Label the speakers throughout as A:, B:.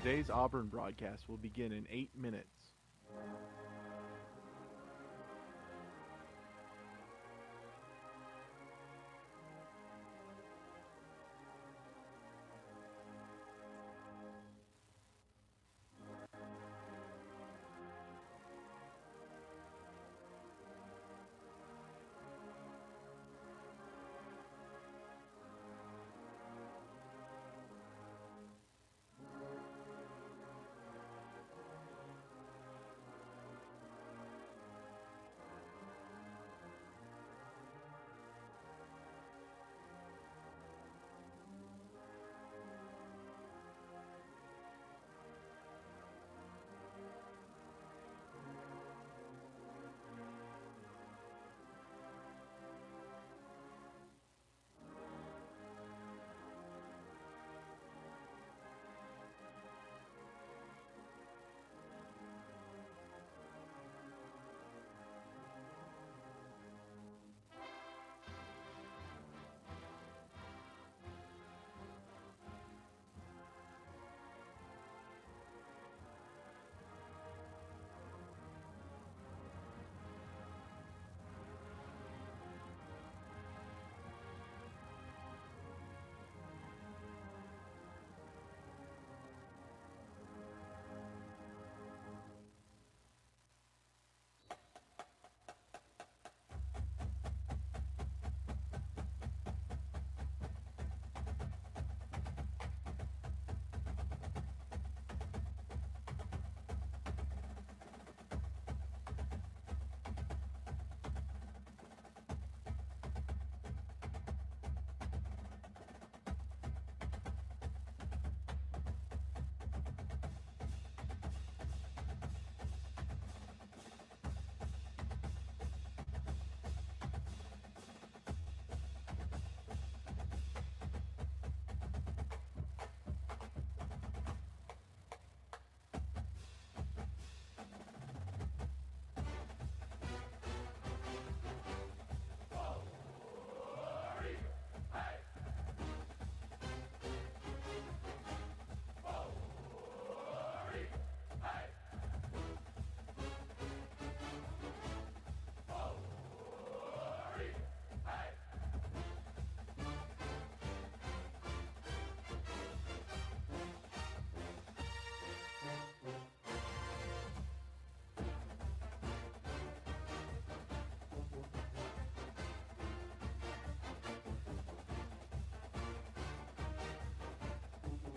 A: Today's Auburn broadcast will begin in 8 minutes.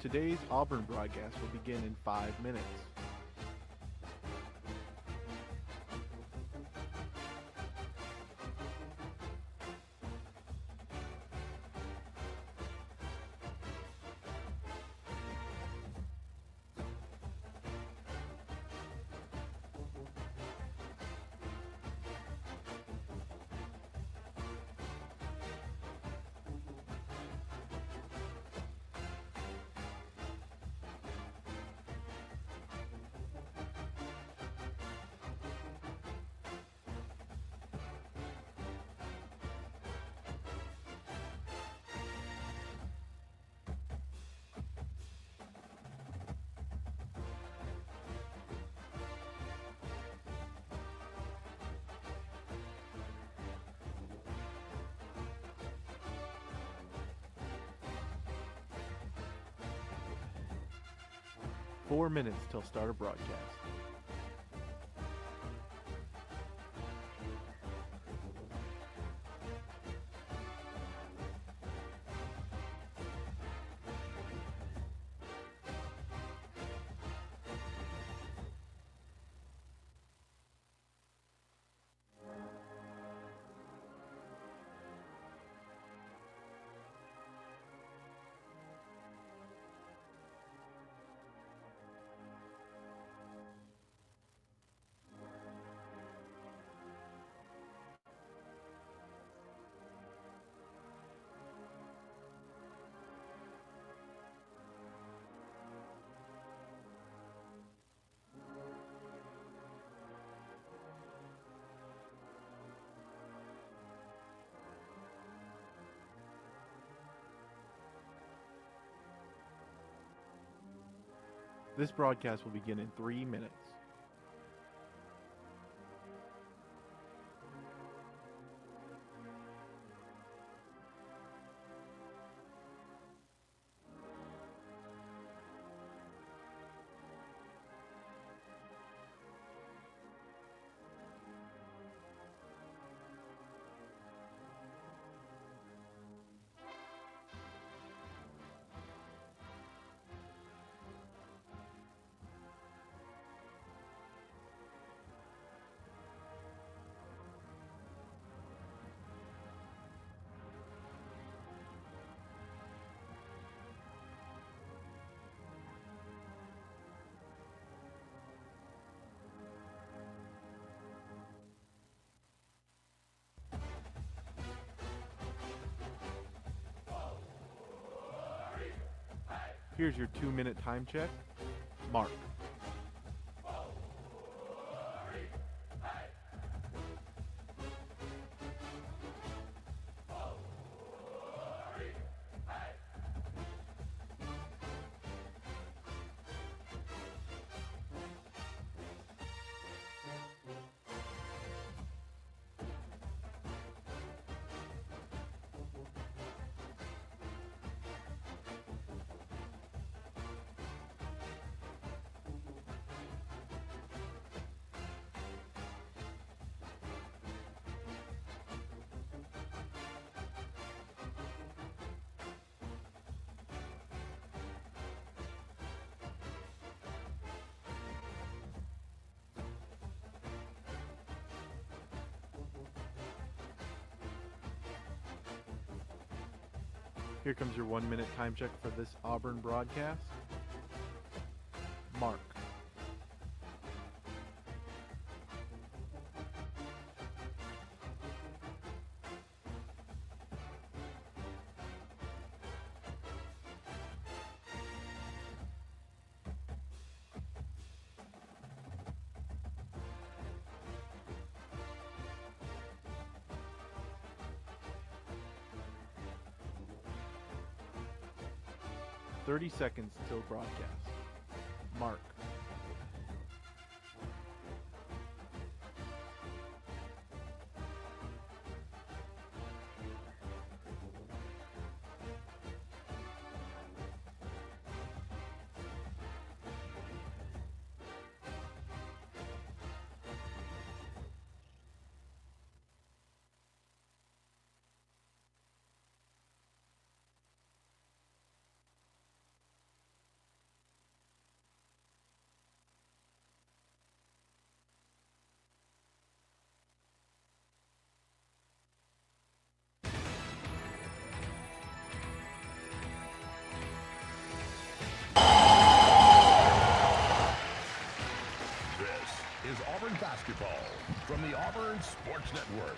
A: Today's Auburn broadcast will begin in 5 minutes. Four minutes till start of broadcast. This broadcast will begin in 3 minutes. Here's your 2-minute time check. Mark. Here comes your 1-minute time check for this Auburn broadcast. Mark. "30 seconds till broadcast. Mark.
B: Basketball from the Auburn Sports Network.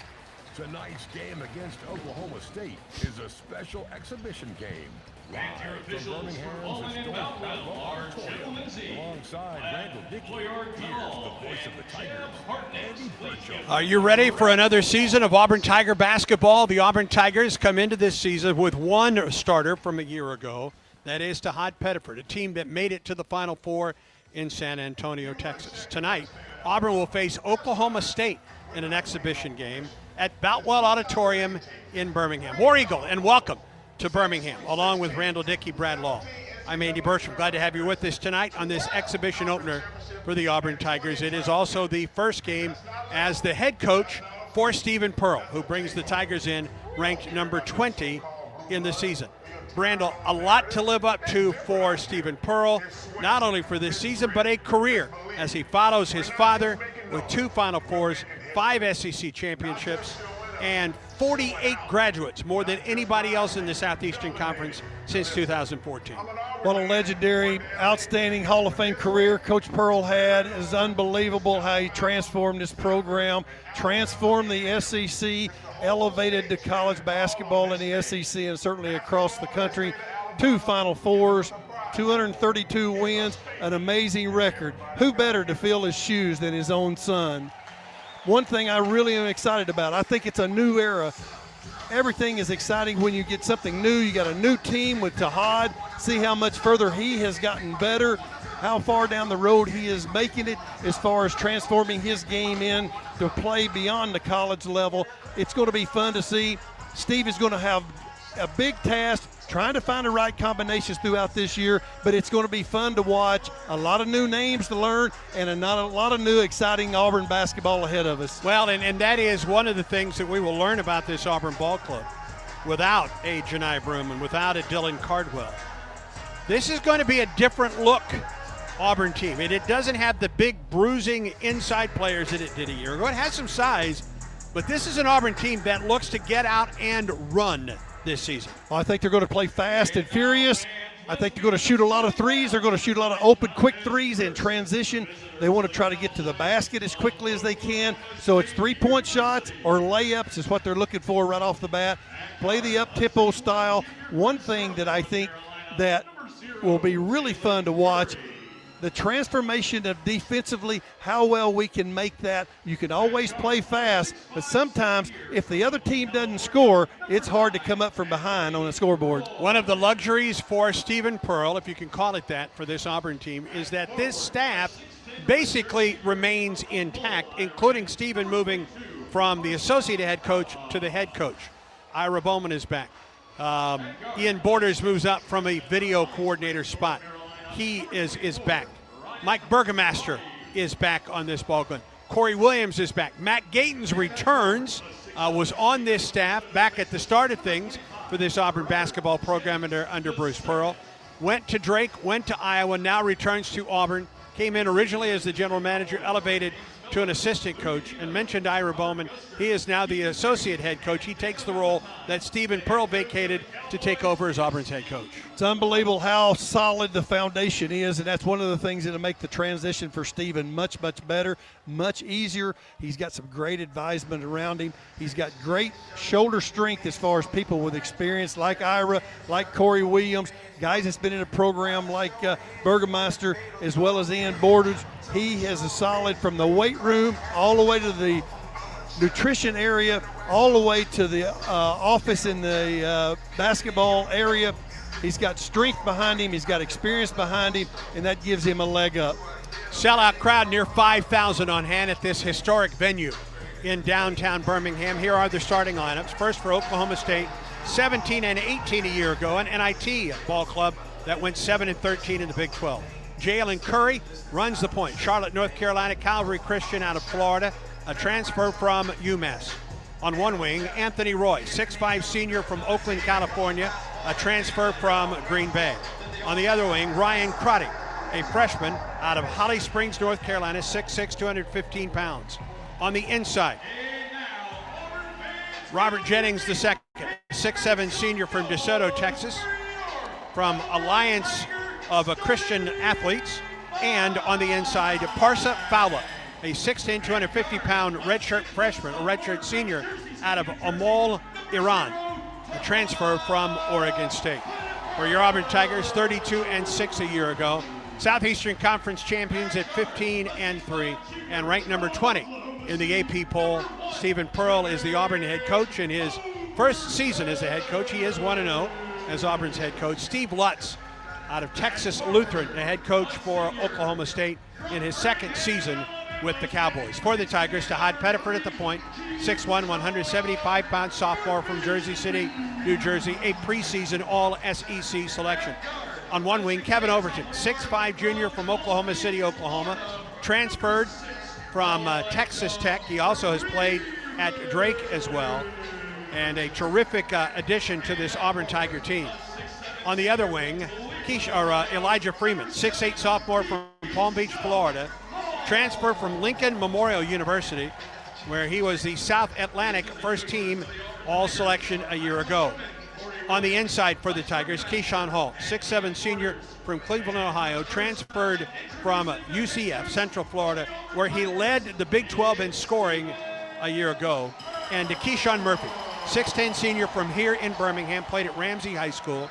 B: Tonight's game against Oklahoma State is a special exhibition game.
C: And your officials for bowling and Bountville are Jim Lindsay
B: alongside Randall Dickey. Here's the voice of the Tigers, Andy Burchell.
D: Are you ready for another season of Auburn Tiger basketball? The Auburn Tigers come into this season with one starter from a year ago. That is Tahad Pettiford, a team that made it to the Final Four in San Antonio, Texas. Tonight, Auburn will face Oklahoma State in an exhibition game at Boutwell Auditorium in Birmingham. War Eagle, and welcome to Birmingham, along with Randall Dickey, Brad Law. I'm Andy Burchell. Glad to have you with us tonight on this exhibition opener for the Auburn Tigers. It is also the first game as the head coach for Stephen Pearl, who brings the Tigers in ranked number 20 in the season. Brandel, a lot to live up to for Stephen Pearl, not only for this season, but a career as he follows his father with 2 Final Fours, 5 SEC championships, and 48 graduates, more than anybody else in the Southeastern Conference since 2014.
E: What a legendary, outstanding Hall of Fame career Coach Pearl had. It is unbelievable how he transformed this program, transformed the SEC, elevated to college basketball in the SEC and certainly across the country. 2 Final Fours, 232 wins, an amazing record. Who better to fill his shoes than his own son? One thing I really am excited about, I think it's a new era. Everything is exciting when you get something new. You got a new team with Tahad. See how much further he has gotten better. how far down the road he is making it as far as transforming his game in to play beyond the college level. It's going to be fun to see. Steve is going to have a big task trying to find the right combinations throughout this year, but it's going to be fun to watch. A lot of new names to learn and a lot of new exciting Auburn basketball ahead of us.
D: Well, and that is one of the things that we will learn about this Auburn ball club without a Janai Broom and without a Dylan Cardwell. This is going to be a different look Auburn team. And it doesn't have the big bruising inside players that it did a year ago. It has some size, but this is an Auburn team that looks to get out and run this season.
E: Well, I think they're going to play fast and furious. I think they're going to shoot a lot of threes. They're going to shoot a lot of open, quick threes in transition. They want to try to get to the basket as quickly as they can. So it's three-point shots or layups is what they're looking for right off the bat. Play the up-tempo style. One thing that I think that will be really fun to watch, the transformation of defensively, how well we can make that. You can always play fast, but sometimes if the other team doesn't score, it's hard to come up from behind on the scoreboard.
D: One of the luxuries for Stephen Pearl, if you can call it that, for this Auburn team, is that this staff basically remains intact, including Stephen moving from the associate head coach to the head coach. Ira Bowman is back. Ian Borders moves up from a video coordinator spot. He is back. Mike Burgomaster is back on this ball club. Corey Williams is back. Matt Gatens returns, was on this staff back at the start of things for this Auburn basketball program under Bruce Pearl. Went to Drake, went to Iowa, now returns to Auburn. Came in originally as the general manager, elevated to an assistant coach, and mentioned Ira Bowman. He is now the associate head coach. He takes the role that Stephen Pearl vacated to take over as Auburn's head coach.
E: It's unbelievable how solid the foundation is, and that's one of the things that'll make the transition for Stephen much, much better, much easier. He's got some great advisement around him. He's got great shoulder strength as far as people with experience like Ira, like Corey Williams, guys that's been in a program like Burgomaster, as well as Ian Borders. He has a solid from the weight room all the way to the nutrition area, all the way to the office in the basketball area. He's got strength behind him, he's got experience behind him, and that gives him a leg up.
D: Sellout crowd, near 5,000 on hand at this historic venue in downtown Birmingham. Here are the starting lineups. First for Oklahoma State, 17 and 18 a year ago, an NIT ball club that went 7 and 13 in the Big 12. Jalen Curry runs the point. Charlotte, North Carolina. Calvary Christian out of Florida, a transfer from UMass. On one wing, Anthony Roy, 6'5" senior from Oakland, California, a transfer from Green Bay. On the other wing, Ryan Crotty, a freshman out of Holly Springs, North Carolina, 6'6", 215 pounds. On the inside, Robert Jennings II, 6'7" senior from DeSoto, Texas, from Alliance of Christian Athletes. And on the inside, Parsa Fowler, a 6'10", 250-pound redshirt freshman, a redshirt senior out of Amol, Iran, a transfer from Oregon State. For your Auburn Tigers, 32 and 6 a year ago. Southeastern Conference champions at 15 and 3, and ranked number 20 in the AP poll. Stephen Pearl is the Auburn head coach. In his first season as a head coach, he is 1-0 as Auburn's head coach. Steve Lutz out of Texas Lutheran, the head coach for Oklahoma State in his second season with the Cowboys. For the Tigers, Tahad Pettiford at the point, 6'1", 175-pound sophomore from Jersey City, New Jersey, a preseason All-SEC selection. On one wing, Kevin Overton, 6'5" junior from Oklahoma City, Oklahoma, transferred from Texas Tech. He also has played at Drake as well, and a terrific addition to this Auburn Tiger team. On the other wing, Elijah Freeman, 6'8" sophomore from Palm Beach, Florida, transfer from Lincoln Memorial University, where he was the South Atlantic first team all-selection a year ago. On the inside for the Tigers, Keyshawn Hall, 6'7" senior from Cleveland, Ohio, transferred from UCF, Central Florida, where he led the Big 12 in scoring a year ago. And Keyshawn Murphy, 6'10" senior from here in Birmingham, played at Ramsey High School,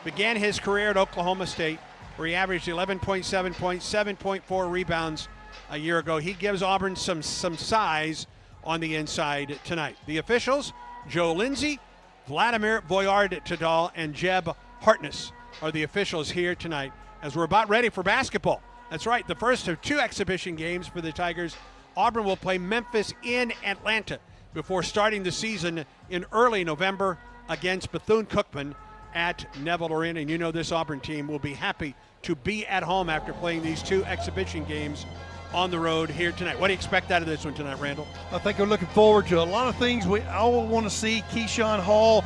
D: began his career at Oklahoma State, where he averaged 11.7 points, 7.4 rebounds a year ago. He gives Auburn some size on the inside tonight. The officials, Joe Lindsay, Vladimir Voyard-Tadal, and Jeb Hartness are the officials here tonight as we're about ready for basketball. That's right, the first of 2 exhibition games for the Tigers. Auburn will play Memphis in Atlanta before starting the season in early November against Bethune-Cookman at Neville Arena. And you know this Auburn team will be happy to be at home after playing these 2 exhibition games on the road here tonight. What do you expect out of this one tonight, Randall?
E: I think we're looking forward to a lot of things. We all want to see Keyshawn Hall,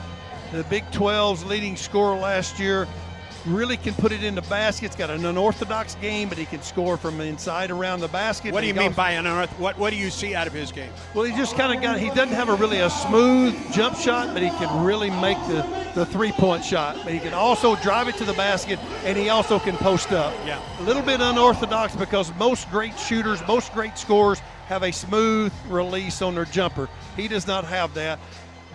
E: the Big 12's leading scorer last year, really can put it in the basket. He's got an unorthodox game, but he can score from inside around the basket.
D: What do you mean by unorthodox? What do you see out of his game?
E: Well, he just kind of he doesn't have a smooth jump shot, but he can really make the three-point shot. But he can also drive it to the basket, and he also can post up.
D: Yeah.
E: A little bit unorthodox because most great shooters, most great scorers have a smooth release on their jumper. He does not have that,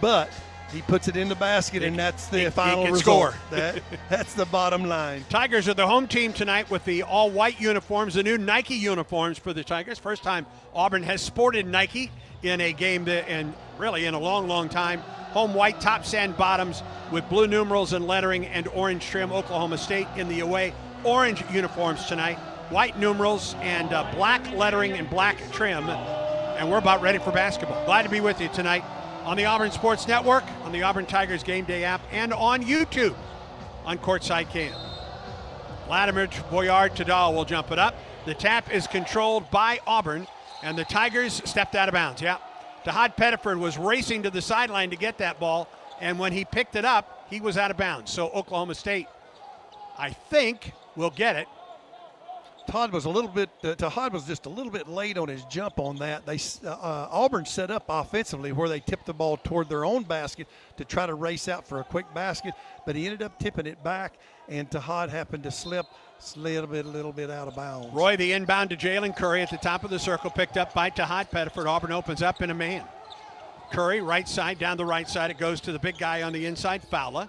E: but he puts it in the basket, and that's the final result. That's the bottom line.
D: Tigers are the home team tonight with the all-white uniforms, the new Nike uniforms for the Tigers. First time Auburn has sported Nike in a game and really in a long, long time. Home white top sand bottoms with blue numerals and lettering and orange trim. Oklahoma State in the away orange uniforms tonight. White numerals and black lettering and black trim. And we're about ready for basketball. Glad to be with you tonight on the Auburn Sports Network, on the Auburn Tigers Game Day app, and on YouTube on Courtside Cam. Vladimir Boyard Tadal will jump it up. The tap is controlled by Auburn, and the Tigers stepped out of bounds. Yeah. Tahad Pettiford was racing to the sideline to get that ball, and when he picked it up, he was out of bounds. So Oklahoma State, I think, will get it.
E: Tahad was just a little bit late on his jump on that. Auburn set up offensively where they tipped the ball toward their own basket to try to race out for a quick basket, but he ended up tipping it back, and Tahad happened to slip a little bit out of bounds.
D: Roy, the inbound to Jalen Curry at the top of the circle, picked up by Tahad Pettiford. Auburn opens up in a man. Curry, right side, down the right side. It goes to the big guy on the inside, Fowler.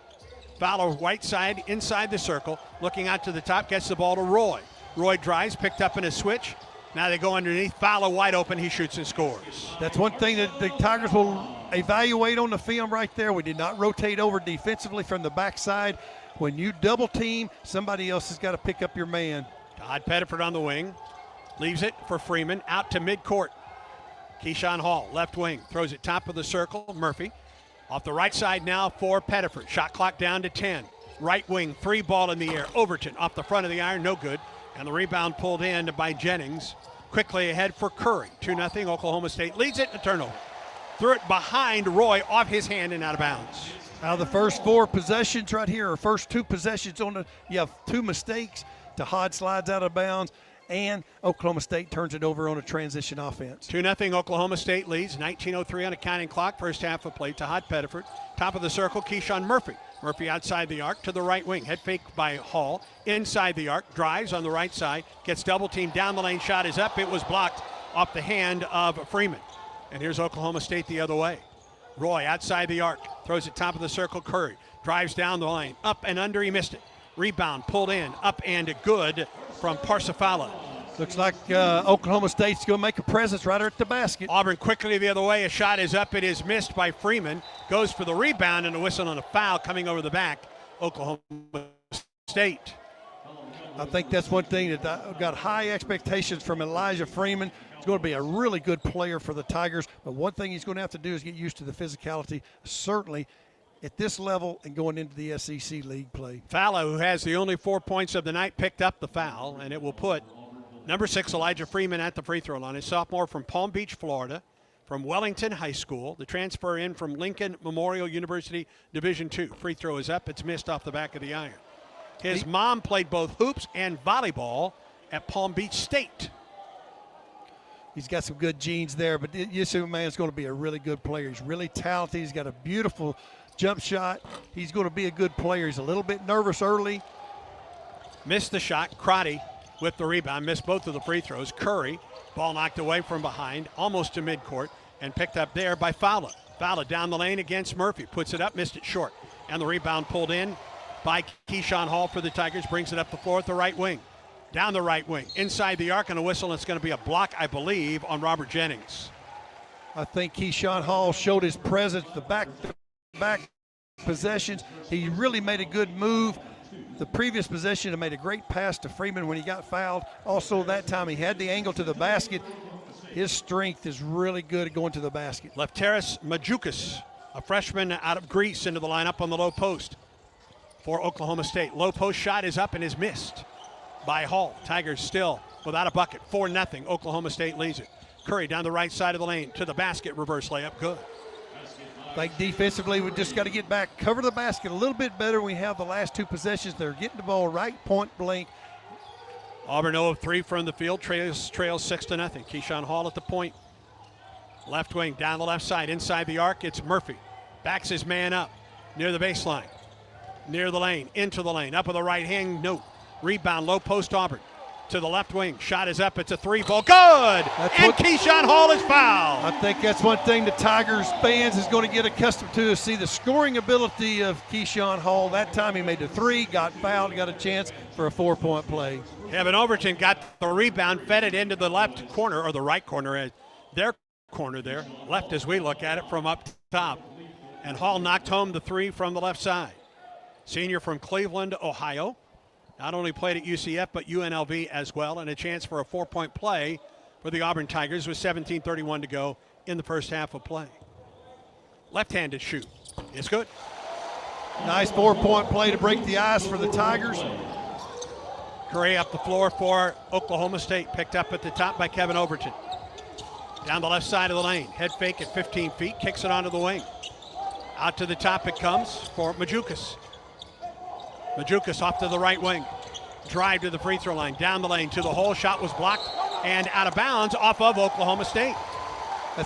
D: Fowler, right side, inside the circle, looking out to the top, gets the ball to Roy. Roy drives, picked up in a switch. Now they go underneath. Fowler wide open. He shoots and scores.
E: That's one thing that the Tigers will evaluate on the film right there. We did not rotate over defensively from the backside. When you double team, somebody else has got to pick up your man.
D: Todd Pettiford on the wing. Leaves it for Freeman. Out to midcourt. Keyshawn Hall, left wing. Throws it top of the circle. Murphy. Off the right side now for Pettiford. Shot clock down to 10. Right wing, 3 ball in the air. Overton off the front of the iron. No good. And the rebound pulled in by Jennings. Quickly ahead for Curry. 2-0. Oklahoma State leads it. A turnover. Threw it behind Roy, off his hand and out of bounds.
E: Now the first 4 possessions right here, or first 2 possessions you have 2 mistakes. Tahad slides out of bounds, and Oklahoma State turns it over on a transition offense.
D: 2-0. Oklahoma State leads. 19:03 on a counting clock. First half of play. Tahad Pettiford. Top of the circle, Keyshawn Murphy. Murphy outside the arc to the right wing. Head fake by Hall. Inside the arc. Drives on the right side. Gets double teamed down the lane. Shot is up. It was blocked off the hand of Freeman. And here's Oklahoma State the other way. Roy outside the arc. Throws it top of the circle. Curry drives down the lane. Up and under. He missed it. Rebound pulled in. Up and good from Parsifala.
E: Looks like Oklahoma State's going to make a presence right at the basket.
D: Auburn quickly the other way. A shot is up. It is missed by Freeman. Goes for the rebound and a whistle on a foul coming over the back. Oklahoma State.
E: I think that's one thing that I've got high expectations from Elijah Freeman. He's going to be a really good player for the Tigers. But one thing he's going to have to do is get used to the physicality, certainly at this level and going into the SEC league play.
D: Fowler, who has the only 4 points of the night, picked up the foul, and it will put number 6, Elijah Freeman, at the free throw line. A sophomore from Palm Beach, Florida, from Wellington High School. The transfer in from Lincoln Memorial University, Division II. Free throw is up. It's missed off the back of the iron. His mom played both hoops and volleyball at Palm Beach State.
E: He's got some good genes there, but this man's going to be a really good player. He's really talented. He's got a beautiful jump shot. He's going to be a good player. He's a little bit nervous early.
D: Missed the shot. Crotty with the rebound. Missed both of the free throws. Curry, ball knocked away from behind, almost to midcourt, and picked up there by Fowler. Fowler down the lane against Murphy. Puts it up, missed it short. And the rebound pulled in by Keyshawn Hall for the Tigers. Brings it up the floor at the right wing. Down the right wing. Inside the arc and a whistle. It's going to be a block, I believe, on Robert Jennings.
E: I think Keyshawn Hall showed his presence. The back possessions, he really made a good move. the previous possession and made a great pass to Freeman when he got fouled. Also that time he had the angle to the basket. His strength is really good at going to the basket.
D: Lefteris Majukas, a freshman out of Greece, into the lineup on the low post for Oklahoma State. Low post shot is up and is missed by Hall. Tigers still without a bucket. 4-0. Oklahoma State leads it. Curry down the right side of the lane to the basket. Reverse layup. Good.
E: I think defensively we just got to get back, cover the basket a little bit better. We have the last two possessions. They're getting the ball right point blank.
D: Auburn 0 of 3 from the field. Trails 6-0. Keyshawn Hall at the point. Left wing down the left side. Inside the arc, it's Murphy. Backs his man up near the baseline. Near the lane. Into the lane. Up with the right hand. No. Rebound. Low post Auburn. To the left wing. Shot is up. It's a 3-ball. Good! Keyshawn Hall is fouled.
E: I think that's one thing the Tigers fans is going to get accustomed to, see the scoring ability of Keyshawn Hall. That time he made the 3, got fouled, got a chance for a 4-point play.
D: Kevin Overton got the rebound, fed it into the left corner, or the right corner, their corner there. Left as we look at it from up top. And Hall knocked home the 3 from the left side. Senior from Cleveland, Ohio. Not only played at UCF, but UNLV as well, and a chance for a 4-point play for the Auburn Tigers with 17:31 to go in the first half of play. Left-handed shoot. It's good.
E: Nice 4-point play to break the ice for the Tigers.
D: Curry up the floor for Oklahoma State. Picked up at the top by Kevin Overton. Down the left side of the lane. Head fake at 15 feet. Kicks it onto the wing. Out to the top it comes for Majukas. Majukas off to the right wing. Drive to the free throw line. Down the lane to the hole. Shot was blocked and out of bounds off of Oklahoma State.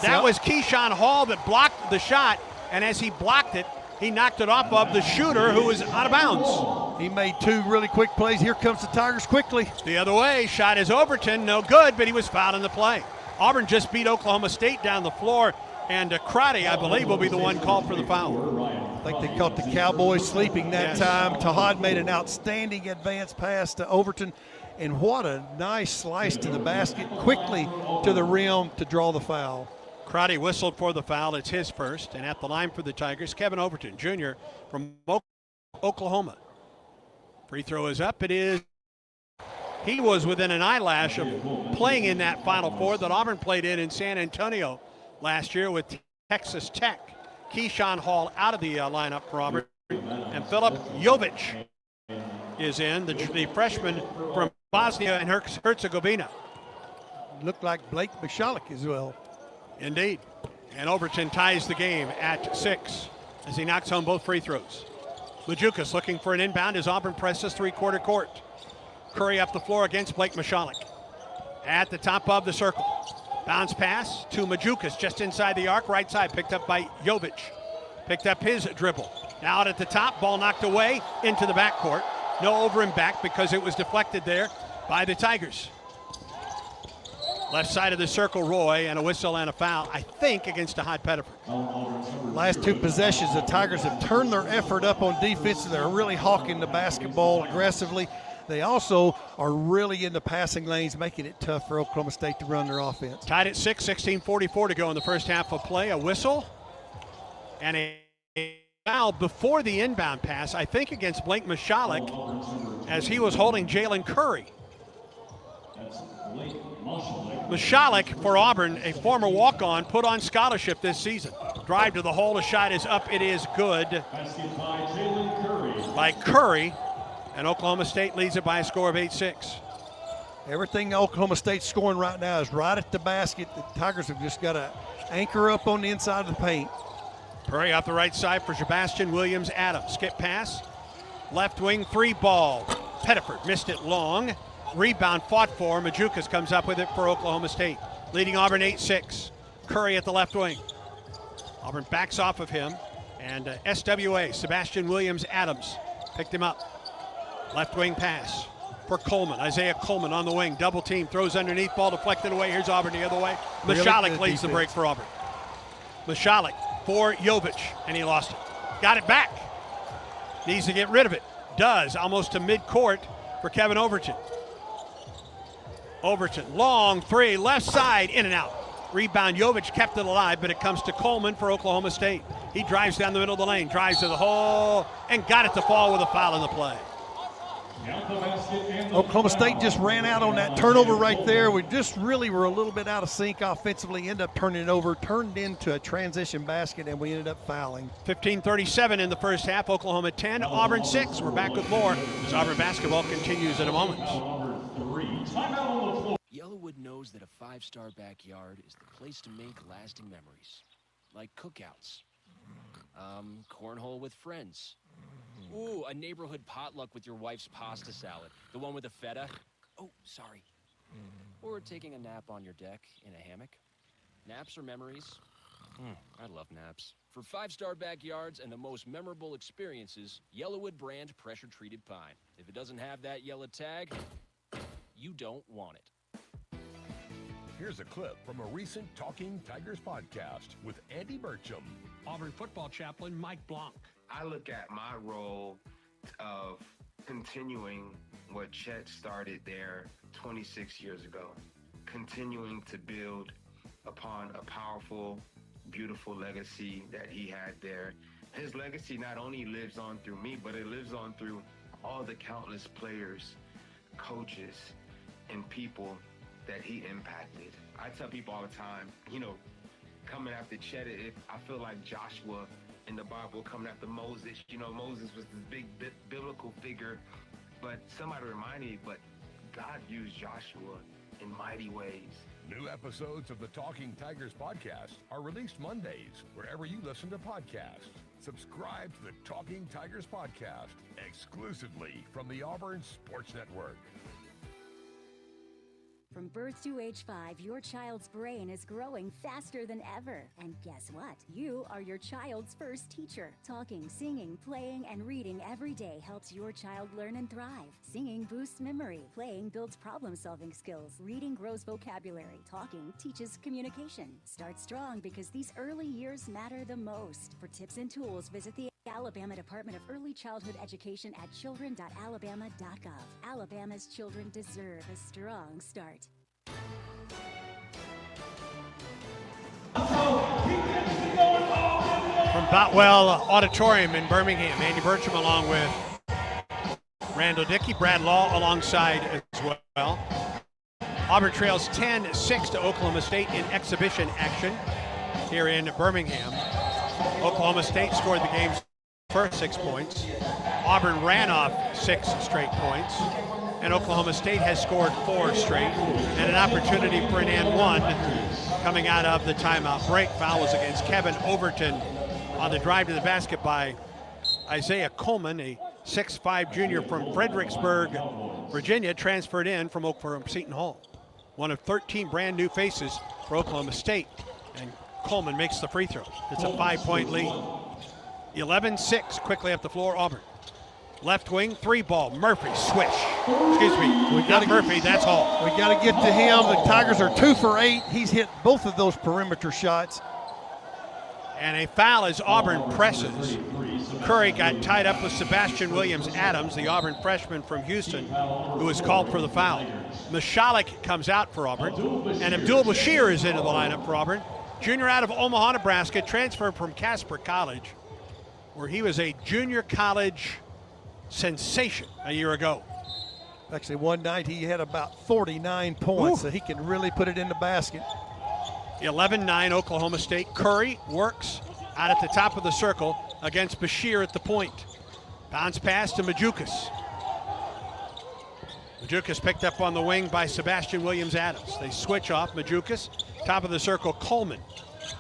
D: That was Keyshawn Hall that blocked the shot, and as he blocked it, he knocked it off of the shooter who was out of bounds.
E: He made 2 really quick plays. Here comes the Tigers quickly.
D: The other way. Shot is Overton. No good, but he was fouled in the play. Auburn just beat Oklahoma State down the floor, and Crotty, I believe, will be the one called for the foul.
E: I think they caught the Cowboys sleeping that time. Tahad made an outstanding advance pass to Overton, and what a nice slice to the basket, quickly to the rim to draw the foul.
D: Crotty whistled for the foul. It's his first, and at the line for the Tigers, Kevin Overton, Jr. from Oklahoma. Free throw is up. It is. He was within an eyelash of playing in that Final Four that Auburn played in San Antonio last year with Texas Tech. Keyshawn Hall out of the lineup for Auburn, and Filip Jovic is in, the freshman from Bosnia and Herzegovina.
E: Looked like Blake Michalek as well.
D: Indeed. And Overton ties the game at 6 as he knocks home both free throws. Majukas looking for an inbound as Auburn presses three-quarter court. Curry up the floor against Blake Michalek. At the top of the circle. Bounce pass to Majukas just inside the arc, right side, picked up by Jovic. Picked up his dribble. Now out at the top, ball knocked away into the backcourt. No over and back because it was deflected there by the Tigers. Left side of the circle, Roy, and a whistle and a foul, I think, against Tahad Pettiford.
E: Last 2 possessions, the Tigers have turned their effort up on defense. They're really hawking the basketball aggressively. They also are really in the passing lanes, making it tough for Oklahoma State to run their offense.
D: Tied at 6, 16:44 to go in the first half of play. A whistle and a foul before the inbound pass, I think against Blake Michalek, as he was holding Jalen Curry. Michalek for Auburn, a former walk-on, put on scholarship this season. Drive to the hole, the shot is up, it is good by Curry. And Oklahoma State leads it by a score of 8-6.
E: Everything Oklahoma State's scoring right now is right at the basket. The Tigers have just got to anchor up on the inside of the paint.
D: Curry off the right side for Sebastian Williams-Adams. Skip pass. Left wing 3-ball. Pettiford missed it long. Rebound fought for. Majukas comes up with it for Oklahoma State. Leading Auburn 8-6. Curry at the left wing. Auburn backs off of him. And SWA, Sebastian Williams-Adams, picked him up. Left wing pass for Coleman. Isaiah Coleman on the wing. Double team. Throws underneath. Ball deflected away. Here's Auburn the other way. Michalek leads the break for Auburn. Michalek for Jovic. And he lost it. Got it back. Needs to get rid of it. Does. Almost to midcourt for Kevin Overton. Overton. Long 3. Left side. In and out. Rebound. Jovic kept it alive, but it comes to Coleman for Oklahoma State. He drives down the middle of the lane. Drives to the hole. And got it to fall with a foul in the play.
E: Oklahoma State just ran out on that turnover right there. We just really were a little bit out of sync offensively, ended up turning it over, turned into a transition basket, and we ended up fouling.
D: 15:37 in the first half. Oklahoma 10, Auburn 6. We're back with more as Auburn basketball continues in a moment.
F: Yellowwood knows that a five-star backyard is the place to make lasting memories, like cookouts, cornhole with friends. Ooh, a neighborhood potluck with your wife's pasta salad. The one with the feta. Oh, sorry. Or taking a nap on your deck in a hammock. Naps are memories. I love naps. For five-star backyards and the most memorable experiences, Yellowwood brand pressure-treated pine. If it doesn't have that yellow tag, you don't want it.
B: Here's a clip from a recent Talking Tigers podcast with Andy Burcham.
D: Auburn football chaplain Mike Blanc.
G: I look at my role of continuing what Chet started there 26 years ago, continuing to build upon a powerful, beautiful legacy that he had there. His legacy not only lives on through me, but it lives on through all the countless players, coaches, and people that he impacted. I tell people all the time, coming after Chet, I feel like Joshua in the Bible coming after Moses. Moses was this big biblical figure, but somebody reminded me, but God used Joshua in mighty ways.
B: New episodes of the Talking Tigers podcast are released Mondays wherever you listen to podcasts. Subscribe to the Talking Tigers podcast exclusively from the Auburn Sports Network.
H: From birth to age 5, your child's brain is growing faster than ever. And guess what? You are your child's first teacher. Talking, singing, playing, and reading every day helps your child learn and thrive. Singing boosts memory. Playing builds problem-solving skills. Reading grows vocabulary. Talking teaches communication. Start strong because these early years matter the most. For tips and tools, visit the Alabama Department of Early Childhood Education at children.alabama.gov. Alabama's children deserve a strong start.
D: From Boutwell Auditorium in Birmingham, Andy Burcham along with Randall Dickey, Brad Law alongside as well. Auburn trails 10-6 to Oklahoma State in exhibition action here in Birmingham. Oklahoma State scored the game's first 6 points. Auburn ran off 6 straight points. And Oklahoma State has scored 4 straight. And an opportunity for an and one coming out of the timeout break. Foul was against Kevin Overton on the drive to the basket by Isaiah Coleman, a 6'5" junior from Fredericksburg, Virginia, transferred in from Seton Hall. One of 13 brand new faces for Oklahoma State. And Coleman makes the free throw. It's a 5-point lead. 11-6 quickly up the floor, Auburn. Left wing, 3-ball, Murphy, swish. Excuse me, not Murphy, that's Hall.
E: We got to get to him. The Tigers are 2 for 8. He's hit both of those perimeter shots.
D: And a foul as Auburn presses. Curry got tied up with Sebastian Williams-Adams, the Auburn freshman from Houston, who was called for the foul. Mishalik comes out for Auburn, and Abdul Bashir is into the lineup for Auburn. Junior out of Omaha, Nebraska, transferred from Casper College, where he was a junior college sensation a year ago.
E: Actually, one night he had about 49 points, so he can really put it in the basket.
D: 11-9 Oklahoma State. Curry works out at the top of the circle against Bashir at the point. Bounce pass to Majukas. Majukas picked up on the wing by Sebastian Williams-Adams. They switch off. Majukas, top of the circle, Coleman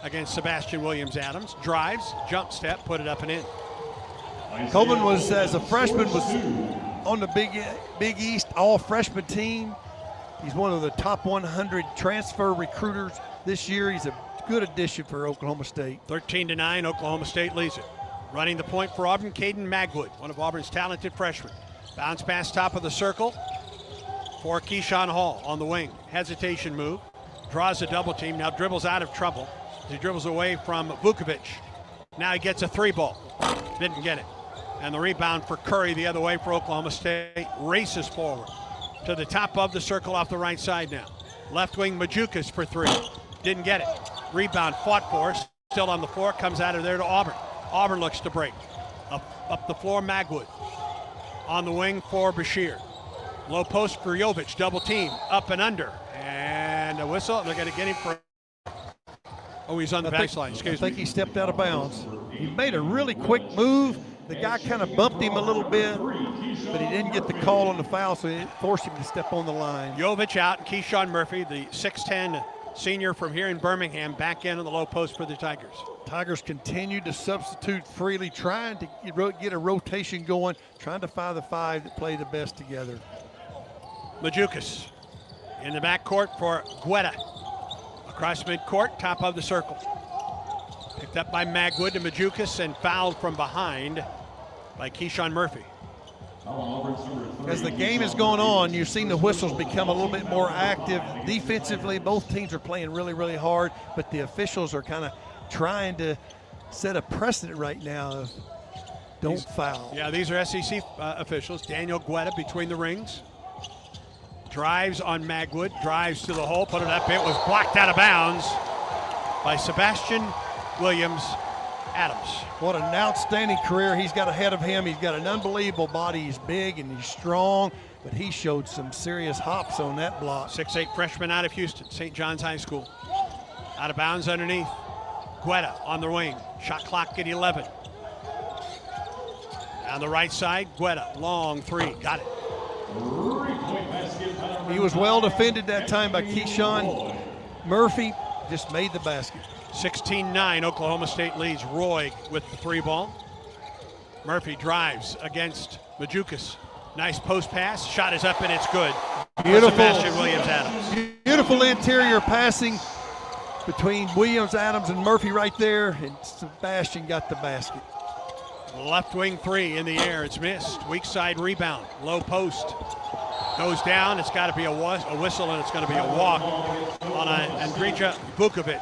D: against Sebastian Williams-Adams. Drives, jump step, put it up and in.
E: Coleman was, as a freshman, was on the Big East all-freshman team. He's one of the top 100 transfer recruiters this year. He's a good addition for Oklahoma State.
D: 13-9, Oklahoma State leads it. Running the point for Auburn, Caden Magwood, one of Auburn's talented freshmen. Bounce pass top of the circle for Keyshawn Hall on the wing. Hesitation move, draws a double team, now dribbles out of trouble. He dribbles away from Vukovic. Now he gets a 3-ball. Didn't get it. And the rebound for Curry the other way for Oklahoma State. Races forward to the top of the circle off the right side now. Left wing Majukas for 3. Didn't get it. Rebound fought for, still on the floor, comes out of there to Auburn. Auburn looks to break. Up the floor, Magwood. on the wing for Bashir. Low post for Jovic, double team, up and under. And a whistle, they're going to get him for, oh, he's on the baseline, excuse me.
E: I think he stepped out of bounds. He made a really quick move. The guy kind of bumped him a little bit, but he didn't get the call on the foul, so it forced him to step on the line.
D: Jovic out, and Keyshawn Murphy, the 6'10 senior from here in Birmingham, back in on the low post for the Tigers.
E: Tigers continue to substitute freely, trying to get a rotation going, trying to find the five that play the best together.
D: Majukas in the backcourt for Guetta. Across midcourt, top of the circle. Picked up by Magwood to Majukas and fouled from behind by Keyshawn Murphy.
E: As the game is going on, you've seen the whistles become a little bit more active. Defensively, both teams are playing really, really hard, but the officials are kind of trying to set a precedent right now of don't foul.
D: Yeah, these are SEC officials. Daniel Guetta between the rings. Drives on Magwood, drives to the hole, put it up. It was blocked out of bounds by Sebastian Williams Adams.
E: What an outstanding career he's got ahead of him. He's got an unbelievable body. He's big and he's strong, but he showed some serious hops on that block.
D: 6'8 freshman out of Houston, St. John's High School. Out of bounds underneath. Guetta on the wing. Shot clock at 11. On the right side, Guetta, long three, got it.
E: He was well defended that time by Keyshawn. Murphy just made the basket.
D: 16-9, Oklahoma State leads. Roy with the three ball. Murphy drives against Majukas. Nice post pass. Shot is up and it's good.
E: Beautiful.
D: Sebastian Williams Adams.
E: Beautiful interior passing between Williams Adams and Murphy right there, and Sebastian got the basket.
D: Left wing three in the air. It's missed. Weak side rebound. Low post. Goes down. It's got to be a whistle, and it's going to be a walk on Andrija Vukovic.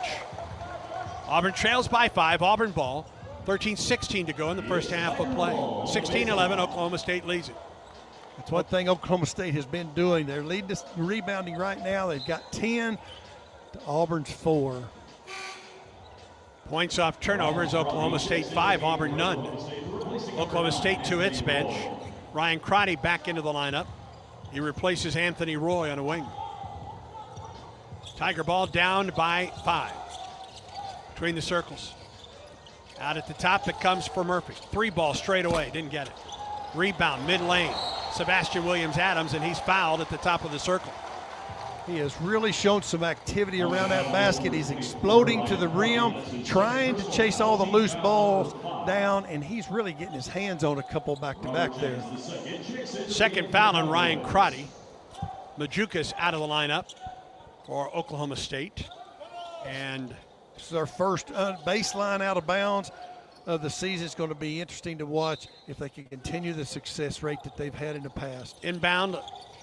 D: Auburn trails by 5. Auburn ball. 13-16 to go in the first half of play. 16-11, Oklahoma State leads it.
E: That's one thing Oklahoma State has been doing. They're leading this rebounding right now. They've got 10 to Auburn's 4.
D: Points off turnovers, Oklahoma State 5, Auburn none. Oklahoma State to its bench. Ryan Crotty back into the lineup. He replaces Anthony Roy on a wing. Tiger ball down by 5. Between the circles. Out at the top, it comes for Murphy. 3 ball straight away, didn't get it. Rebound, mid lane. Sebastian Williams Adams, and he's fouled at the top of the circle.
E: He has really shown some activity around that basket. He's exploding to the rim, trying to chase all the loose balls down, and he's really getting his hands on a couple back-to-back there.
D: Second foul on Ryan Crotty. Majukas out of the lineup for Oklahoma State. And
E: this is our first baseline out of bounds of the season. It's going to be interesting to watch if they can continue the success rate that they've had in the past.
D: Inbound,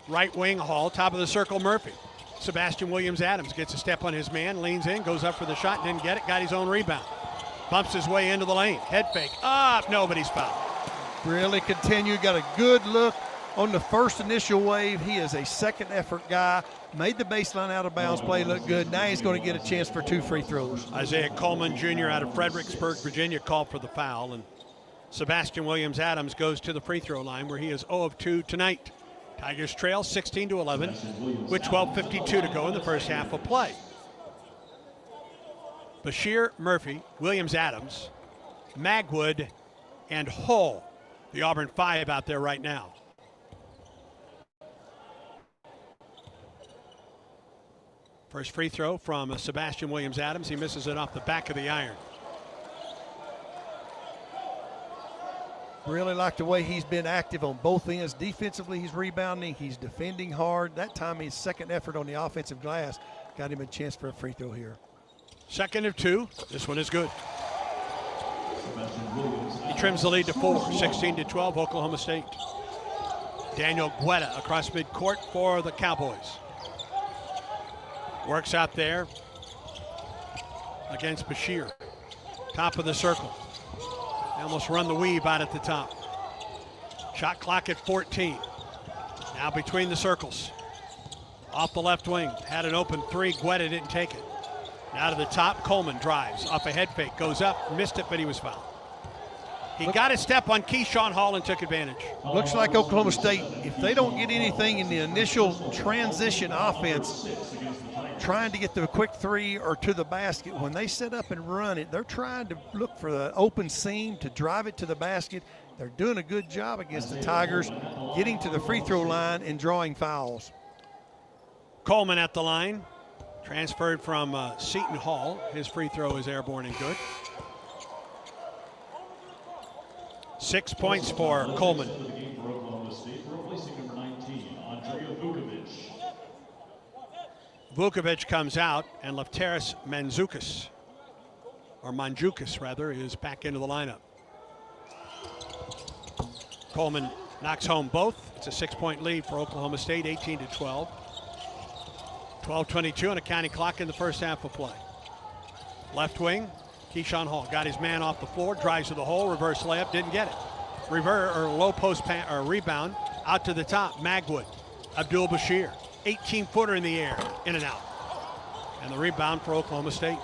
D: right wing Hall, top of the circle, Murphy. Sebastian Williams Adams gets a step on his man, leans in, goes up for the shot, didn't get it, got his own rebound. Bumps his way into the lane, head fake, up, nobody's fouled.
E: Really continue, got a good look on the first initial wave. He is a second effort guy, made the baseline out of bounds play look good. Now he's going to get a chance for 2 free throws.
D: Isaiah Coleman Jr. out of Fredericksburg, Virginia, called for the foul, and Sebastian Williams Adams goes to the free throw line where he is 0 of 2 tonight. Tigers trail 16-11 with 12:52 to go in the first half of play. Bashir, Murphy, Williams Adams, Magwood, and Hull, the Auburn 5 out there right now. First free throw from Sebastian Williams Adams. He misses it off the back of the iron.
E: Really like the way he's been active on both ends. Defensively, he's rebounding. He's defending hard. That time, his second effort on the offensive glass got him a chance for a free throw here.
D: Second of 2. This one is good. He trims the lead to 4, 16-12, Oklahoma State. Daniel Guetta across midcourt for the Cowboys. Works out there against Bashir. Top of the circle. They almost run the weave out at the top. Shot clock at 14. Now between the circles. Off the left wing. Had an open 3. Guetta didn't take it. Now to the top. Coleman drives. Off a head fake. Goes up. Missed it, but he was fouled. He got a step on Keyshawn Hall and took advantage.
E: Looks like Oklahoma State, if they don't get anything in the initial transition offense, trying to get to a quick three or to the basket, when they set up and run it, they're trying to look for the open seam to drive it to the basket. They're doing a good job against the Tigers, getting to the free throw line and drawing fouls.
D: Coleman at the line, transferred from Seton Hall. His free throw is airborne and good. 6 points for Coleman. Vukovic comes out, and Lefteris Manzoukas, or Manjoukas rather, is back into the lineup. Coleman knocks home both. It's a 6-point lead for Oklahoma State, 18-12. 12:22 on a county clock in the first half of play. Left wing, Keyshawn Hall got his man off the floor, drives to the hole, reverse layup, didn't get it. Low post rebound, out to the top, Magwood. Abdul Bashir, 18-footer in the air, in and out. And the rebound for Oklahoma State.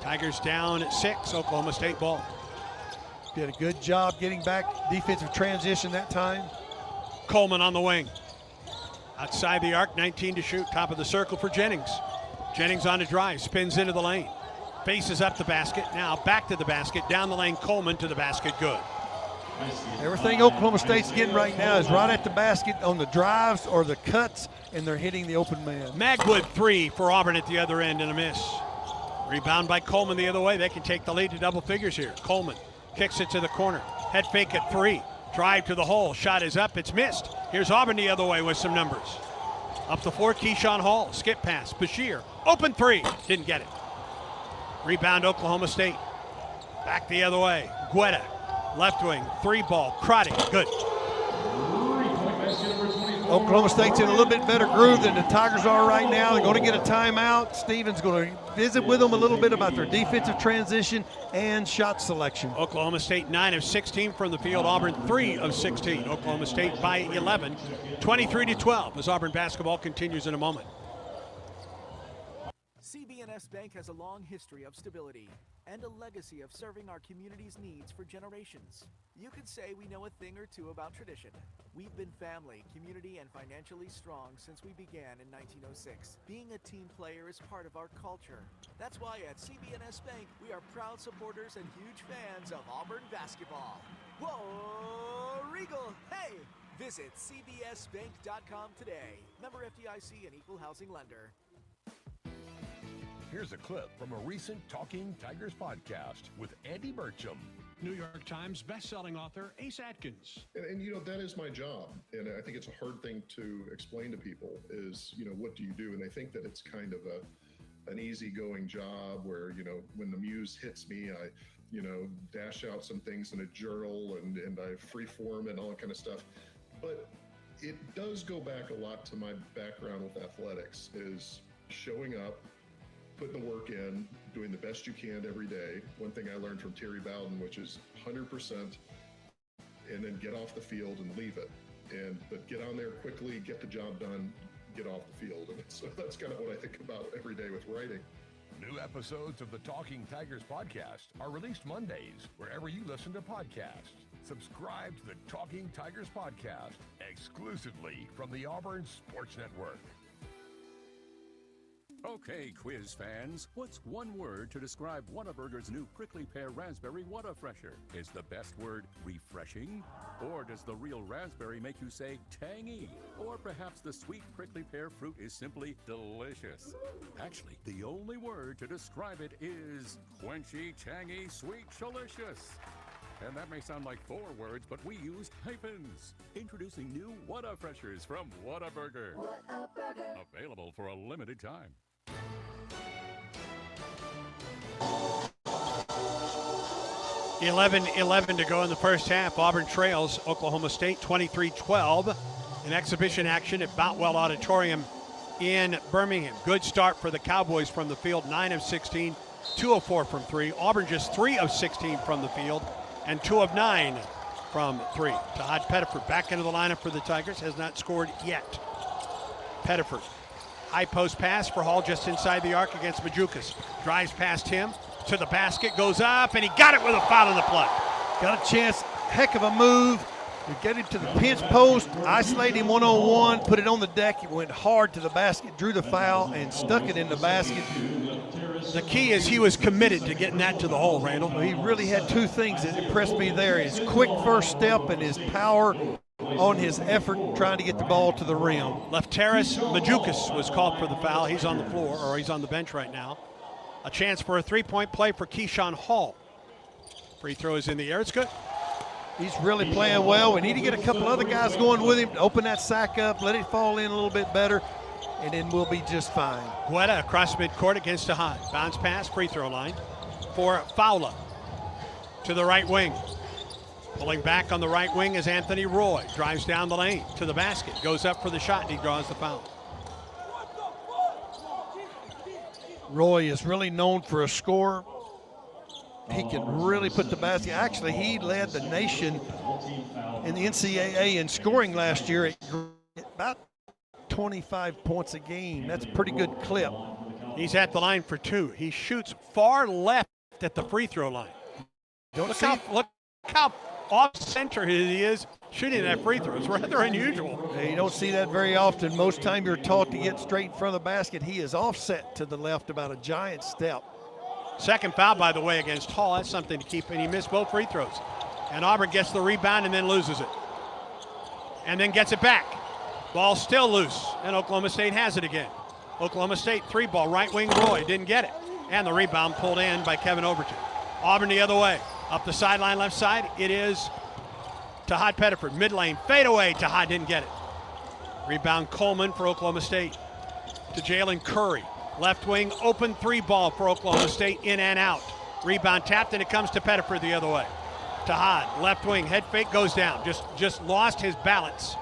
D: Tigers down at 6, Oklahoma State ball.
E: Did a good job getting back defensive transition that time.
D: Coleman on the wing. Outside the arc, 19 to shoot, top of the circle for Jennings. Jennings on a drive, spins into the lane. Faces up the basket, now back to the basket, down the lane, Coleman to the basket, good.
E: Everything Oklahoma State's getting right now is right at the basket on the drives or the cuts, and they're hitting the open man.
D: Magwood 3 for Auburn at the other end and a miss. Rebound by Coleman the other way. They can take the lead to double figures here. Coleman kicks it to the corner. Head fake at 3. Drive to the hole. Shot is up. It's missed. Here's Auburn the other way with some numbers. Up the floor, Keyshawn Hall. Skip pass. Bashir. Open 3. Didn't get it. Rebound Oklahoma State. Back the other way. Guetta. Left wing. 3 ball. Crotty. Good.
E: Oklahoma State's in a little bit better groove than the Tigers are right now. They're going to get a timeout. Stevens going to visit with them a little bit about their defensive transition and shot selection.
D: Oklahoma State 9 of 16 from the field. Auburn 3 of 16. Oklahoma State by 11, 23-12 as Auburn basketball continues in a moment.
I: CB&S Bank has a long history of stability and a legacy of serving our community's needs for generations. You could say we know a thing or two about tradition. We've been family, community, and financially strong since we began in 1906. Being a team player is part of our culture. That's why at CB&S Bank, we are proud supporters and huge fans of Auburn basketball. Whoa, Regal, hey! Visit cbsbank.com today. Member FDIC and equal housing lender.
B: Here's a clip from a recent Talking Tigers podcast with Andy Burcham.
D: New York Times best-selling author Ace Atkins.
J: And you know, that is my job. And I think it's a hard thing to explain to people is, you know, what do you do? And they think that it's kind of an easygoing job where, you know, when the muse hits me, I, you know, dash out some things in a journal and I freeform and all that kind of stuff. But it does go back a lot to my background with athletics, is showing up, putting the work in, doing the best you can every day. One thing I learned from Terry Bowden, which is 100%, and then get off the field and leave it. But get on there quickly, get the job done, get off the field. And so that's kind of what I think about every day with writing.
B: New episodes of the Talking Tigers podcast are released Mondays wherever you listen to podcasts. Subscribe to the Talking Tigers podcast exclusively from the Auburn Sports Network.
K: Okay, quiz fans, what's one word to describe Whataburger's new prickly pear raspberry Whata-Fresher? Is the best word refreshing? Or does the real raspberry make you say tangy? Or perhaps the sweet prickly pear fruit is simply delicious? Actually, the only word to describe it is quenchy, tangy, sweet, delicious. And that may sound like 4 words, but we used hyphens. Introducing new Whata-Freshers from Whataburger. Whataburger. Available for a limited time.
D: 11 to go in the first half. Auburn trails Oklahoma State 23-12 in exhibition action at Boutwell Auditorium in Birmingham. Good start for the Cowboys from the field, 9 of 16, 2 of 4 from 3. Auburn just 3 of 16 from the field and 2 of 9 from 3. Tahad Pettiford back into the lineup for the Tigers, has not scored yet. Pettiford, high post pass for Hall just inside the arc against Majukas. Drives past him to the basket, goes up, and he got it with a foul in the play.
E: Got a chance, heck of a move. You get him to the pinch post, isolate him one-on-one, put it on the deck. He went hard to the basket, drew the foul, and stuck it in the basket.
D: The key is he was committed to getting that to the hole, Randall.
E: He really had two things that impressed me there: his quick first step and his power on his effort trying to get the ball to the rim.
D: Lefteris Majukas was called for the foul. He's on the floor, or he's on the bench right now. A chance for a three-point play for Keyshawn Hall. Free throw is in the air. It's good.
E: He's really playing well. We need to get a couple other guys going with him to open that sack up, let it fall in a little bit better, and then we'll be just fine.
D: Guetta across midcourt against Tahad. Bounce pass, free throw line for Fowler to the right wing. Pulling back on the right wing is Anthony Roy. Drives down the lane to the basket. Goes up for the shot, and he draws the foul.
E: Roy is really known for a scorer. He can really put the basket. Actually, he led the nation in the NCAA in scoring last year at about 25 points a game. That's a pretty good clip.
D: He's at the line for two. He shoots far left at the free throw line. Look how off center he is shooting that free throw. It's rather unusual.
E: Yeah, you don't see that very often. Most time you're taught to get straight in front of the basket. He is offset to the left about a giant step.
D: Second foul, by the way, against Hall. That's something to keep, and he missed both free throws. And Auburn gets the rebound and then loses it. And then gets it back. Ball still loose, and Oklahoma State has it again. Oklahoma State three ball, right wing Roy, didn't get it. And the rebound pulled in by Kevin Overton. Auburn the other way. Up the sideline left side, it is Tahad Pettiford. Mid lane, fade away, Tahad didn't get it. Rebound Coleman for Oklahoma State to Jalen Curry. Left wing, open three ball for Oklahoma State, in and out. Rebound tapped, and it comes to Pettiford the other way. Tahad, left wing, head fake goes down. Just lost his balance.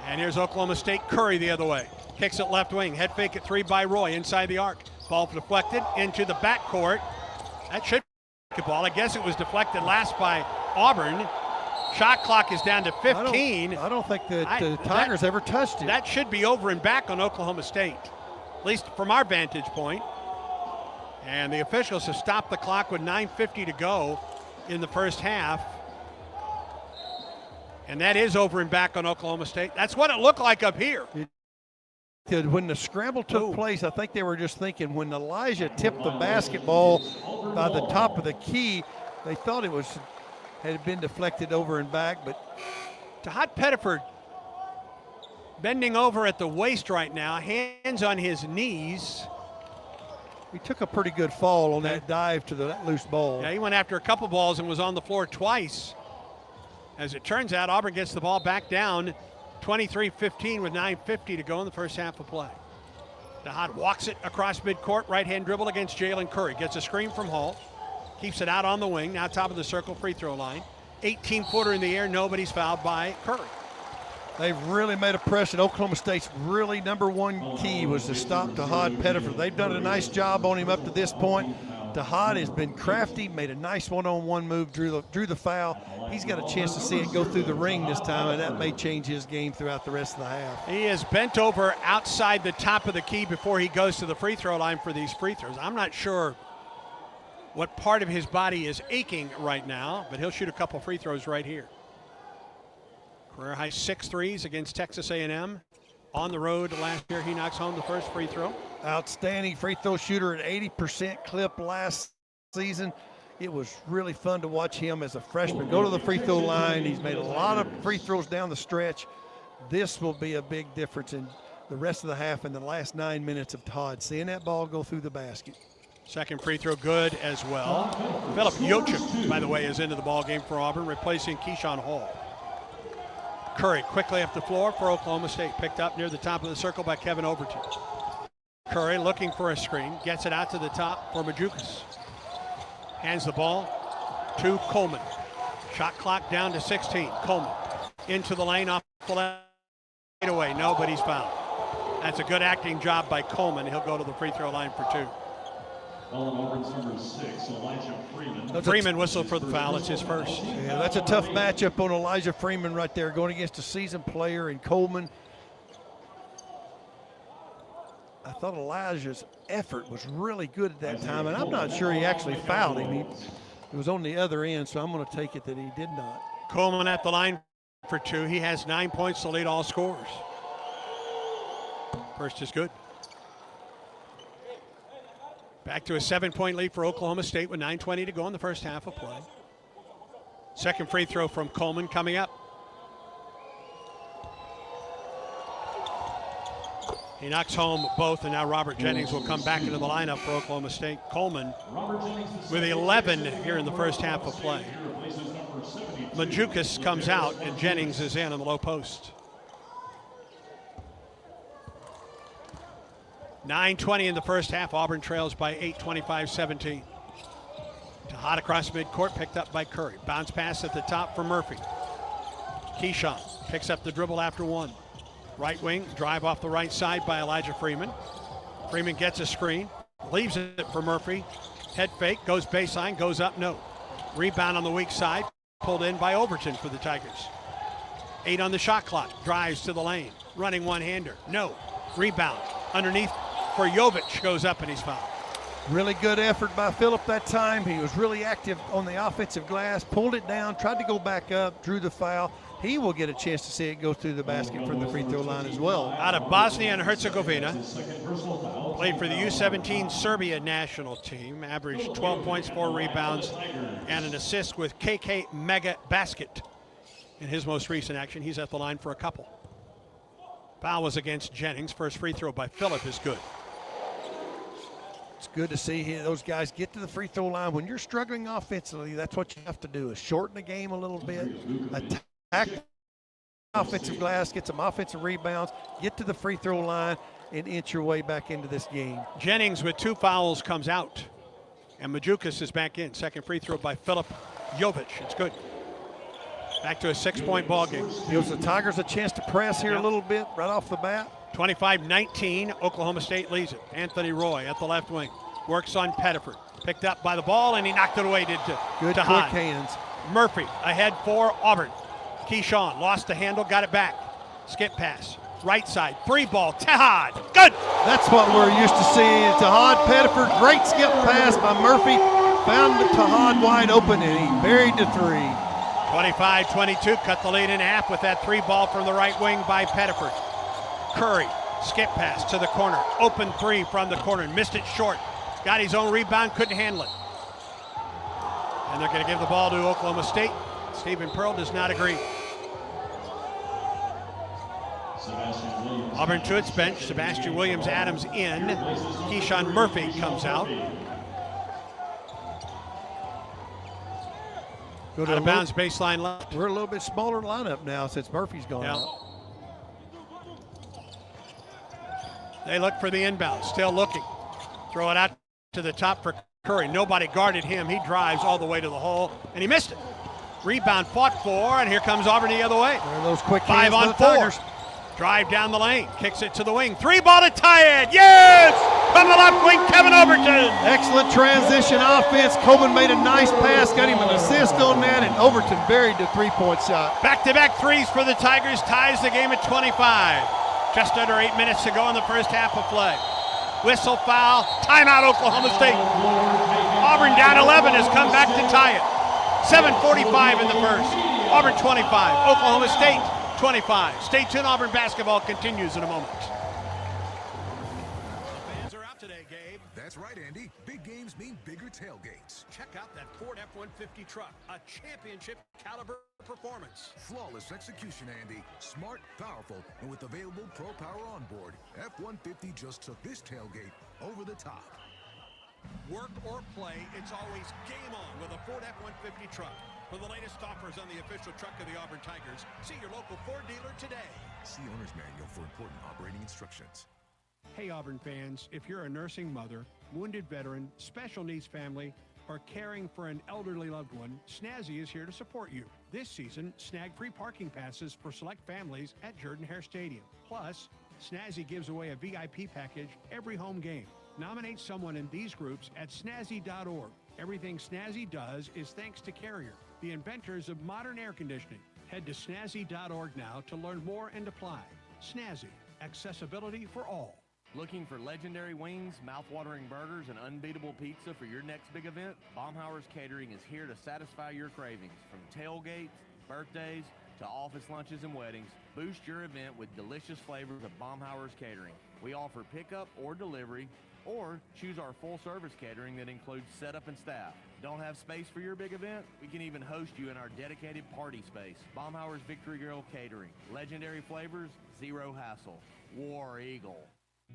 D: And here's Oklahoma State, Curry the other way. Kicks it left wing, head fake at three by Roy inside the arc. Ball deflected into the backcourt. That should be a ball. I guess it was deflected last by Auburn. Shot clock is down to 15.
E: I don't think that the Tigers ever touched it.
D: That should be over and back on Oklahoma State, at least from our vantage point. And the officials have stopped the clock with 9:50 to go in the first half. And that is over and back on Oklahoma State. That's what it looked like up here.
E: When the scramble took place, I think they were just thinking when Elijah tipped the basketball by the top of the key, they thought it had been deflected over and back. But
D: Tahad Pettiford bending over at the waist right now, hands on his knees.
E: He took a pretty good fall on that dive to that loose ball.
D: Yeah, he went after a couple balls and was on the floor twice. As it turns out, Auburn gets the ball back down 23-15 with 9:50 to go in the first half of play. Tahad walks it across midcourt, right-hand dribble against Jalen Curry. Gets a screen from Hall. Keeps it out on the wing, now top of the circle free throw line. 18-footer in the air, nobody's fouled by Curry.
E: They've really made a press, and Oklahoma State's really number one key was to stop Tahad Pettiford. They've done a nice job on him up to this point. Tahad has been crafty, made a nice one-on-one move, drew the foul. He's got a chance to see it go through the ring this time, and that may change his game throughout the rest of the half.
D: He is bent over outside the top of the key before he goes to the free throw line for these free throws. I'm not sure what part of his body is aching right now, but he'll shoot a couple free throws right here. Career high 6 threes against Texas A&M. On the road last year, he knocks home the first free throw.
E: Outstanding free throw shooter at 80% clip last season. It was really fun to watch him as a freshman go to the free throw line. He's made a lot of free throws down the stretch. This will be a big difference in the rest of the half and the last 9 minutes of Todd. Seeing that ball go through the basket.
D: Second free throw good as well. Philip Yochim, by the way, is into the ball game for Auburn, replacing Keyshawn Hall. Curry quickly up the floor for Oklahoma State. Picked up near the top of the circle by Kevin Overton. Curry looking for a screen. Gets it out to the top for Majukas. Hands the ball to Coleman. Shot clock down to 16. Coleman into the lane off the left away. Nobody's fouled. That's a good acting job by Coleman. He'll go to the free throw line for 2. Freeman whistled for the foul. It's his first.
E: Yeah, that's a tough matchup on Elijah Freeman right there, going against a seasoned player in Coleman. I thought Elijah's effort was really good at that time, and I'm not sure he actually fouled him. It was on the other end, so I'm going to take it that he did not.
D: Coleman at the line for 2. He has 9 points to lead all scorers. First is good. Back to a 7-point lead for Oklahoma State with 9:20 to go in the first half of play. Second free throw from Coleman coming up. He knocks home both, and now Robert Jennings will come back into the lineup for Oklahoma State. Coleman with 11 here in the first half of play. Majukas comes out, and Jennings is in on the low post. 9:20 in the first half. Auburn trails by 8, 25-17. Tahad across midcourt, picked up by Curry. Bounce pass at the top for Murphy. Keyshawn picks up the dribble after 1. Right wing, drive off the right side by Elijah Freeman. Freeman gets a screen, leaves it for Murphy. Head fake, goes baseline, goes up, no. Rebound on the weak side, pulled in by Overton for the Tigers. 8 on the shot clock, drives to the lane. Running one-hander, no. Rebound, underneath for Jovic, goes up and he's fouled.
E: Really good effort by Phillip that time. He was really active on the offensive glass, pulled it down, tried to go back up, drew the foul. He will get a chance to see it go through the basket from the free throw line as well.
D: Out of Bosnia and Herzegovina, played for the U17 Serbia national team, averaged 12 points, 4 rebounds, and an assist with KK Mega Basket. In his most recent action, he's at the line for a couple. Foul was against Jennings. First free throw by Phillip is good.
E: It's good to see those guys get to the free throw line. When you're struggling offensively, that's what you have to do, is shorten the game a little bit, attack offensive glass, get some offensive rebounds, get to the free throw line, and inch your way back into this game.
D: Jennings with 2 fouls comes out, and Majukas is back in. Second free throw by Phillip Jovic. It's good. Back to a 6-point ball game.
E: Gives the Tigers a chance to press here a little bit right off the bat.
D: 25-19, Oklahoma State leads it. Anthony Roy at the left wing. Works on Pettiford. Picked up by the ball, and he knocked it away to
E: Good quick hands.
D: Murphy ahead for Auburn. Keyshawn lost the handle, got it back. Skip pass. Right side, 3-ball, Tahad. Good!
E: That's what we're used to seeing. Tahad Pettiford, great skip pass by Murphy. Found Tahad wide open, and he buried the 3.
D: 25-22, cut the lead in half with that 3-ball from the right wing by Pettiford. Curry, skip pass to the corner. Open 3 from the corner, missed it short. Got his own rebound, couldn't handle it. And they're going to give the ball to Oklahoma State. Stephen Pearl does not agree. Auburn to its bench. Sebastian Williams Adams in. Keyshawn Murphy comes out. Out of bounds, baseline left.
E: We're a little bit smaller lineup now since Murphy's gone out.
D: They look for the inbound, still looking. Throw it out to the top for Curry. Nobody guarded him. He drives all the way to the hole, and he missed it. Rebound fought for, and here comes Auburn the other way.
E: There are those quick
D: 5
E: hands
D: on
E: for the
D: 4.
E: Tigers.
D: Drive down the lane, kicks it to the wing. 3-ball to tie it. Yes! From the left wing, Kevin Overton.
E: Excellent transition offense. Coleman made a nice pass, got him an assist on that, and Overton buried the 3-point shot.
D: Back-to-back threes for the Tigers, ties the game at 25. Just under 8 minutes to go in the first half of play. Whistle, foul, timeout Oklahoma State. Auburn down 11 has come back to tie it. 7:45 in the first. Auburn 25, Oklahoma State 25. Stay tuned, Auburn basketball continues in a moment. Fans are out today, Gabe.
L: That's right, Andy. Big games mean bigger tailgates.
D: Check out that Ford F-150 truck, a championship caliber performance.
L: Flawless execution, Andy. Smart, powerful, and with available Pro Power on board, F-150 just took this tailgate over the top.
D: Work or play, it's always game on with a Ford F-150 truck. For the latest offers on the official truck of the Auburn Tigers, see your local Ford dealer today.
L: See owner's manual for important operating instructions.
D: Hey Auburn fans, if you're a nursing mother, wounded veteran, special needs family, or caring for an elderly loved one, Snazzy is here to support you. This season, snag free parking passes for select families at Jordan-Hare Stadium. Plus, Snazzy gives away a VIP package every home game. Nominate someone in these groups at snazzy.org. Everything Snazzy does is thanks to Carrier, the inventors of modern air conditioning. Head to snazzy.org now to learn more and apply. Snazzy, accessibility for all.
M: Looking for legendary wings, mouth-watering burgers, and unbeatable pizza for your next big event? Baumhauer's Catering is here to satisfy your cravings. From tailgates, birthdays, to office lunches and weddings, boost your event with delicious flavors of Baumhauer's Catering. We offer pickup or delivery, or choose our full-service catering that includes setup and staff. Don't have space for your big event? We can even host you in our dedicated party space. Baumhauer's Victory Grill Catering. Legendary flavors, zero hassle. War Eagle.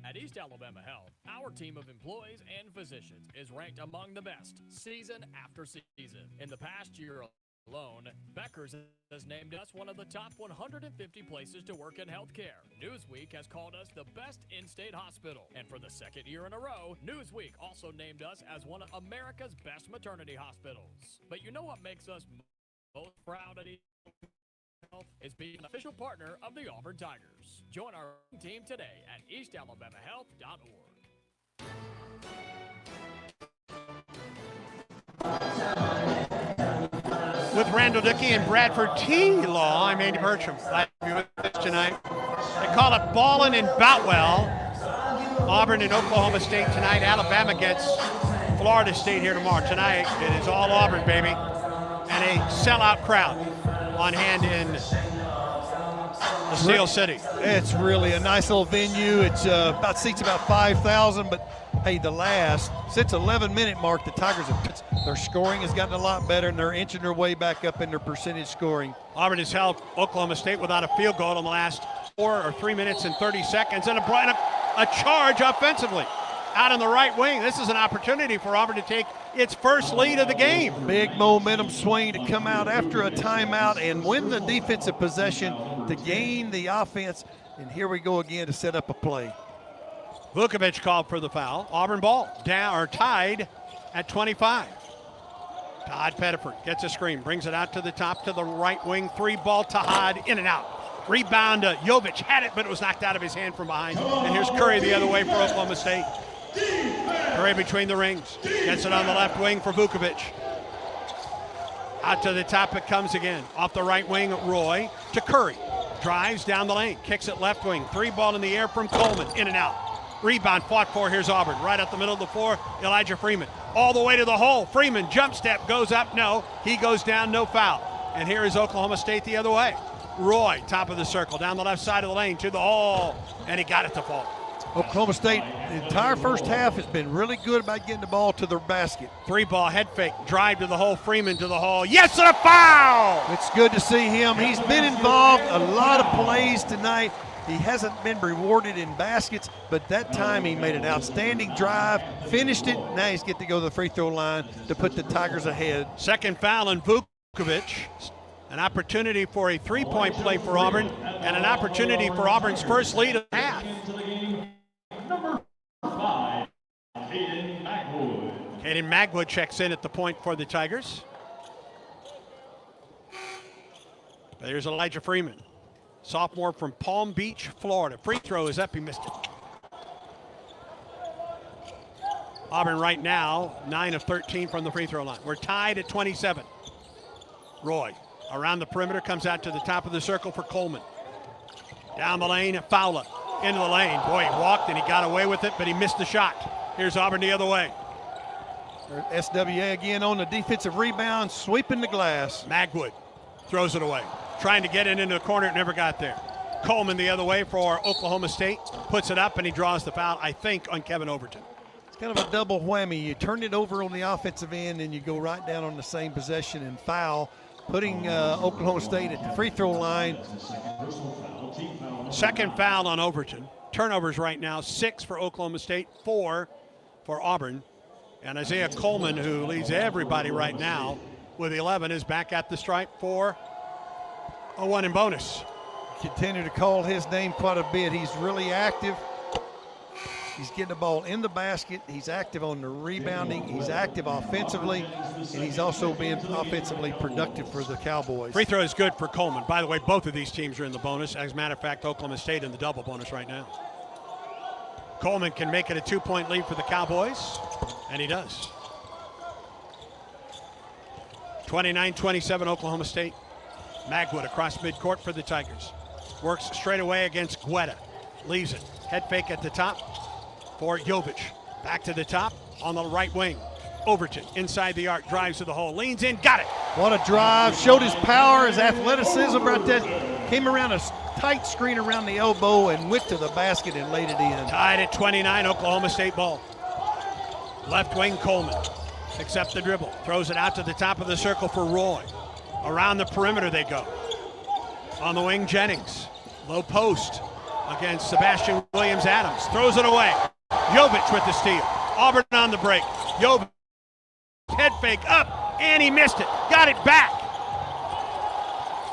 N: At East Alabama Health, our team of employees and physicians is ranked among the best season after season. In the past year alone, Becker's has named us one of the top 150 places to work in healthcare. Newsweek has called us the best in-state hospital. And for the second year in a row, Newsweek also named us as one of America's best maternity hospitals. But you know what makes us most proud at East Health is being an official partner of the Auburn Tigers. Join our team today at eastalabamahealth.org.
D: With Randall Dickey and Bradford T-Law, I'm Andy Bertram. Glad to be with us tonight. They call it Ballin' in Boutwell. Auburn and Oklahoma State tonight. Alabama gets Florida State here tomorrow. Tonight, it is all Auburn, baby. And a sellout crowd on hand in the Steel City.
E: It's really a nice little venue. It's seats about 5,000, but hey, since 11-minute mark, the Tigers their scoring has gotten a lot better, and they're inching their way back up in their percentage scoring.
D: Auburn has held Oklahoma State without a field goal in the last 3 minutes and 30 seconds, and a charge offensively out on the right wing. This is an opportunity for Auburn to take its first lead of the game.
E: Big momentum swing to come out after a timeout and win the defensive possession to gain the offense. And here we go again to set up a play.
D: Vukovic called for the foul. Auburn ball tied at 25. Todd Pettiford gets a screen, brings it out to the top to the right wing. 3-ball Todd in and out. Rebound to Jovic, had it, but it was knocked out of his hand from behind. And here's Curry the other way for Oklahoma State. Curry between the rings, gets it on the left wing for Vukovic. Out to the top it comes again. Off the right wing, Roy to Curry. Drives down the lane, kicks it left wing. 3-ball in the air from Coleman, in and out. Rebound fought for, here's Auburn. Right up the middle of the floor, Elijah Freeman. All the way to the hole, Freeman jump step, goes up, no. He goes down, no foul. And here is Oklahoma State the other way. Roy, top of the circle, down the left side of the lane to the hole, and he got it to fall.
E: Oklahoma State, the entire first half, has been really good about getting the ball to their basket.
D: 3-ball head fake, drive to the hole, Freeman to the hole. Yes, and a foul!
E: It's good to see him. He's been involved a lot of plays tonight. He hasn't been rewarded in baskets, but that time he made an outstanding drive, finished it. Now he's get to go to the free throw line to put the Tigers ahead.
D: Second foul on Vukovic. An opportunity for a three-point play for Auburn, and an opportunity for Auburn's first lead of the half.
C: Number 5, Caden Magwood.
D: Caden Magwood checks in at the point for the Tigers. There's Elijah Freeman, sophomore from Palm Beach, Florida. Free throw is up, he missed it. Auburn right now, 9 of 13 from the free throw line. We're tied at 27. Roy around the perimeter, comes out to the top of the circle for Coleman. Down the lane, Fowler into the lane. Boy, he walked and he got away with it, but he missed the shot. Here's Auburn the other way.
E: SWA again on the defensive rebound, sweeping the glass.
D: Magwood throws it away. Trying to get it into the corner, it never got there. Coleman the other way for Oklahoma State. Puts it up and he draws the foul, I think, on Kevin Overton.
E: It's kind of a double whammy. You turn it over on the offensive end and you go right down on the same possession and foul, putting Oklahoma State at the free throw line.
D: Second foul on Overton. Turnovers right now, 6 for Oklahoma State, 4 for Auburn. And Isaiah Coleman, who leads everybody right now with 11, is back at the stripe for a 1 in bonus.
E: Continue to call his name quite a bit. He's really active. He's getting the ball in the basket. He's active on the rebounding. He's active offensively, and he's also being offensively productive for the Cowboys.
D: Free throw is good for Coleman. By the way, both of these teams are in the bonus. As a matter of fact, Oklahoma State in the double bonus right now. Coleman can make it a 2-point lead for the Cowboys, and he does. 29-27 Oklahoma State. Magwood across midcourt for the Tigers. Works straight away against Guetta. Leaves it. Head fake at the top. for Jovic. Back to the top on the right wing. Overton inside the arc, drives to the hole, leans in, got it.
E: What a drive, showed his power, his athleticism right there. Came around a tight screen around the elbow and went to the basket and laid it in.
D: Tied at 29, Oklahoma State ball. Left wing Coleman, accepts the dribble, throws it out to the top of the circle for Roy. Around the perimeter they go. On the wing, Jennings, low post against Sebastian Williams-Adams, throws it away. Jovic with the steal. Auburn on the break. Jovic, head fake up, and he missed it. Got it back.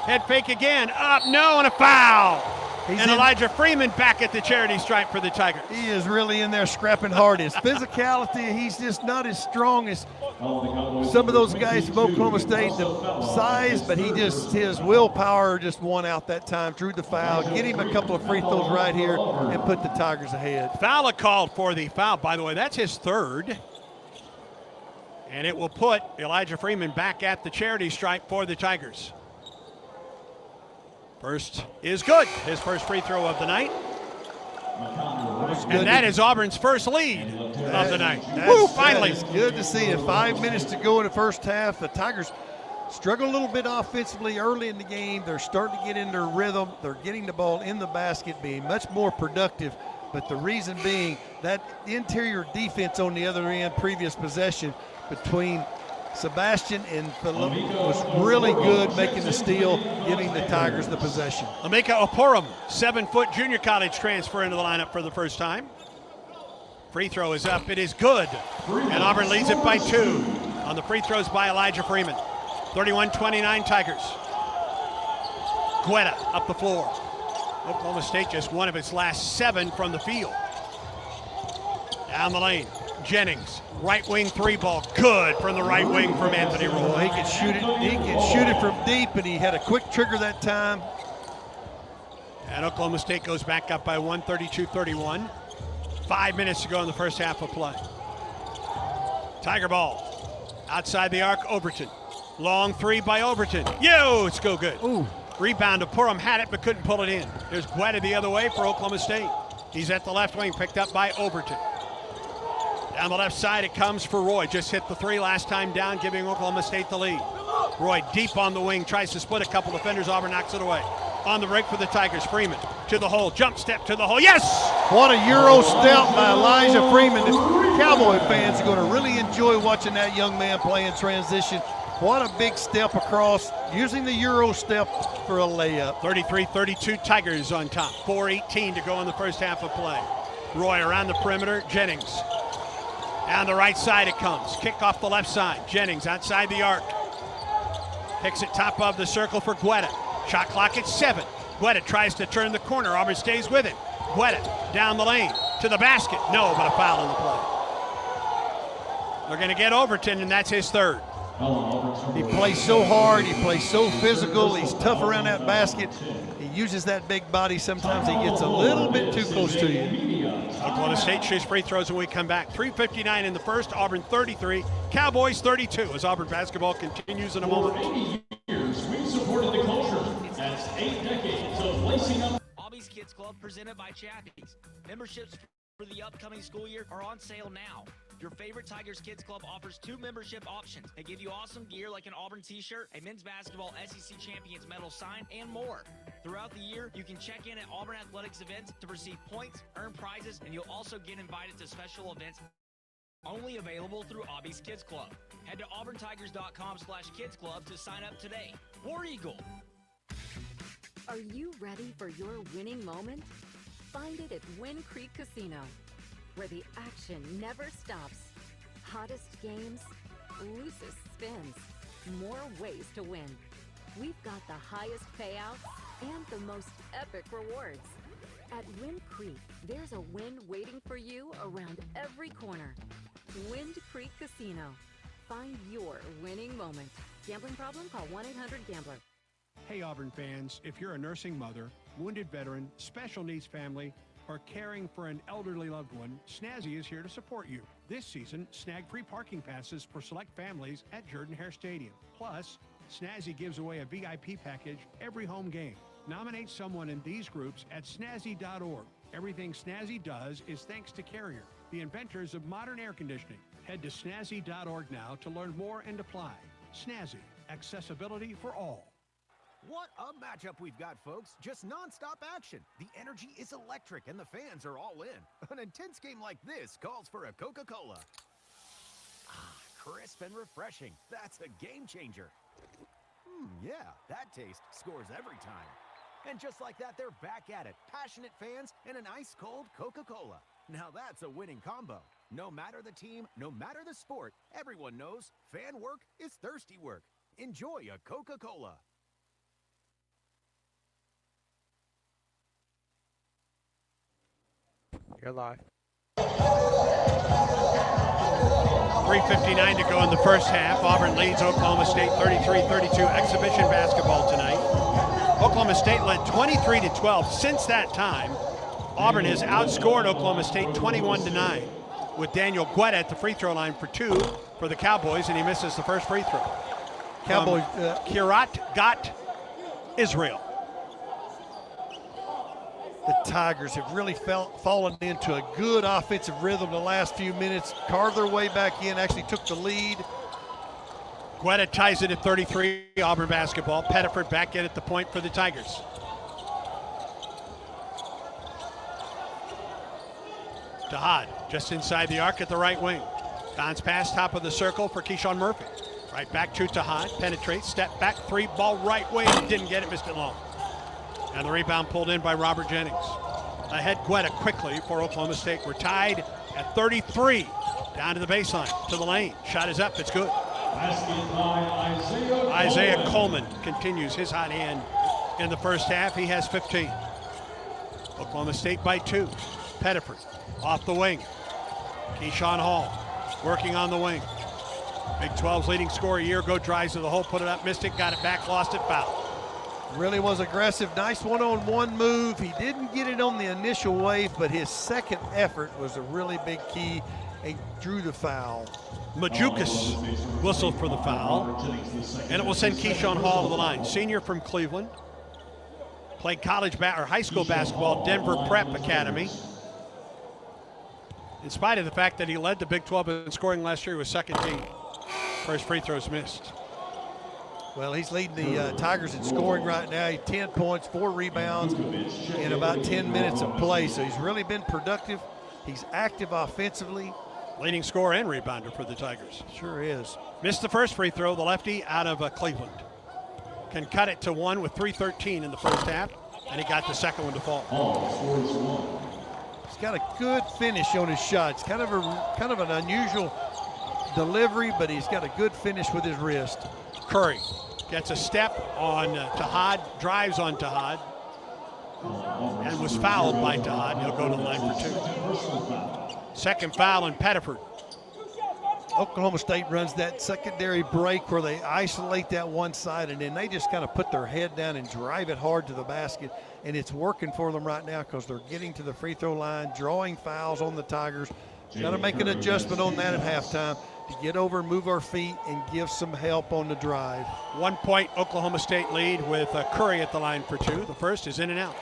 D: Head fake again, up, no, and a foul. And Elijah Freeman back at the charity stripe for the Tigers.
E: He is really in there scrapping hard. His physicality, he's just not as strong as some of those guys from Oklahoma State, the size, but his willpower just won out that time, drew the foul, get him a couple of free throws right here, and put the Tigers ahead.
D: Foul called for the foul. By the way, that's his third. And it will put Elijah Freeman back at the charity stripe for the Tigers. First is good. His first free throw of the night. And that is Auburn's first lead of the night. Woo, finally.
E: It's good to see it. 5 minutes to go in the first half. The Tigers struggle a little bit offensively early in the game. They're starting to get in their rhythm. They're getting the ball in the basket, being much more productive. But the reason being that interior defense on the other end, previous possession between Sebastian and Phillip was really good, making the steal, giving the Tigers the possession.
D: Emeka Oporum, 7-foot junior college transfer into the lineup for the first time. Free throw is up. It is good. And Auburn leads it by 2 on the free throws by Elijah Freeman. 31-29 Tigers. Guetta up the floor. Oklahoma State just one of its last 7 from the field. Down the lane. Jennings, right wing 3 ball, good from the right wing from Anthony Roy.
E: He can shoot it. He can shoot it from deep, and he had a quick trigger that time.
D: And Oklahoma State goes back up by 1, 32-31. 5 minutes to go in the first half of play. Tiger ball, outside the arc, Overton. Long 3 by Overton. Yo, it's go good.
E: Ooh.
D: Rebound to Purim, had it but couldn't pull it in. There's Guetta the other way for Oklahoma State. He's at the left wing, picked up by Overton. Down the left side, it comes for Roy. Just hit the 3 last time down, giving Oklahoma State the lead. Roy deep on the wing, tries to split a couple defenders. Auburn knocks it away. On the break for the Tigers, Freeman to the hole, jump step to the hole, yes!
E: What a Euro step by Elijah Freeman. The Cowboy fans are going to really enjoy watching that young man play in transition. What a big step across, using the Euro step for a layup.
D: 33-32 Tigers on top. 4:18 to go in the first half of play. Roy around the perimeter, Jennings. Down the right side it comes. Kick off the left side. Jennings outside the arc. Picks it top of the circle for Guetta. Shot clock at 7. Guetta tries to turn the corner. Auburn stays with it. Guetta down the lane to the basket. No, but a foul in the play. They're going to get Overton, and that's his third.
E: He plays so hard. He plays so physical. He's tough around that basket. He uses that big body. Sometimes he gets a little bit too close to you.
D: Oklahoma State shoots free throws when we come back. 3:59 in the first, Auburn 33, Cowboys 32 as Auburn basketball continues in a moment.
C: 80 years, we've supported the culture. That's 8 decades of lacing up.
O: Aubie's Kids Club presented by Chappie's. Memberships for the upcoming school year are on sale now. Your favorite Tigers Kids Club offers 2 membership options. They give you awesome gear like an Auburn t-shirt, a men's basketball SEC Champions medal sign, and more. Throughout the year, you can check in at Auburn Athletics events to receive points, earn prizes, and you'll also get invited to special events only available through Aubie's Kids Club. Head to auburntigers.com/Kids Club to sign up today. War Eagle.
P: Are you ready for your winning moment? Find it at Wind Creek Casino, where the action never stops. Hottest games, loosest spins, more ways to win. We've got the highest payouts and the most epic rewards. At Wind Creek, there's a win waiting for you around every corner. Wind Creek Casino. Find your winning moment. Gambling problem? Call 1-800-GAMBLER.
D: Hey Auburn fans, if you're a nursing mother, wounded veteran, special needs family, or caring for an elderly loved one, Snazzy is here to support you. This season, snag free parking passes for select families at Jordan-Hare Stadium. Plus, Snazzy gives away a VIP package every home game. Nominate someone in these groups at snazzy.org. Everything Snazzy does is thanks to Carrier. the inventors of modern air conditioning. Head to snazzy.org now to learn more and apply. Snazzy, accessibility for all.
Q: What a matchup we've got, folks. Just nonstop action. The energy is electric and the fans are all in. An intense game like this calls for a Coca-Cola. Ah, crisp and refreshing. That's a game changer. Yeah, that taste scores every time. And just like that, they're back at it. Passionate fans and an ice-cold Coca-Cola. Now that's a winning combo. No matter the team, no matter the sport, everyone knows fan work is thirsty work. Enjoy a Coca-Cola.
R: You're live.
D: 3:59 to go in the first half. Auburn leads Oklahoma State 33-32. Exhibition basketball tonight. Oklahoma State led 23-12. Since that time, Auburn has outscored Oklahoma State 21-9 with Daniel Guetta at the free throw line for 2 for the Cowboys, and he misses the first free throw.
E: Cowboys.
D: Kirat Gat, Israel.
E: The Tigers have really fallen into a good offensive rhythm the last few minutes, carved their way back in, actually took the lead.
D: Guetta ties it at 33, Auburn basketball. Pettiford back in at the point for the Tigers. Tahad just inside the arc at the right wing. Bounce pass, top of the circle for Keyshawn Murphy. Right back to Tahad, penetrates, step back, 3, ball right wing, didn't get it, missed it long. And the rebound pulled in by Robert Jennings. Ahead Guetta quickly for Oklahoma State. We're tied at 33. Down to the baseline, to the lane. Shot is up, it's good. Isaiah Coleman continues his hot hand in the first half. He has 15. Oklahoma State by 2. Pettiford off the wing. Keyshawn Hall working on the wing. Big 12's leading scorer a year ago, drives to the hole, put it up, missed it, got it back, lost it, foul.
E: Really was aggressive. Nice one-on-one move. He didn't get it on the initial wave, but his second effort was a really big key and drew the foul.
D: Majukas whistled for the foul, and it will send Keyshawn Hall to the line. Senior from Cleveland. Played college or high school basketball, Denver Prep Academy. In spite of the fact that he led the Big 12 in scoring last year, he was second team. First free throw's missed.
E: Well, he's leading the Tigers in scoring right now. 10 points, 4 rebounds in about 10 minutes of play. So he's really been productive. He's active offensively.
D: Leading scorer and rebounder for the Tigers.
E: Sure is.
D: Missed the first free throw, the lefty out of Cleveland. Can cut it to 1 with 3:13 in the first half, and he got the second one to fall.
E: He's got a good finish on his shots. Kind of an unusual delivery, but he's got a good finish with his wrist.
D: Curry gets a step on Tahad, drives on Tahad, and was fouled by Tahad. He'll go to the line for 2. Second foul on Pettiford.
E: Oklahoma State runs that secondary break where they isolate that one side, and then they just kind of put their head down and drive it hard to the basket, and it's working for them right now because they're getting to the free throw line, drawing fouls on the Tigers. Got to make an adjustment on that at halftime to get over, move our feet, and give some help on the drive.
D: 1 point Oklahoma State lead with Curry at the line for 2. The first is in and out.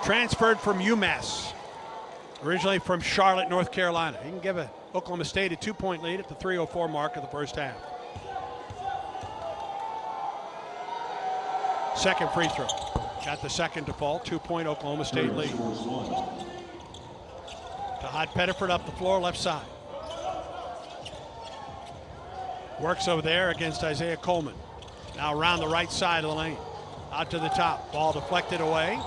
D: Transferred from UMass, originally from Charlotte, North Carolina. He can give Oklahoma State a 2-point lead at the 3:04 mark of the first half. Second free throw. Got the second to fall. 2-point Oklahoma State lead. Tahad Pettiford up the floor, left side. Works over there against Isaiah Coleman. Now around the right side of the lane. Out to the top. Ball deflected away.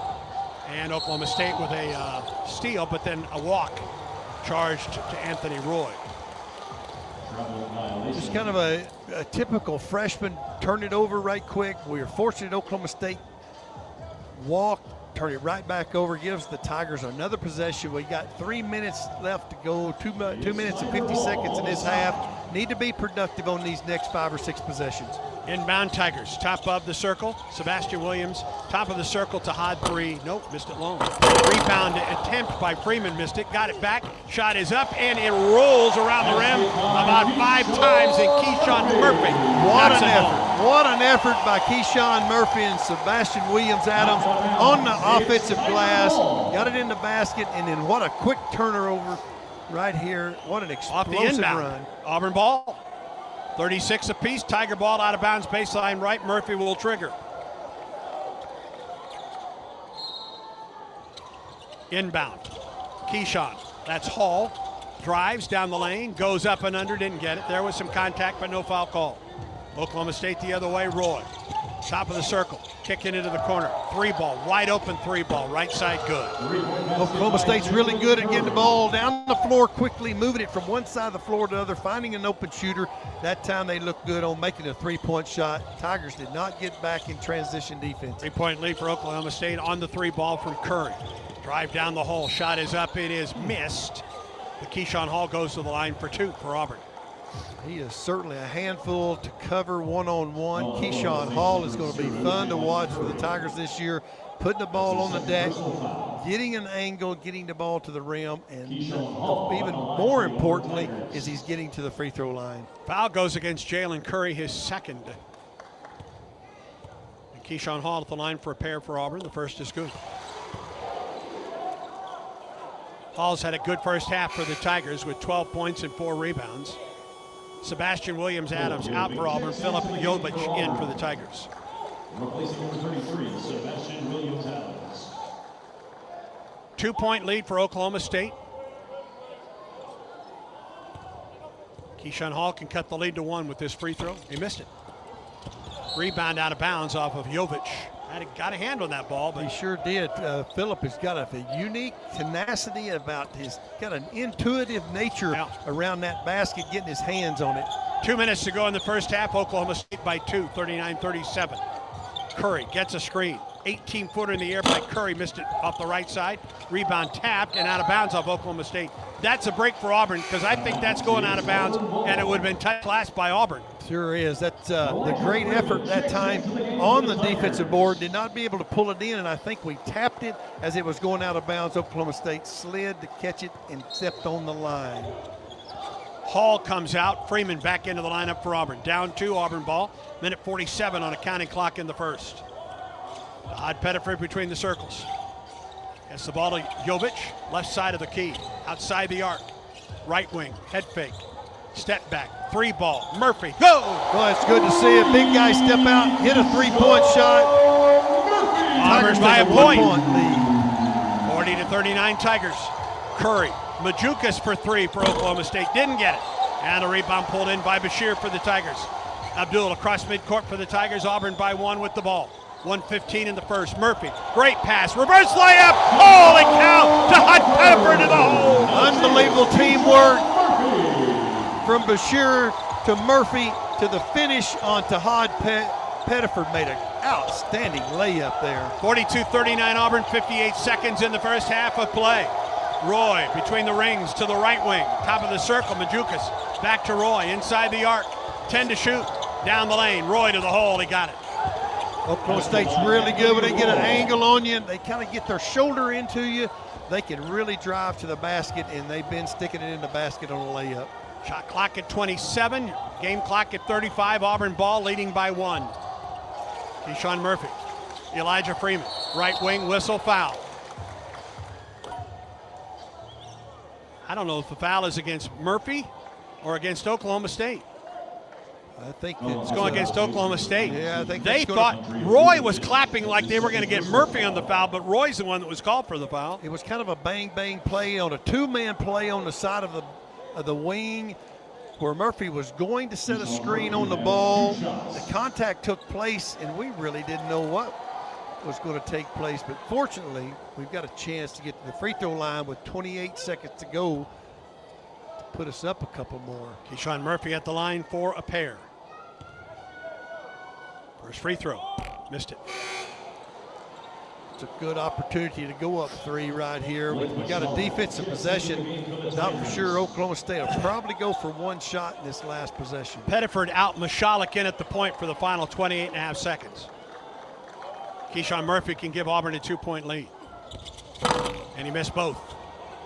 D: And Oklahoma State with a steal, but then a walk charged to Anthony Roy.
E: Just kind of a typical freshman, turn it over right quick. We were fortunate Oklahoma State walked, turn it right back over, gives the Tigers another possession. We got 3 minutes left to go, 2 minutes and 50 seconds in this half. Need to be productive on these next 5 or 6 possessions.
D: Inbound Tigers, top of the circle. Sebastian Williams, top of the circle to Hod 3. Nope, missed it long. Rebound attempt by Freeman, missed it. Got it back. Shot is up, and it rolls around the rim about 5 times, and Keyshawn Murphy.
E: What an effort. What an effort by Keyshawn Murphy and Sebastian Williams-Adams on the offensive glass. Got it in the basket, and then what a quick turnover right here. What an
D: Off the
E: explosive
D: inbound.
E: run.
D: Auburn ball. 36 apiece. Tiger ball out of bounds, baseline right. Murphy will trigger. Inbound. Keyshawn. That's Hall. Drives down the lane. Goes up and under. Didn't get it. There was some contact, but no foul call. Oklahoma State the other way. Roy. Top of the circle. Kicking into the corner. 3-ball. Wide open 3-ball. Right side good.
E: Oklahoma State's really good at getting the ball down the floor quickly, moving it from one side of the floor to the other, finding an open shooter. That time they looked good on making a 3-point shot. Tigers did not get back in transition defense.
D: 3-point lead for Oklahoma State on the 3-ball from Curry. Drive down the hole. Shot is up. It is missed. But Keyshawn Hall goes to the line for 2 for Auburn.
E: He is certainly a handful to cover one-on-one. Keyshawn Hall is going to be fun to watch for the Tigers this year, putting the ball on the deck, getting an angle, getting the ball to the rim, and even more importantly is he's getting to the free throw line.
D: Foul goes against Jalen Curry, his second. And Keyshawn Hall at the line for a pair for Auburn. The first is good. Hall's had a good first half for the Tigers with 12 points and 4 rebounds. Sebastian Williams-Adams out for Auburn. Philip Jovich in for the Tigers.
C: Replacing number 33, Sebastian Williams-Adams.
D: 2-point lead for Oklahoma State. Keyshawn Hall can cut the lead to 1 with this free throw. He missed it. Rebound out of bounds off of Jovich. Got a hand on that ball, but
E: he sure did. Phillip has got a unique tenacity about his, got an intuitive nature around that basket, getting his hands on it.
D: 2 minutes to go in the first half. Oklahoma State by 2, 39-37. Curry gets a screen. 18-footer in the air by Curry, missed it off the right side. Rebound tapped and out of bounds off Oklahoma State. That's a break for Auburn because I think that's going out of bounds, and it would have been tight class by Auburn.
E: Sure is. That's the great effort that time on the defensive board. Did not be able to pull it in, and I think we tapped it as it was going out of bounds. Oklahoma State slid to catch it and stepped on the line.
D: Hall comes out. Freeman back into the lineup for Auburn. Down 2, Auburn ball. Minute 47 on a counting clock in the first. Hod Pettiford between the circles. Gets the ball to Jovich, left side of the key, outside the arc. Right wing, head fake, step back, 3-ball. Murphy, go!
E: Well, it's good to see a big guy step out, hit a 3-point shot.
D: Tigers by a point. 40-39 Tigers. Curry, Majukas for 3 for Oklahoma State, didn't get it. And a rebound pulled in by Bashir for the Tigers. Abdul across midcourt for the Tigers. Auburn by 1 with the ball. 1:15 in the first. Murphy, great pass, reverse layup. Holy cow! To Hod Pettiford to the hole.
E: Unbelievable teamwork from Bashir to Murphy to the finish on Hod Pettiford. Made an outstanding layup there.
D: 42-39 Auburn. 58 seconds in the first half of play. Roy between the rings to the right wing. Top of the circle. Majukas back to Roy inside the arc. 10 to shoot. Down the lane. Roy to the hole. He got it.
E: Oklahoma State's really good when they get an angle on you. They kind of get their shoulder into you. They can really drive to the basket, and they've been sticking it in the basket on a layup.
D: Shot clock at 27, game clock at 35. Auburn ball leading by 1. Keyshawn Murphy, Elijah Freeman, right wing, whistle, foul. I don't know if the foul is against Murphy or against Oklahoma State.
E: I think
D: it's going against Oklahoma State.
E: Yeah, I think
D: they thought Roy was clapping like they were going to get Murphy on the foul, but Roy's the one that was called for the foul.
E: It was kind of a bang-bang play on a 2-man play on the side of the wing where Murphy was going to set a screen on the ball. The contact took place, and we really didn't know what was going to take place. But fortunately, we've got a chance to get to the free throw line with 28 seconds to go to put us up a couple more.
D: Keyshawn Murphy at the line for a pair. First free throw, missed it.
E: It's a good opportunity to go up 3 right here. We got a defensive possession. Not for sure Oklahoma State will probably go for 1 shot in this last possession.
D: Pettiford out, Mashalik in at the point for the final 28.5 seconds. Keyshawn Murphy can give Auburn a 2-point lead. And he missed both.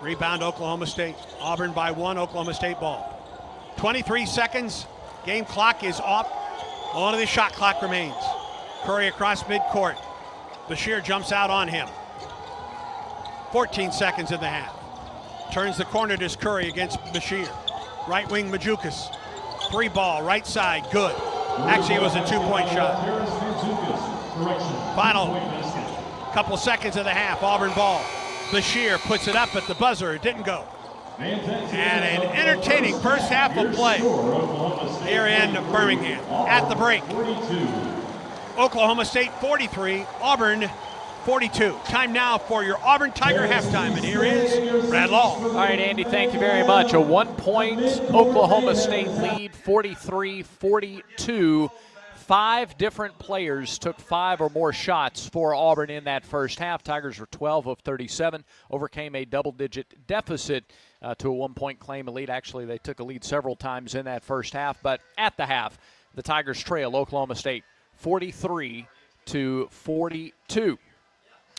D: Rebound Oklahoma State. Auburn by 1, Oklahoma State ball. 23 seconds. Game clock is off. Only the shot clock remains. Curry across midcourt. Bashir jumps out on him. 14 seconds in the half. Turns the corner to Curry against Bashir. Right wing Majukas. 3 ball, right side, good. Actually, it was a 2-point shot. Final couple seconds of the half, Auburn ball. Bashir puts it up at the buzzer, it didn't go. And an entertaining first half of play here in Birmingham. At the break, Oklahoma State 43, Auburn 42. Time now for your Auburn Tiger halftime, and here is Brad Law.
R: All right, Andy, thank you very much. A 1-point Oklahoma State lead, 43-42. 5 different players took 5 or more shots for Auburn in that first half. Tigers were 12 of 37, overcame a double-digit deficit to a 1-point claim a lead. Actually, they took a lead several times in that first half, but at the half, the Tigers trail Oklahoma State 43-42.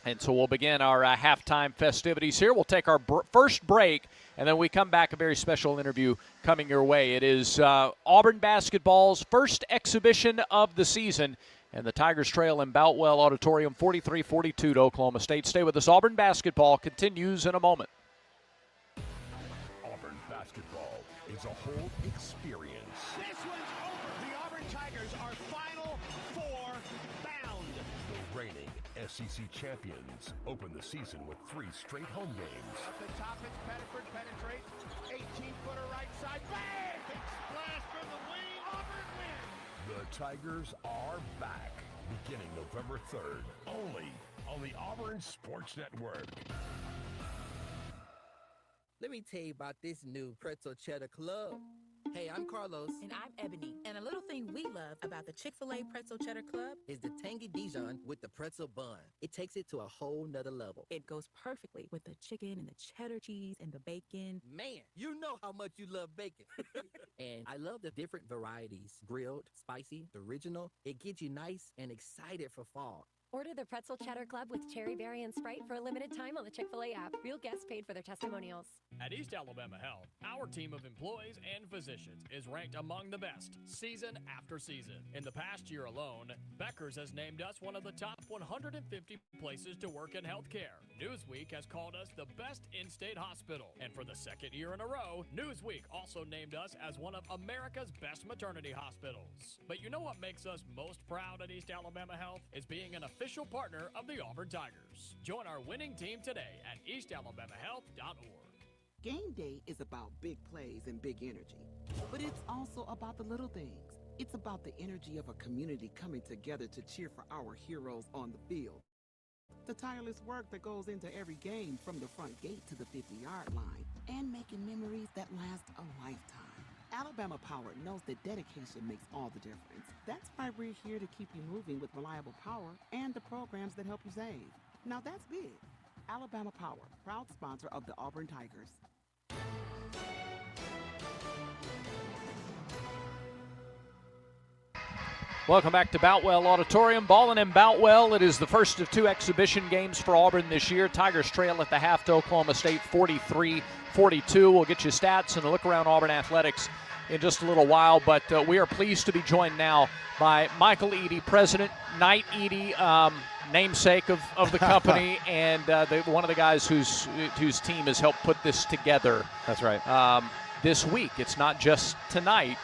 R: And so we'll begin our halftime festivities here. We'll take our first break, and then we come back, a very special interview coming your way. It is Auburn basketball's first exhibition of the season, and the Tigers trail in Boutwell Auditorium 43-42 to Oklahoma State. Stay with us. Auburn basketball continues in a moment.
B: Auburn basketball is a whole experience.
S: This one's over. The Auburn Tigers are Final Four bound.
B: The reigning SEC champions open the season with 3 straight home games.
S: Up the top, it's Pettiford penetrates. 18-footer right side. Bang! Big splash from the wing. Auburn wins.
B: The Tigers are back, beginning November 3rd, only on the Auburn Sports Network.
T: Let me tell you about this new pretzel cheddar club. Hey, I'm Carlos.
U: And I'm Ebony. And a little thing we love about the Chick-fil-A Pretzel Cheddar Club
T: is the tangy Dijon with the pretzel bun. It takes it to a whole nother level.
U: It goes perfectly with the chicken and the cheddar cheese and the bacon.
T: Man, you know how much you love bacon. And I love the different varieties. Grilled, spicy, original. It gets you nice and excited for fall.
V: Order the Pretzel Cheddar Club with cherry berry and Sprite for a limited time on the Chick-fil-A app. Real guests paid for their testimonials.
N: At East Alabama Health, our team of employees and physicians is ranked among the best season after season. In the past year alone, Becker's has named us one of the top 150 places to work in healthcare. Newsweek has called us the best in-state hospital. And for the 2nd year in a row, Newsweek also named us as one of America's best maternity hospitals. But you know what makes us most proud at East Alabama Health is being an official partner of the Auburn Tigers. Join our winning team today at eastalabamahealth.org.
W: Game day is about big plays and big energy, but it's also about the little things. It's about the energy of a community coming together to cheer for our heroes on the field. The tireless work that goes into every game, from the front gate to the 50-yard line, and making memories that last a lifetime. Alabama Power knows that dedication makes all the difference. That's why we're here to keep you moving with reliable power and the programs that help you save. Now that's big. Alabama Power, proud sponsor of the Auburn Tigers.
R: Welcome back to Boutwell Auditorium. Ballin' in Boutwell. It is the first of 2 exhibition games for Auburn this year. Tigers trail at the half to Oklahoma State 43-42. We'll get you stats and a look around Auburn athletics in just a little while, but we are pleased to be joined now by Michael Eady, President, Knight Eady, namesake of the company, and one of the guys whose team has helped put this together.
X: That's right.
R: This week. It's not just tonight,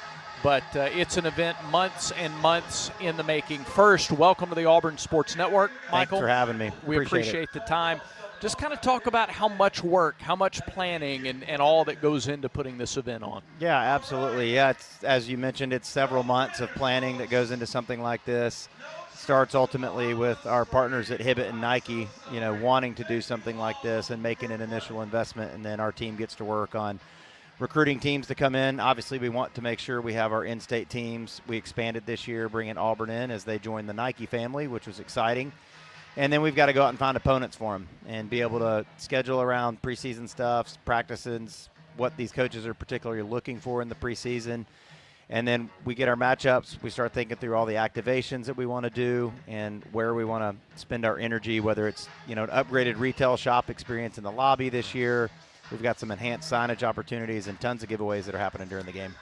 R: but it's an event months and months in the making. First, welcome to the Auburn Sports Network, Michael.
X: Thanks for having me.
R: We appreciate the time. Just kind of talk about how much work, how much planning, and all that goes into putting this event on.
X: Yeah, absolutely. Yeah, it's, as you mentioned, it's several months of planning that goes into something like this. Starts ultimately with our partners at Hibbett and Nike, wanting to do something like this and making an initial investment, and then our team gets to work on recruiting teams to come in. Obviously, we want to make sure we have our in-state teams. We expanded this year, bringing Auburn in as they joined the Nike family, which was exciting. And then we've got to go out and find opponents for them and be able to schedule around preseason stuff, practices, what these coaches are particularly looking for in the preseason. And then we get our matchups. We start thinking through all the activations that we want to do and where we want to spend our energy, whether it's, an upgraded retail shop experience in the lobby this year. We've got some enhanced signage opportunities and tons of giveaways that are happening during the game.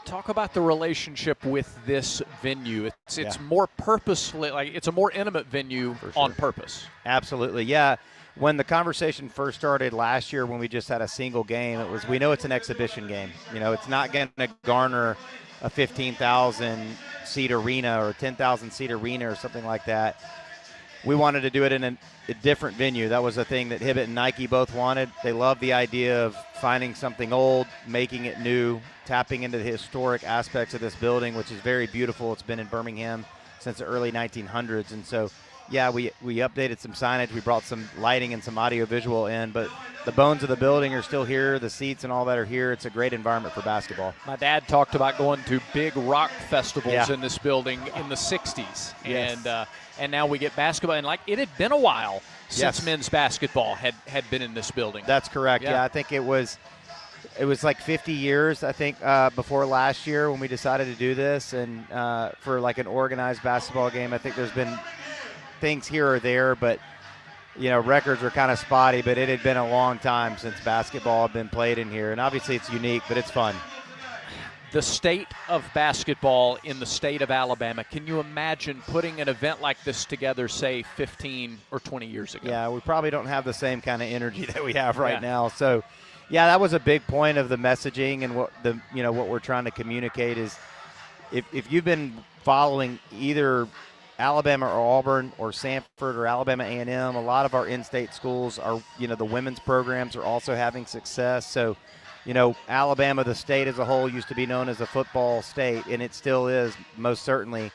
R: Talk about the relationship with this venue. It's more purposefully, it's a more intimate venue on purpose.
X: Absolutely, yeah. When the conversation first started last year when we just had a single game, it was, we know it's an exhibition game. It's not going to garner a 15,000-seat arena or a 10,000-seat arena or something like that. We wanted to do it in a different venue. That was a thing that Hibbett and Nike both wanted. They love the idea of finding something old, making it new, tapping into the historic aspects of this building, which is very beautiful. It's been in Birmingham since the early 1900s. And so, yeah, we updated some signage. We brought some lighting and some audio-visual in, but the bones of the building are still here. The seats and all that are here. It's a great environment for basketball.
R: My dad talked about going to big rock festivals in this building in the 60s.
X: Yes.
R: And now we get basketball. And, it had been a while since men's basketball had been in this building.
X: That's correct. Yeah, I think it was like 50 years, I think, before last year when we decided to do this. And for, an organized basketball game, I think there's been things here or there, but records were kind of spotty, but it had been a long time since basketball had been played in here. And obviously it's unique, but it's fun.
R: The state of basketball in the state of Alabama, can you imagine putting an event like this together, say, 15 or 20 years ago?
X: Yeah, we probably don't have the same kind of energy that we have right now. So, yeah, that was a big point of the messaging and what what we're trying to communicate is if you've been following either Alabama or Auburn or Samford or Alabama A&M, a lot of our in-state schools are, the women's programs are also having success. So, Alabama, the state as a whole, used to be known as a football state, and it still is, most certainly.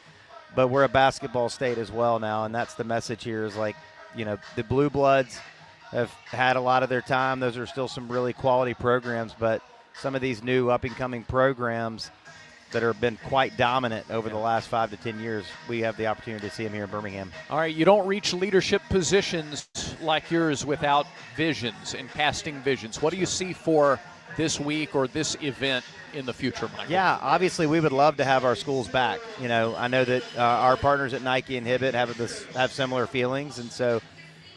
X: But we're a basketball state as well now, and that's the message here is the Blue Bloods have had a lot of their time. Those are still some really quality programs, but some of these new up-and-coming programs that have been quite dominant over the last 5 to 10 years, we have the opportunity to see them here in Birmingham.
R: All right, you don't reach leadership positions like yours without visions and casting visions. What do you see for this week or this event in the future, Michael?
X: Yeah, obviously we would love to have our schools back. I know that our partners at Nike and Hibbett have similar feelings, and so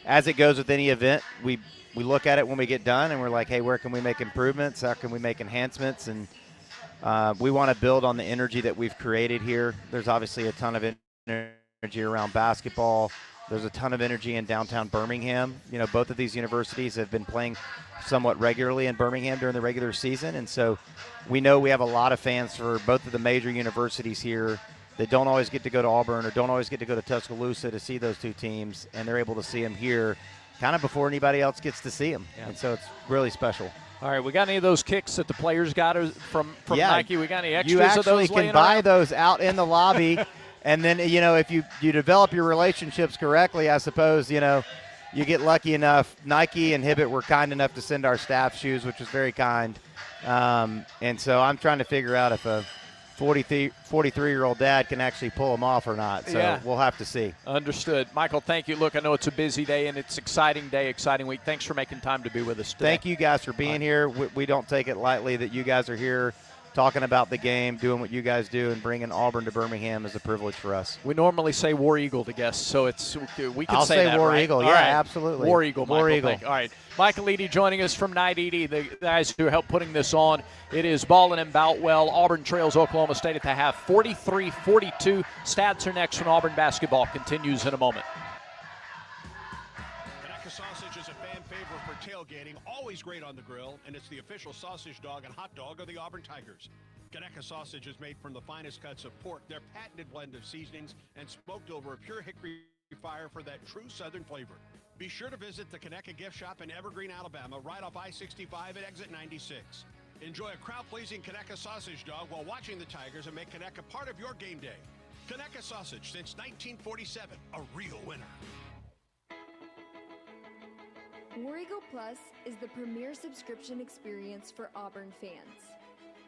X: as it goes with any event, we look at it when we get done and we're like, hey, where can we make improvements? How can we make enhancements? And we want to build on the energy that we've created here. There's obviously a ton of energy around basketball. There's a ton of energy in downtown Birmingham. Both of these universities have been playing somewhat regularly in Birmingham during the regular season. And so we know we have a lot of fans for both of the major universities here that don't always get to go to Auburn or don't always get to go to Tuscaloosa to see those two teams. And they're able to see them here kind of before anybody else gets to see them. Yeah. And so it's really special.
R: All right, we got any of those kicks that the players got from Nike? We got any extras
X: you actually
R: of those
X: can buy those out in the lobby. And then, if you develop your relationships correctly, I suppose, you get lucky enough. Nike and Hibbett were kind enough to send our staff shoes, which was very kind. And so I'm trying to figure out if a 43-year-old dad can actually pull them off or not. So we'll have to see.
R: Understood. Michael, thank you. Look, I know it's a busy day and it's exciting day, exciting week. Thanks for making time to be with us today.
X: Thank you guys for being here. We don't take it lightly that you guys are here talking about the game, doing what you guys do, and bringing Auburn to Birmingham is a privilege for us.
R: We normally say War Eagle to guests, so we can
X: I'll say
R: that,
X: War
R: right?
X: Eagle.
R: All
X: Yeah,
R: right.
X: absolutely.
R: War Eagle, Michael.
X: War Eagle.
R: All right. Michael Eady joining us from Night Edie, the guys who helped putting this on. It is Ballin and Boutwell. Auburn trails Oklahoma State at the half, 43-42. Stats are next when Auburn basketball continues in a moment.
A: Sausage is a fan favorite for tailgating, always great on the grill, and it's the official sausage dog and hot dog of the Auburn Tigers. Conecuh sausage is made from the finest cuts of pork, their patented blend of seasonings, and smoked over a pure hickory fire for that true southern flavor. Be sure to visit the Conecuh gift shop in Evergreen, Alabama, right off I-65 at exit 96. Enjoy a crowd-pleasing Conecuh sausage dog while watching the Tigers and make Conecuh part of your game day. Conecuh sausage since 1947, a real winner.
F: War Eagle Plus is the premier subscription experience for Auburn fans.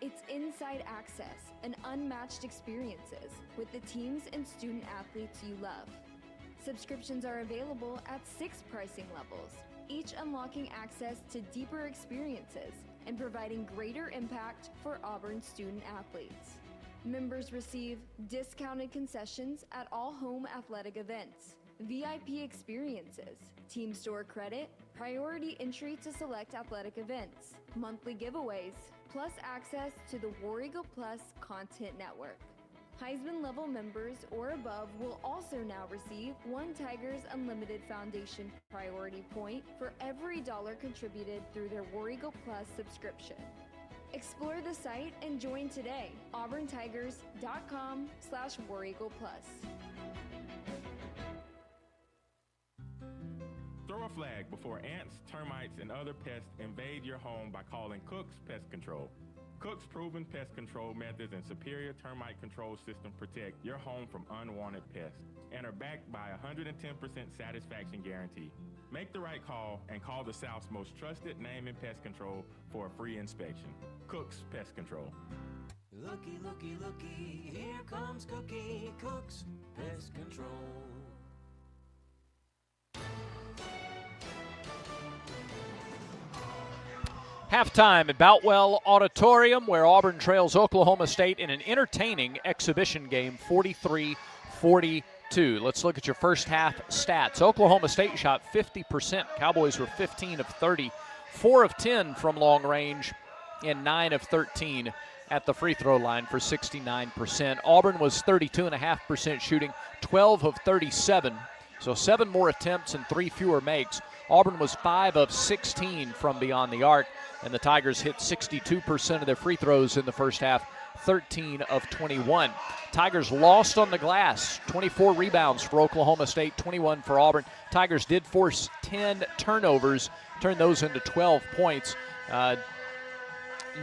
F: It's inside access and unmatched experiences with the teams and student athletes you love. subscriptions are available at 6 pricing levels, each unlocking access to deeper experiences and providing greater impact for Auburn student athletes. Members receive discounted concessions at all home athletic events, VIP experiences, team store credit, priority entry to select athletic events, monthly giveaways, plus access to the War Eagle Plus content network. Heisman level members or above will also now receive 1 Tigers Unlimited Foundation priority point for every dollar contributed through their War Eagle Plus subscription. Explore the site and join today. auburntigers.com/War Eagle Plus.
G: Throw a flag before ants, termites, and other pests invade your home by calling Cook's Pest Control. Cook's proven pest control methods and superior termite control system protect your home from unwanted pests and are backed by a 110% satisfaction guarantee. Make the right call and call the South's most trusted name in pest control for a free inspection. Cook's Pest Control.
H: Looky, looky, looky, here comes Cookie, Cook's Pest Control.
R: Halftime at Boutwell Auditorium, where Auburn trails Oklahoma State in an entertaining exhibition game, 43-42. Let's look at your first half stats. Oklahoma State shot 50%. Cowboys were 15 of 30, 4 of 10 from long range, and 9 of 13 at the free throw line for 69%. Auburn was 32.5% shooting, 12 of 37, so 7 more attempts and 3 fewer makes. Auburn was 5 of 16 from beyond the arc, and the Tigers hit 62% of their free throws in the first half, 13 of 21. Tigers lost on the glass, 24 rebounds for Oklahoma State, 21 for Auburn. Tigers did force 10 turnovers, turned those into 12 points.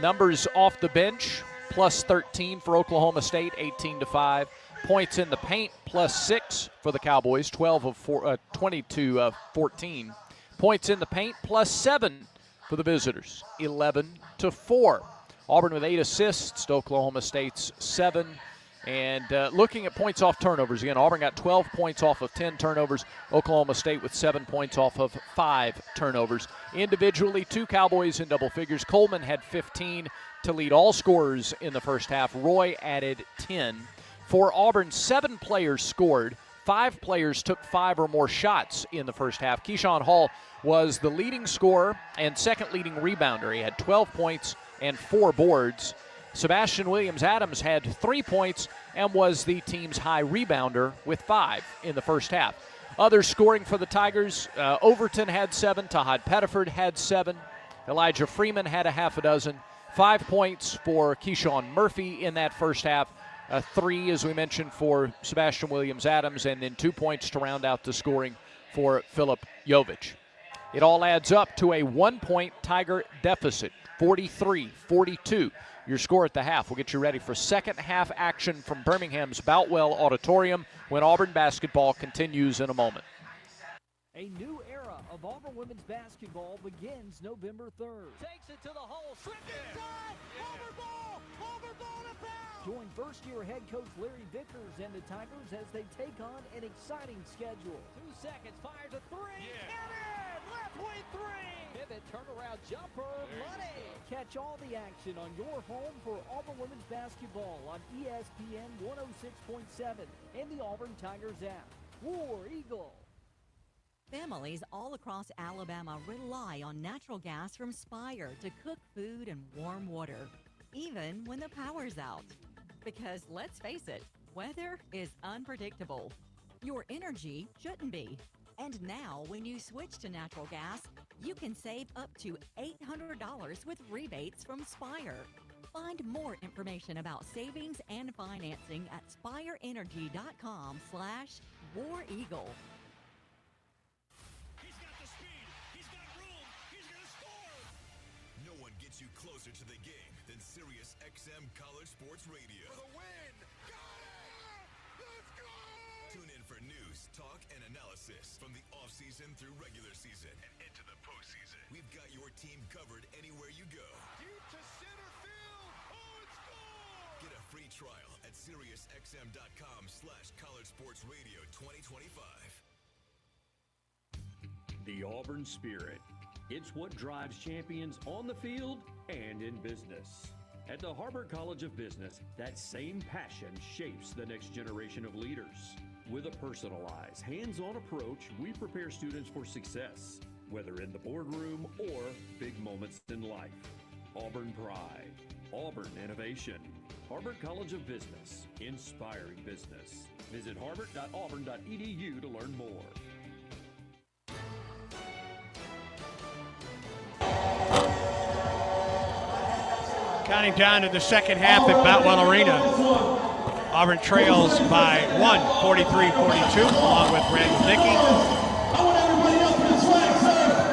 R: Numbers off the bench, plus 13 for Oklahoma State, 18-5. Points in the paint, plus 6 for the Cowboys, 22 of 14. Points in the paint, plus 7 for the visitors, 11-4. Auburn with 8 assists to Oklahoma State's 7. And looking at points off turnovers, again, Auburn got 12 points off of 10 turnovers. Oklahoma State with 7 points off of 5 turnovers. Individually, 2 Cowboys in double figures. Coleman had 15 to lead all scorers in the first half. Roy added 10. For Auburn, 7 players scored. 5 players took 5 or more shots in the first half. Keyshawn Hall was the leading scorer and second leading rebounder. He had 12 points and 4 boards. Sebastian Williams-Adams had 3 points and was the team's high rebounder with 5 in the first half. Others scoring for the Tigers, Overton had 7, Tahad Pettiford had 7, Elijah Freeman had a half a dozen, 5 points for Keyshawn Murphy in that first half, 3, as we mentioned, for Sebastian Williams-Adams, and then 2 points to round out the scoring for Philip Jovich. It all adds up to a 1-point Tiger deficit, 43-42. Your score at the half. We'll get you ready for second half action from Birmingham's Boutwell Auditorium when Auburn basketball continues in a moment.
I: A new era of Auburn women's basketball begins November 3rd.
J: Takes it to the hole, slipped inside, Auburn ball to foul.
I: Join first-year head coach Larry Vickers and the Tigers as they take on an exciting schedule.
J: 2 seconds, fires a 3, and in, left wing 3. Pivot, turnaround jumper, money.
I: Catch all the action on your home for Auburn women's basketball on ESPN 106.7 and the Auburn Tigers app. War Eagle.
Y: Families all across Alabama rely on natural gas from Spire to cook food and warm water, even when the power's out. Because let's face it, weather is unpredictable. Your energy shouldn't be. And now, when you switch to natural gas, you can save up to $800 with rebates from Spire. Find more information about savings and financing at spireenergy.com/War Eagle.
Z: No one gets you closer to the game than Sirius XM College Sports Radio. For the win! Got it! Let's go! Tune in for news, talk, and analysis from the offseason through regular season and into the postseason. We've got your team covered anywhere you go. Deep to center field! Oh, it's gone! Get a free trial at SiriusXM.com/College Sports Radio 2025.
K: The Auburn spirit. It's what drives champions on the field and in business. At the Harvard College of Business, that same passion shapes the next generation of leaders. With a personalized, hands-on approach, we prepare students for success, whether in the boardroom or big moments in life. Auburn pride, Auburn innovation. Harvard College of Business, inspiring business. Visit harvard.auburn.edu to learn more.
D: Counting down to the second half at Boutwell Arena. Auburn trails by 1, 43-42, along with Randall Dickey.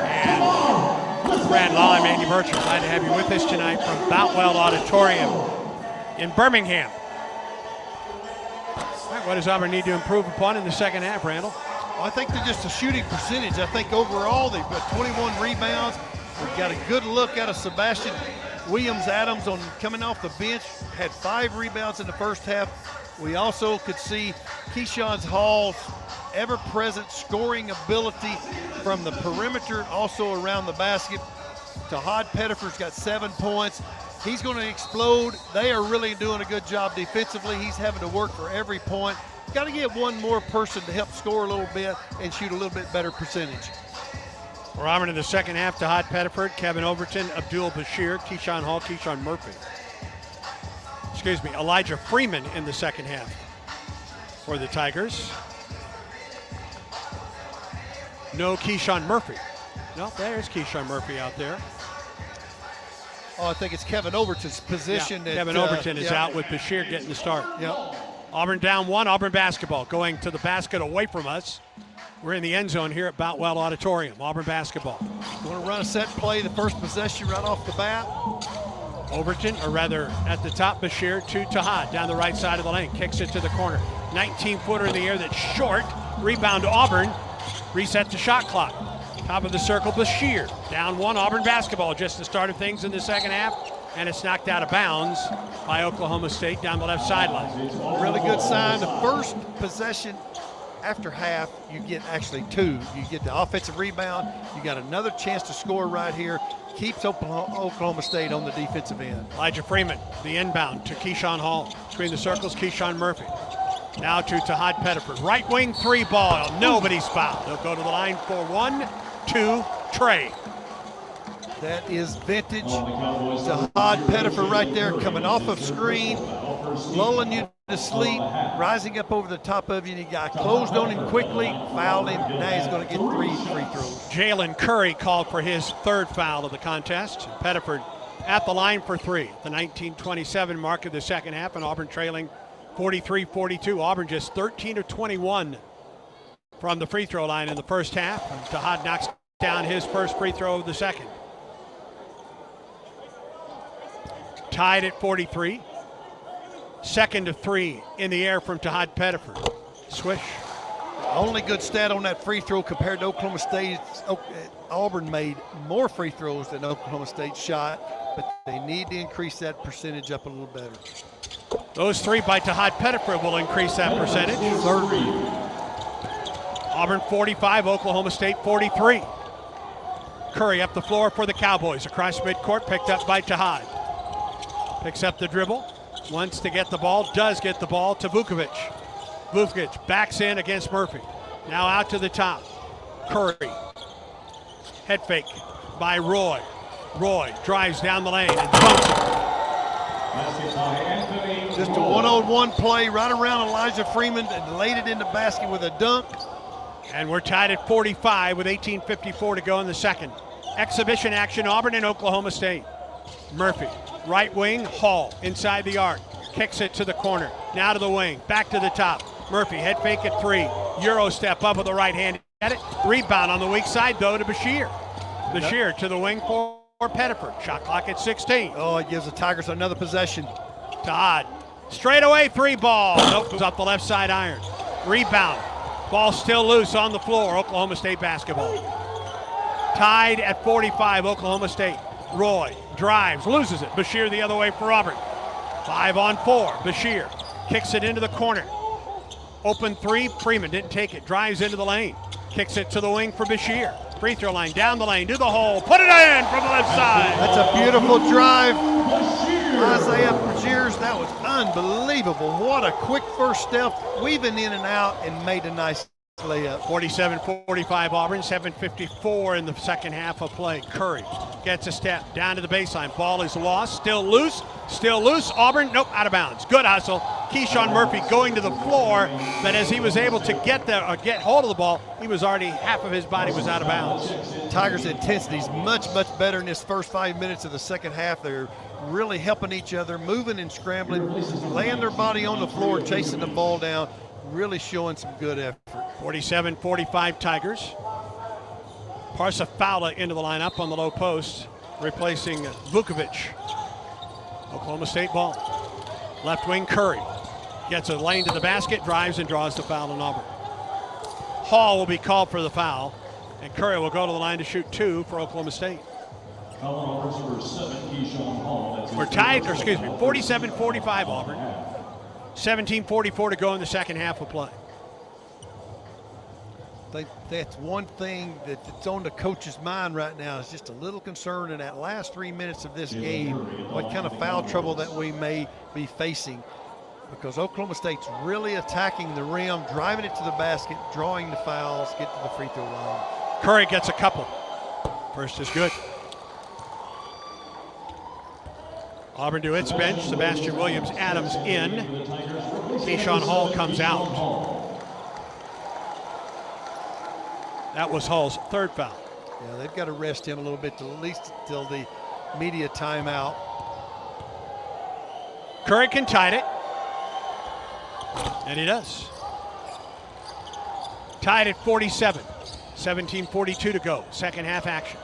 D: And Brad Law and Andy Bircher. Glad to have you with us tonight from Boutwell Auditorium in Birmingham. All right, what does Auburn need to improve upon in the second half, Randall?
E: I think they're just a shooting percentage. I think overall they've got 21 rebounds. We've got a good look out of Sebastian Williams-Adams on coming off the bench, had 5 rebounds in the first half. We also could see Keyshawn Hall's ever-present scoring ability from the perimeter, also around the basket. Tahad Pettifer's got 7 points. He's going to explode. They are really doing a good job defensively. He's having to work for every point. Got to get one more person to help score a little bit and shoot a little bit better percentage.
D: For Auburn in the second half, Tahad Pettiford, Kevin Overton, Abdul Bashir, Keyshawn Hall, Keyshawn Murphy. Excuse me, Elijah Freeman in the second half for the Tigers. No Keyshawn Murphy. No, there's Keyshawn Murphy out there.
E: Oh, I think it's Kevin Overton's position.
D: Yeah, Kevin Overton is out with Bashir getting the start.
E: Yep.
D: Auburn down 1, Auburn basketball going to the basket away from us. We're in the end zone here at Boutwell Auditorium. Auburn basketball.
E: Want to run a set play, the first possession right off the bat.
D: Overton, or rather at the top, Bashir to Tahad down the right side of the lane. Kicks it to the corner. 19-footer in the air that's short. Rebound to Auburn. Reset to shot clock. Top of the circle, Bashir. Down 1, Auburn basketball. Just the start of things in the second half. And it's knocked out of bounds by Oklahoma State down the left sideline.
E: Really good sign. The first possession after half, you get actually 2. You get the offensive rebound. You got another chance to score right here. Keeps Oklahoma State on the defensive end.
D: Elijah Freeman, the inbound to Keyshawn Hall. Between the circles, Keyshawn Murphy. Now to Tahad Pettiford. Right wing 3 ball. Nobody's fouled. They'll go to the line for 1, 2, Trey.
E: That is vintage. Tahad Pettiford right there coming off of screen, lulling you to sleep, rising up over the top of you, and he got closed on him quickly, fouled him. Now he's going to get 3 free throws.
D: Jalen Curry called for his 3rd foul of the contest. Pettiford at the line for 3. The 19:27 mark of the second half, and Auburn trailing 43-42. Auburn just 13 of 21 from the free throw line in the first half. Tahad knocks down his first free throw of the second. Tied at 43. Second of 3 in the air from Tahad Pettiford. Swish.
E: Only good stat on that free throw compared to Oklahoma State. Auburn made more free throws than Oklahoma State shot, but they need to increase that percentage up a little better.
D: Those 3 by Tahad Pettiford will increase that percentage.
E: 30.
D: Auburn 45, Oklahoma State 43. Curry up the floor for the Cowboys. Across midcourt, picked up by Tahad. Picks up the dribble, wants to get the ball, does get the ball to Vukovic. Vukovic backs in against Murphy. Now out to the top. Curry. Head fake by Roy. Roy drives down the lane and dunks it.
E: Just a one-on-one play right around Elijah Freeman and laid it in the basket with a dunk.
D: And we're tied at 45 with 18:54 to go in the second. Exhibition action, Auburn and Oklahoma State. Murphy. Right wing, Hall inside the arc. Kicks it to the corner. Now to the wing. Back to the top. Murphy, head fake at 3. Euro step up with the right hand. At it. Rebound on the weak side, though, to Bashir. Bashir to the wing for Pettiford. Shot clock at 16.
E: Oh, it gives the Tigers another possession.
D: Tahad. Straight away, 3 ball. Nope, goes off the left side iron. Rebound. Ball still loose on the floor. Oklahoma State basketball. Tied at 45, Oklahoma State. Roy drives, loses it. Bashir the other way for Auburn. 5 on 4. Bashir kicks it into the corner. Open 3. Freeman didn't take it. Drives into the lane. Kicks it to the wing for Bashir. Free throw line, down the lane, to the hole, put it in from the left side.
E: That's a beautiful drive. Isaiah Braziers, that was unbelievable. What a quick first step, weaving in and out, and made a nice layup.
D: 47-45 Auburn, 7:54 in the second half of play. Curry gets a step down to the baseline. Ball is lost, still loose. Auburn, nope, out of bounds. Good hustle. Keyshawn Murphy going to the floor, but as he was able to get hold of the ball, he was already, half of his body was out of bounds.
E: Tigers' intensity is much better in this first 5 minutes of the second half. They're really helping each other, moving and scrambling, laying their body on the floor, chasing the ball down, really showing some good effort.
D: 47-45 Tigers. Parsa Fowler into the lineup on the low post, replacing Vukovic. Oklahoma State ball. Left wing Curry gets a lane to the basket, drives and draws the foul on Auburn. Hall will be called for the foul, and Curry will go to the line to shoot 2 for Oklahoma State. We're tied, 47-45 Auburn. 17:44 to go in the second half of play.
E: That's one thing that's on the coach's mind right now, is just a little concern in that last 3 minutes of this game, what kind of foul trouble that we may be facing, because Oklahoma State's really attacking the rim, driving it to the basket, drawing the fouls, get to the free throw line.
D: Curry gets a couple. First is good. Auburn to its bench. Sebastian Williams Adams in. Keyshawn Hall comes out. That was Hall's third foul.
E: Yeah, they've got to rest him a little bit, at least till the media timeout.
D: Curry can tie it. And he does. Tied at 47. 17:42 to go. Second half action.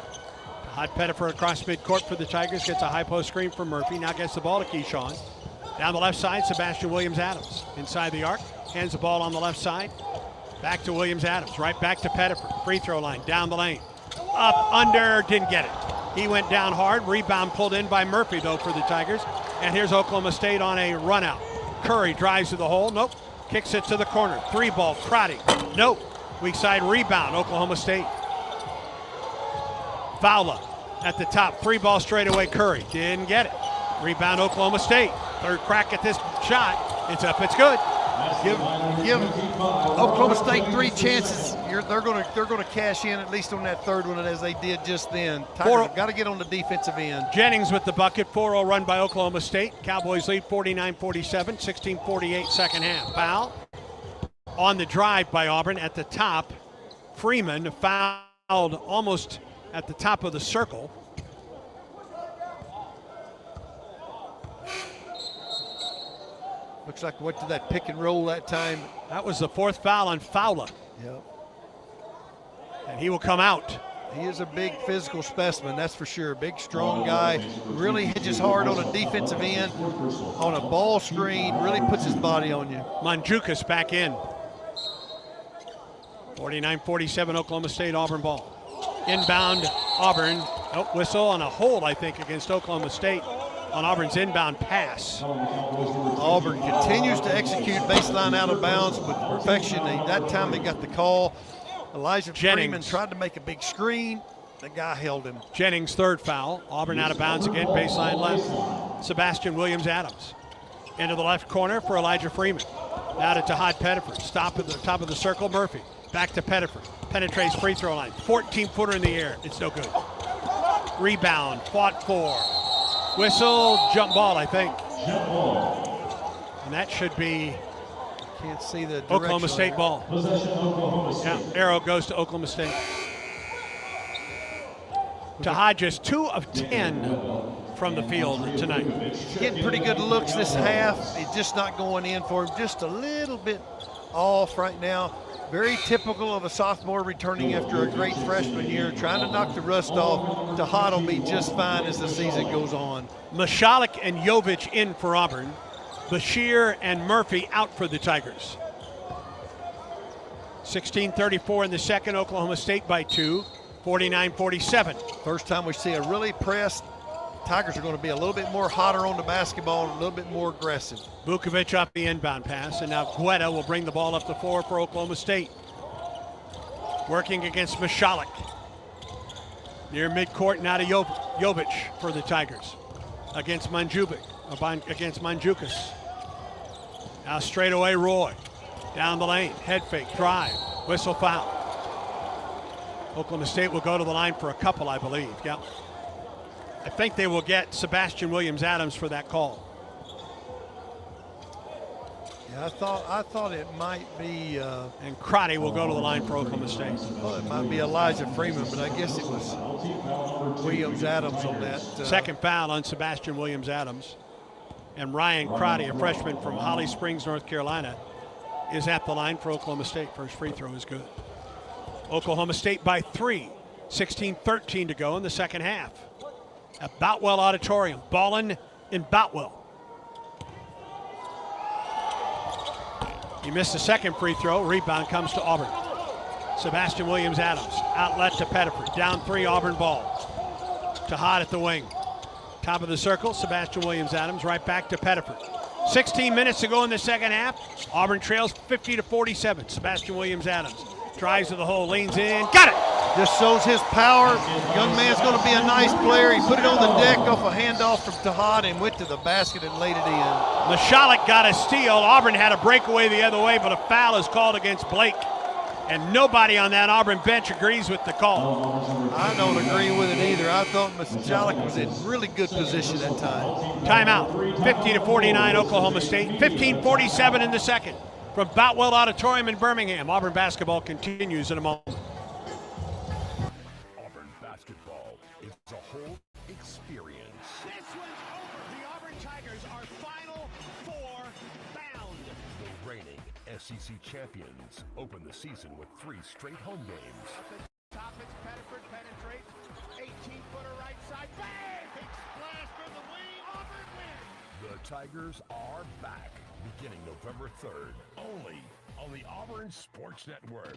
D: Hot Pettifer across midcourt for the Tigers. Gets a high post screen from Murphy. Now gets the ball to Keyshawn. Down the left side, Sebastian Williams Adams. Inside the arc. Hands the ball on the left side. Back to Williams Adams. Right back to Pettifer. Free throw line. Down the lane. Up, under, didn't get it. He went down hard. Rebound pulled in by Murphy, though, for the Tigers. And here's Oklahoma State on a run out. Curry drives to the hole. Nope. Kicks it to the corner. 3-ball. Crotty. Nope. Weak side rebound. Oklahoma State. Fowler at the top. 3-ball straightaway. Curry. Didn't get it. Rebound Oklahoma State. Third crack at this shot. It's up. It's good.
E: Give Oklahoma State 3 chances. They're going to cash in at least on that third one, as they did just then. Tigers have got to get on the defensive end.
D: Jennings with the bucket. 4-0 run by Oklahoma State. Cowboys lead 49-47. 16:48 second half. Foul on the drive by Auburn at the top. Freeman fouled almost at the top of the circle.
E: Looks like went to that pick and roll that time.
D: That was the 4th foul on Fowler.
E: Yep.
D: And he will come out.
E: He is a big physical specimen, that's for sure. Big, strong guy. Really hinges hard on a defensive end, on a ball screen. Really puts his body on you.
D: Mandzukic back in. 49-47 Oklahoma State Auburn ball. Inbound Auburn. Oh, whistle on a hold, I think, against Oklahoma State on Auburn's inbound pass.
E: Auburn continues to execute baseline out of bounds with perfection. That time they got the call. Elijah Freeman tried to make a big screen. The guy held him.
D: Jennings, 3rd foul. Auburn out of bounds again, baseline left. Sebastian Williams Adams. Into the left corner for Elijah Freeman. Now to Tahad Pettifer. Stop at the top of the circle, Murphy. Back to Pettifer. Penetrates free throw line. 14-footer in the air. It's no good. Rebound. Fought for. Whistle. Jump ball, I think. And that should be
E: Can't see the
D: Oklahoma State ball. Yeah, arrow goes to Oklahoma State. Tahad just 2 of 10 from the field tonight.
E: Getting pretty good looks this half. It's just not going in for him. Just a little bit off right now. Very typical of a sophomore returning after a great freshman year, trying to knock the rust off. Tahad will be just fine as the season goes on.
D: Mashalik and Jovic in for Auburn. Bashir and Murphy out for the Tigers. 16:34 in the second. Oklahoma State by 2. 49-47.
E: First time we see a really pressed. Tigers are going to be a little bit more hotter on the basketball and a little bit more aggressive.
D: Vukovic up the inbound pass, and now Guetta will bring the ball up the floor for Oklahoma State. Working against Mashalik. Near midcourt, now to Jovic for the Tigers against Mandzukic. Now straight away, Roy. Down the lane, head fake, drive, whistle foul. Oklahoma State will go to the line for a couple, I believe. Yep. I think they will get Sebastian Williams-Adams for that call.
E: Yeah, I thought it might be.
D: And Crotty will go to the line for Oklahoma State.
E: I thought it might be Elijah Freeman, but I guess it was Williams-Adams on that.
D: Second foul on Sebastian Williams-Adams. And Ryan Crotty, a freshman from Holly Springs, North Carolina, is at the line for Oklahoma State. First free throw is good. Oklahoma State by 3. 16-13 to go in the second half. At Boutwell Auditorium. Ballin in Boutwell. He missed the second free throw. Rebound comes to Auburn. Sebastian Williams-Adams. Outlet to Pettiford. Down 3, Auburn ball. To Hod at the wing. Top of the circle, Sebastian Williams-Adams. Right back to Pettiford. 16 minutes to go in the second half. Auburn trails 50-47. Sebastian Williams-Adams drives to the hole, leans in, got it!
E: Just shows his power. Young man's going to be a nice player. He put it on the deck off a handoff from Tahad and went to the basket and laid it in.
D: Mashalik got a steal. Auburn had a breakaway the other way, but a foul is called against Blake. And nobody on that Auburn bench agrees with the call.
E: I don't agree with it either. I thought Mashalik was in really good position that time.
D: Timeout. 50-49 Oklahoma State. 15-47 in the second. From Boutwell Auditorium in Birmingham, Auburn basketball continues in a moment.
B: Auburn basketball is a whole experience.
A: This one's over. The Auburn Tigers are Final Four bound.
B: The reigning SEC champions open the season with 3 straight home games.
S: Up at top, it's Pettiford penetrates. 18-footer right side. Bang! Big splash from the wing. Auburn wins.
B: The Tigers are back. Beginning November 3rd, only on the Auburn Sports Network.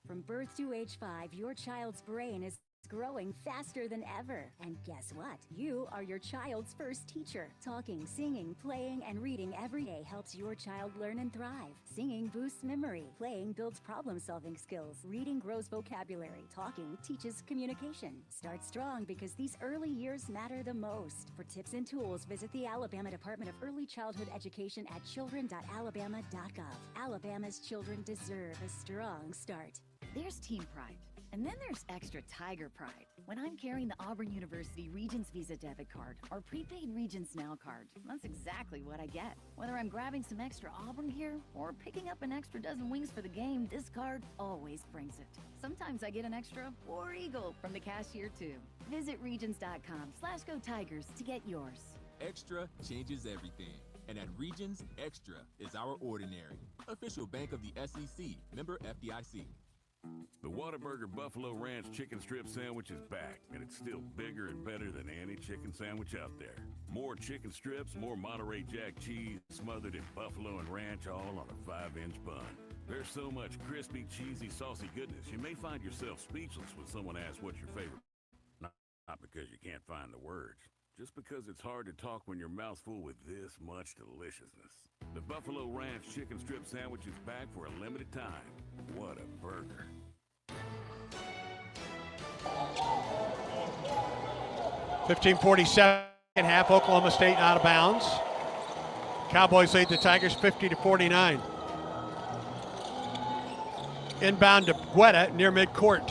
C: From birth to age 5, your child's brain is growing faster than ever. And guess what? You are your child's first teacher. Talking, singing, playing, and reading every day helps your child learn and thrive. Singing boosts memory. Playing builds problem-solving skills. Reading grows vocabulary. Talking teaches communication. Start strong because these early years matter the most. For tips and tools, visit the Alabama Department of Early Childhood Education at children.alabama.gov. Alabama's children deserve a strong start.
L: There's team pride. And then there's extra Tiger pride. When I'm carrying the Auburn University Regents Visa debit card or prepaid Regents Now card, that's exactly what I get. Whether I'm grabbing some extra Auburn gear or picking up an extra dozen wings for the game, this card always brings it. Sometimes I get an extra War Eagle from the cashier too. Visit Regents.com/Go Tigers to get yours.
M: Extra changes everything. And at Regions, Extra is our ordinary. Official bank of the SEC, member FDIC.
O: The Whataburger Buffalo Ranch Chicken Strip Sandwich is back, and it's still bigger and better than any chicken sandwich out there. More chicken strips, more Monterey Jack cheese, smothered in buffalo and ranch, all on a 5-inch bun. There's so much crispy, cheesy, saucy goodness, you may find yourself speechless when someone asks what's your favorite. Not because you can't find the words, just because it's hard to talk when your mouth's full with this much deliciousness. The Buffalo Ranch Chicken Strip Sandwich is back for a limited time. What a burger.
D: 15-47 half, Oklahoma State out of bounds. Cowboys lead the Tigers 50-49. Inbound to Guetta near midcourt.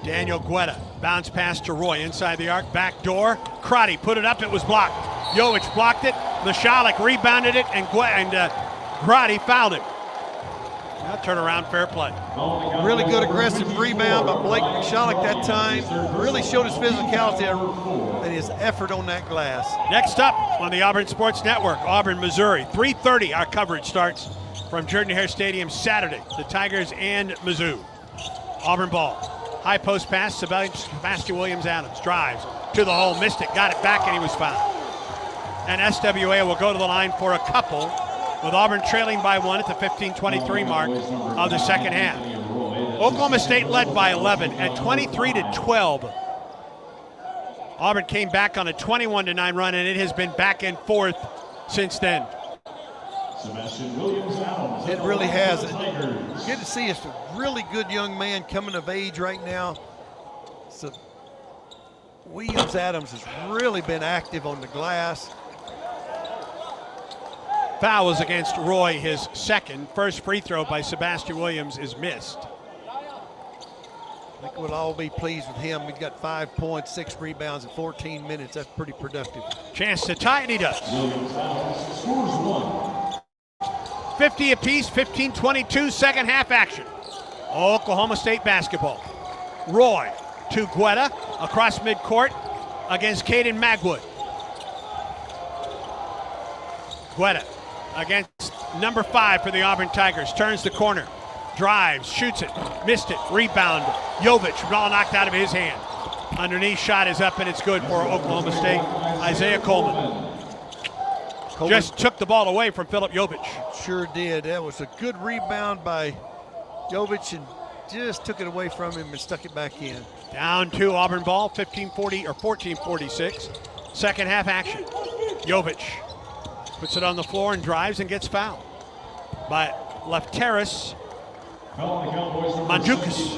D: Daniel Guetta, bounce pass to Roy, inside the arc, back door. Crotty put it up, it was blocked. Jovic blocked it, Mashalik rebounded it, and Crotty fouled him. Now turn around, fair play.
E: Really good aggressive rebound by Blake Mashalik that time. Really showed his physicality and his effort on that glass.
D: Next up on the Auburn Sports Network, Auburn, Missouri. 3:30, our coverage starts from Jordan-Hare Stadium Saturday. The Tigers and Mizzou. Auburn ball. High post pass, Sebastian Williams-Adams drives to the hole, missed it, got it back, and he was fouled. And SWA will go to the line for a couple, with Auburn trailing by 1 at the 15-23 mark of the second half. Oklahoma State led by 11 at 23-12. Auburn came back on a 21-9 run, and it has been back and forth since then.
E: It really has. Good to see a really good young man coming of age right now. So Williams-Adams has really been active on the glass.
D: Foul was against Roy, his second. First free throw by Sebastian Williams is missed.
E: I think we'll all be pleased with him. He's got 5 points, 6 rebounds in 14 minutes. That's pretty productive.
D: Chance to tie it, he does. 50 apiece, 15-22, second half action. Oklahoma State basketball. Roy to Guetta across midcourt against Caden Magwood. Guetta against number 5 for the Auburn Tigers. Turns the corner, drives, shoots it, missed it, rebound. Jovic, ball knocked out of his hand. Underneath shot is up and it's good for Oklahoma State. Isaiah Coleman just took the ball away from Philip Jovic.
E: Sure did. That was a good rebound by Jovic and just took it away from him and stuck it back in.
D: Down 2 Auburn ball, 15-40 or 14-46. Second half action. Jovic puts it on the floor and drives and gets fouled by Lefteris Mandzukas.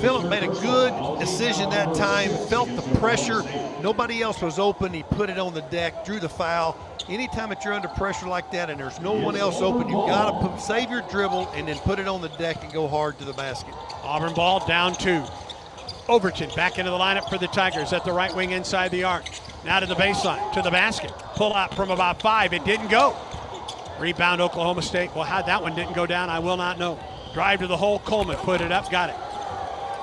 E: Philip made a good decision that time, felt the pressure. Nobody else was open. He put it on the deck, drew the foul. Anytime that you're under pressure like that and there's no one else open, you've got to save your dribble and then put it on the deck and go hard to the basket.
D: Auburn ball down 2. Overton back into the lineup for the Tigers at the right wing inside the arc. Now to the baseline, to the basket. Pull out from about 5. It didn't go. Rebound Oklahoma State. Well, how that one didn't go down, I will not know. Drive to the hole, Coleman put it up, got it.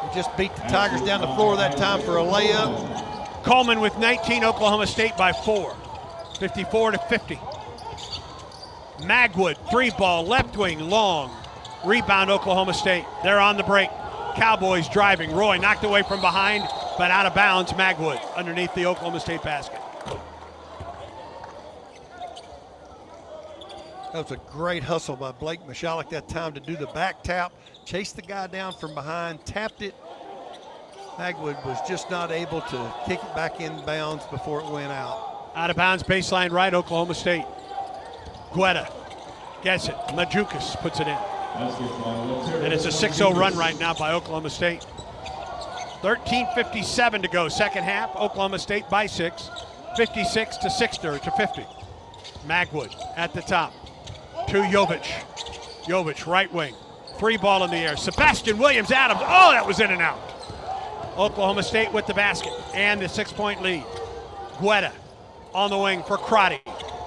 E: He just beat the Tigers down the floor that time for a layup.
D: Coleman with 19, Oklahoma State by 4. 54-50. Magwood, 3 ball, left wing, long. Rebound Oklahoma State. They're on the break. Cowboys driving. Roy knocked away from behind, but out of bounds. Magwood underneath the Oklahoma State basket.
E: That was a great hustle by Blake Michalek that time to do the back tap, chase the guy down from behind, tapped it. Magwood was just not able to kick it back in bounds before it went out.
D: Out of bounds, baseline right, Oklahoma State. Guetta gets it. Mandzukas puts it in. And it's a 6-0 run right now by Oklahoma State. 13:57 to go, second half. Oklahoma State by 6, 56-50. Magwood at the top to Jovic. Jovic, right wing. 3 ball in the air. Sebastian Williams-Adams. Oh, that was in and out. Oklahoma State with the basket and the 6-point lead. Guetta on the wing for Crotty.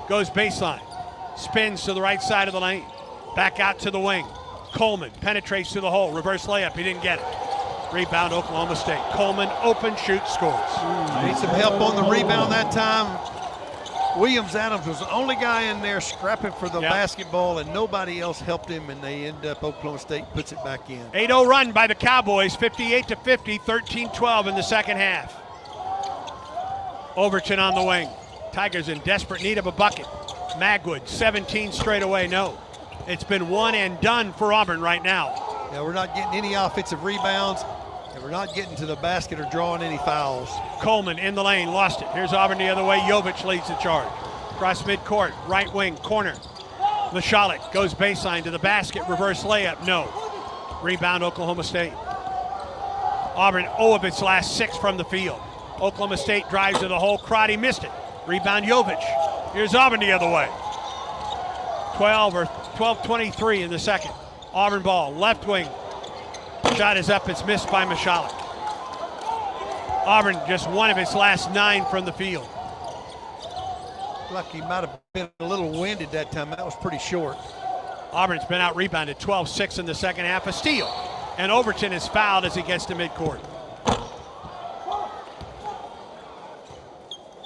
D: Goes baseline. Spins to the right side of the lane. Back out to the wing. Coleman penetrates to the hole. Reverse layup. He didn't get it. Rebound Oklahoma State. Coleman open shoot scores.
E: Need some help on the rebound that time. Williams-Adams was the only guy in there scrapping for the basketball, and nobody else helped him, and they end up, Oklahoma State puts it back in.
D: 8-0 run by the Cowboys, 58-50, 13-12 in the second half. Overton on the wing. Tigers in desperate need of a bucket. Magwood, 17 straight away, no. It's been one and done for Auburn right now.
E: Yeah, we're not getting any offensive rebounds, and we're not getting to the basket or drawing any fouls.
D: Coleman in the lane, lost it. Here's Auburn the other way. Jovic leads the charge. Cross midcourt, right wing, corner. Michalek goes baseline to the basket, reverse layup, no. Rebound Oklahoma State. Auburn 0 of its last 6 from the field. Oklahoma State drives to the hole. Crotty missed it. Rebound Jovic. Here's Auburn the other way. 12-23 in the second. Auburn ball, left wing. Shot is up, it's missed by Michalek. Auburn just 1 of its last 9 from the field.
E: Like he might have been a little winded that time. That was pretty short.
D: Auburn's been out rebounded 12-6 in the second half. A steal. And Overton is fouled as he gets to midcourt.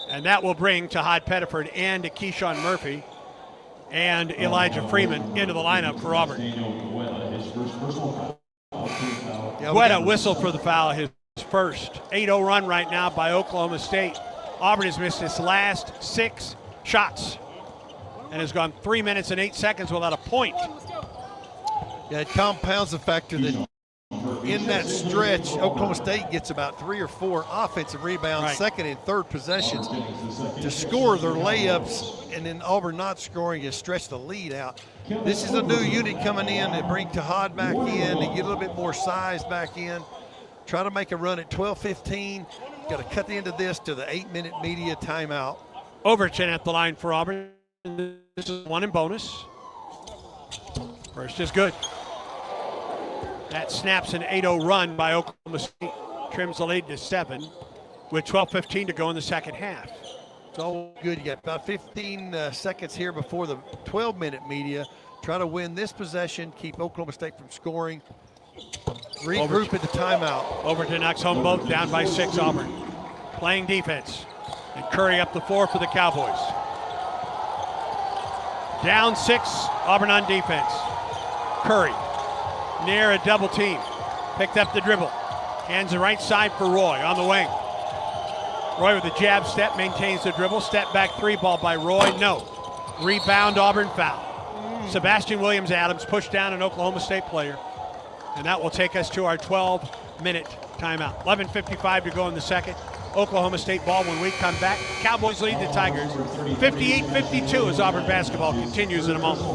D: And that will bring Tahad Pettiford and Keyshawn Murphy and Elijah Freeman into the lineup for Auburn. Guetta whistle for the foul, his first. 8-0 run right now by Oklahoma State. Auburn has missed its last 6 shots and has gone 3 minutes and 8 seconds without a point.
E: Yeah, it compounds the factor that in that stretch, Oklahoma State gets about 3 or 4 offensive rebounds, second and third possessions to score their layups, and then Auburn not scoring has stretched the lead out. This is a new unit coming in. They bring Tahad back in. They get a little bit more size back in. Try to make a run at 12:15. Got to cut the end of this to the 8-minute media timeout.
D: Overton at the line for Auburn. This is 1 in bonus. First is good. That snaps an 8-0 run by Oklahoma State. Trims the lead to 7 with 12:15 to go in the second half.
E: It's all good. You got about 15 seconds here before the 12-minute media. Try to win this possession, keep Oklahoma State from scoring. Regroup at the timeout.
D: Overton knocks home both, down by 6 Auburn. Playing defense. And Curry up the floor for the Cowboys. Down 6, Auburn on defense. Curry near a double team. Picked up the dribble. Hands the right side for Roy on the wing. Roy with a jab step, maintains the dribble. Step back 3 ball by Roy, no. Rebound, Auburn foul. Sebastian Williams-Adams pushed down an Oklahoma State player. And that will take us to our 12-minute timeout. 11:55 to go in the second. Oklahoma State ball when we come back. Cowboys lead the Tigers 58-52 as Auburn basketball continues in a moment.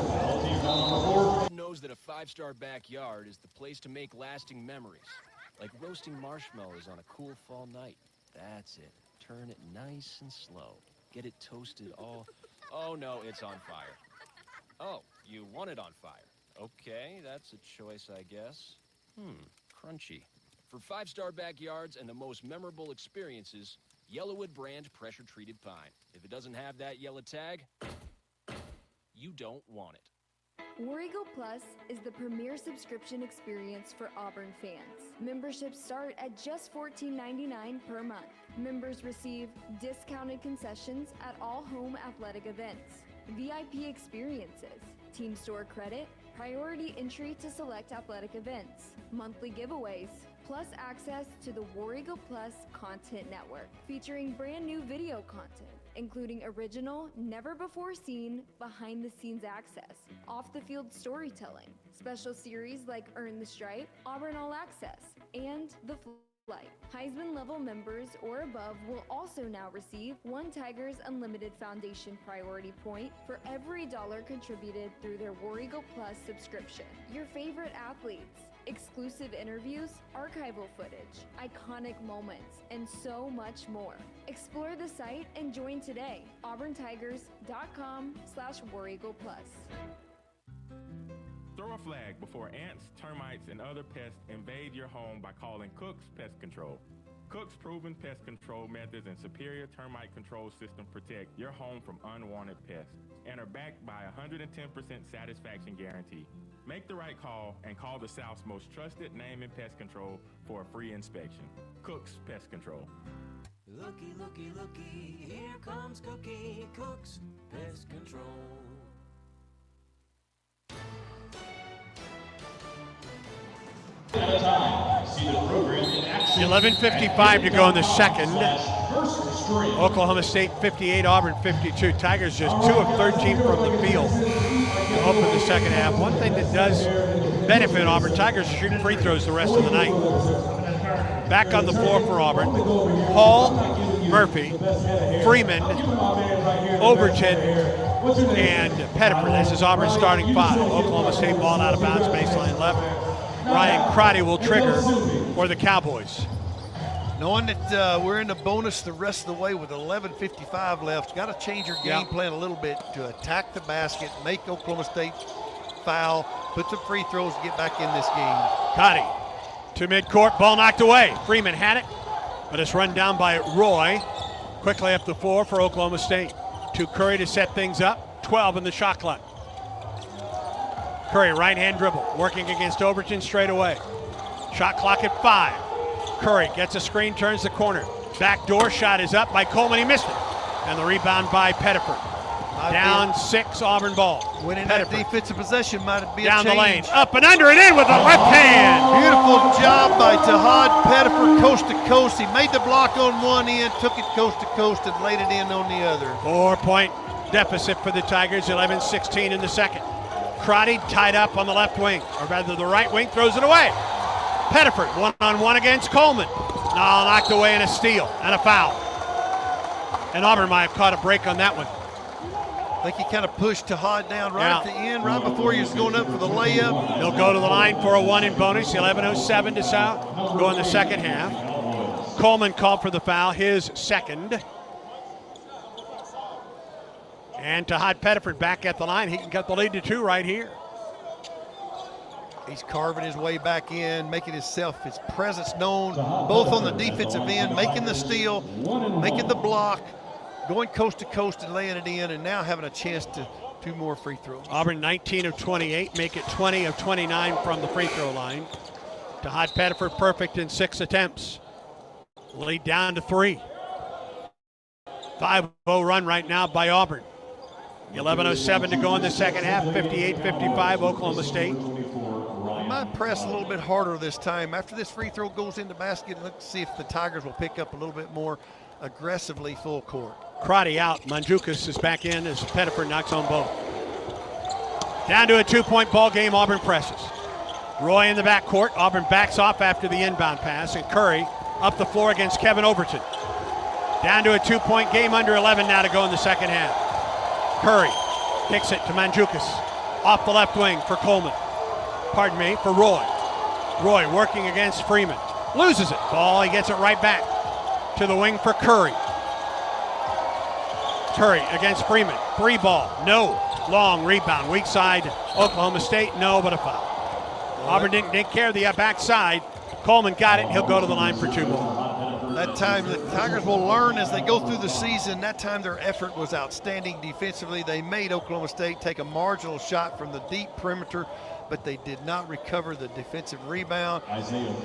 N: Knows that a 5-star backyard is the place to make lasting memories, like roasting marshmallows on a cool fall night. That's it. Turn it nice and slow. Get it toasted all. Oh no, it's on fire. Oh, you want it on fire. Okay, that's a choice, I guess. Crunchy. For 5-star backyards and the most memorable experiences, Yellowwood brand pressure-treated pine. If it doesn't have that yellow tag, you don't want it.
F: War Eagle Plus is the premier subscription experience for Auburn fans. Memberships start at just $14.99 per month. Members receive discounted concessions at all home athletic events, VIP experiences, team store credit, priority entry to select athletic events, monthly giveaways, plus access to the War Eagle Plus content network, featuring brand new video content, including original, never-before-seen, behind-the-scenes access, off-the-field storytelling, special series like Earn the Stripe, Auburn All Access, and The Flight. Heisman-level members or above will also now receive 1 Tigers Unlimited Foundation priority point for every $1 contributed through their War Eagle Plus subscription. Your favorite athletes, exclusive interviews, archival footage, iconic moments, and so much more. Explore the site and join today. auburntigers.com/War Eagle Plus.
G: Throw a flag before ants, termites, and other pests invade your home by calling Cook's Pest Control. Cook's proven pest control methods and superior termite control system protect your home from unwanted pests and are backed by a 110% satisfaction guarantee. Make the right call and call the South's most trusted name in pest control for a free inspection. Cook's Pest Control.
H: Looky, looky, looky, here comes Cookie, Cook's Pest Control.
D: 11:55 to go in the second. Oklahoma State 58, Auburn 52. Tigers just 2 of 13 from the field to open the second half. One thing that does benefit Auburn, Tigers are shooting free throws the rest of the night. Back on the floor for Auburn, Hall, Murphy, Freeman, Overton, and Pettiford. This is Auburn's starting 5. Oklahoma State ball out of bounds, baseline left. Ryan Crotty will trigger for the Cowboys.
E: Knowing that we're in the bonus the rest of the way with 11:55 left, got to change your game plan a little bit to attack the basket, make Oklahoma State foul, put some free throws to get back in this game.
D: Crotty to midcourt, ball knocked away. Freeman had it, but it's run down by Roy. Quickly up the floor for Oklahoma State. To Curry to set things up, 12 in the shot clock. Curry, right-hand dribble, working against Overton straight away. Shot clock at 5. Curry gets a screen, turns the corner. Backdoor shot is up by Coleman, he missed it. And the rebound by Pettiford. Down 6, Auburn ball.
E: Winning that defensive possession might be
D: down
E: a change.
D: the lane, up and under and in with the left hand.
E: Beautiful job by Tahad Pettiford, coast to coast. He made the block on one end, took it coast to coast, and laid it in on the other.
D: 4-point deficit for the Tigers, 11-16 in the second. Crotty tied up on the left wing, or rather the right wing, throws it away. Pettiford, one-on-one against Coleman. No, knocked away in a steal and a foul. And Auburn might have caught a break on that one.
E: I think he kind of pushed Tahad down right at the end, right before he was going up for the layup.
D: He'll go to the line for a 1 in bonus. 11:07 to go in the second half. Coleman called for the foul, his second. And Tahad Pettiford back at the line. He can cut the lead to 2 right here.
E: He's carving his way back in, making his presence known, both on the defensive end, making the steal, making the block, going coast to coast and laying it in, and now having a chance to 2 more free throws.
D: Auburn 19 of 28, make it 20 of 29 from the free throw line. Tahad Pettiford perfect in 6 attempts. Lead down to 3. 5-0 run right now by Auburn. 11:07 to go in the second half, 58-55 Oklahoma State.
E: I might press a little bit harder this time. After this free throw goes in the basket, let's see if the Tigers will pick up a little bit more aggressively full court.
D: Crotty out. Mandzukic is back in as Pettiford knocks on both. Down to a 2-point ball game. Auburn presses. Roy in the backcourt. Auburn backs off after the inbound pass, and Curry up the floor against Kevin Overton. Down to a 2-point game, under 11 now to go in the second half. Curry kicks it to Mandzukic. Off the left wing for Coleman. For Roy. Roy working against Freeman. Loses it. Ball, he gets it right back to the wing for Curry. Curry against Freeman. 3 ball. No. Long rebound. Weak side. Oklahoma State. No, but a foul. Auburn didn't take care of the backside. Coleman got it. He'll go to the line for 2 more.
E: That time the Tigers will learn as they go through the season. That time their effort was outstanding defensively. They made Oklahoma State take a marginal shot from the deep perimeter, but they did not recover the defensive rebound.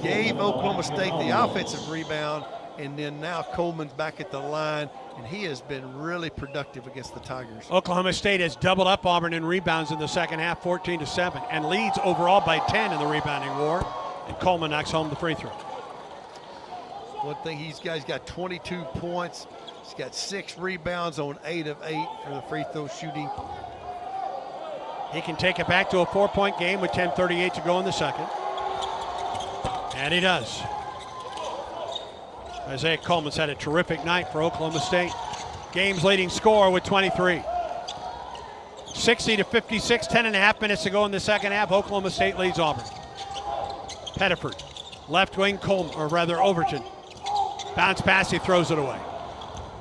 E: Gave Oklahoma State the offensive rebound, and then now Coleman's back at the line, and he has been really productive against the Tigers.
D: Oklahoma State has doubled up Auburn in rebounds in the second half, 14-7, and leads overall by 10 in the rebounding war, and Coleman knocks home the free throw.
E: One thing, he's got 22 points. He's got 6 rebounds on 8 of 8 for the free throw shooting.
D: He can take it back to a 4-point game with 10:38 to go in the second. And he does. Isaiah Coleman's had a terrific night for Oklahoma State. Game's leading scorer with 23. 60-56, 10.5 minutes to go in the second half. Oklahoma State leads Auburn. Pettiford, left wing Coleman, or rather Overton. Bounce pass, he throws it away.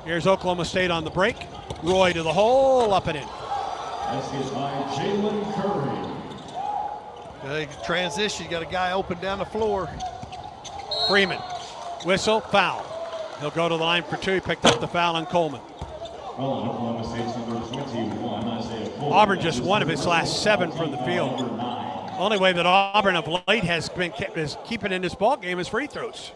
D: Here's Oklahoma State on the break. Roy to the hole, up and in.
P: Basket by Jalen Curry.
E: Transition, you got a guy open down the floor.
D: Freeman, whistle, foul. He'll go to the line for 2. He picked up the foul on Coleman.
P: Oklahoma State's number 21, Isaiah Coleman.
D: Auburn just 1 of his last 7 from the field. Only way that Auburn of late has been keeping in this ball game is free throws.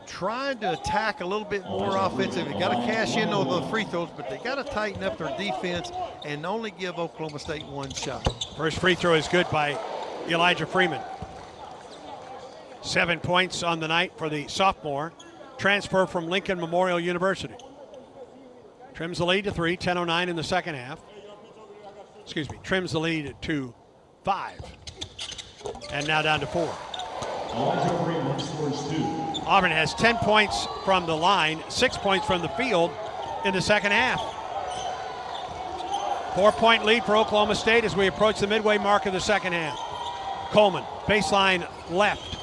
E: Trying to attack a little bit more offensively. Got to cash in on the free throws, but they got to tighten up their defense and only give Oklahoma State 1 shot.
D: First free throw is good by Elijah Freeman. 7 points on the night for the sophomore. Transfer from Lincoln Memorial University. Trims the lead to 3, 10:09 in the second half. Trims the lead to 5. And now down to 4.
P: Elijah Freeman scores 2.
D: Auburn has 10 points from the line, 6 points from the field in the second half. 4-point lead for Oklahoma State as we approach the midway mark of the second half. Coleman, baseline left.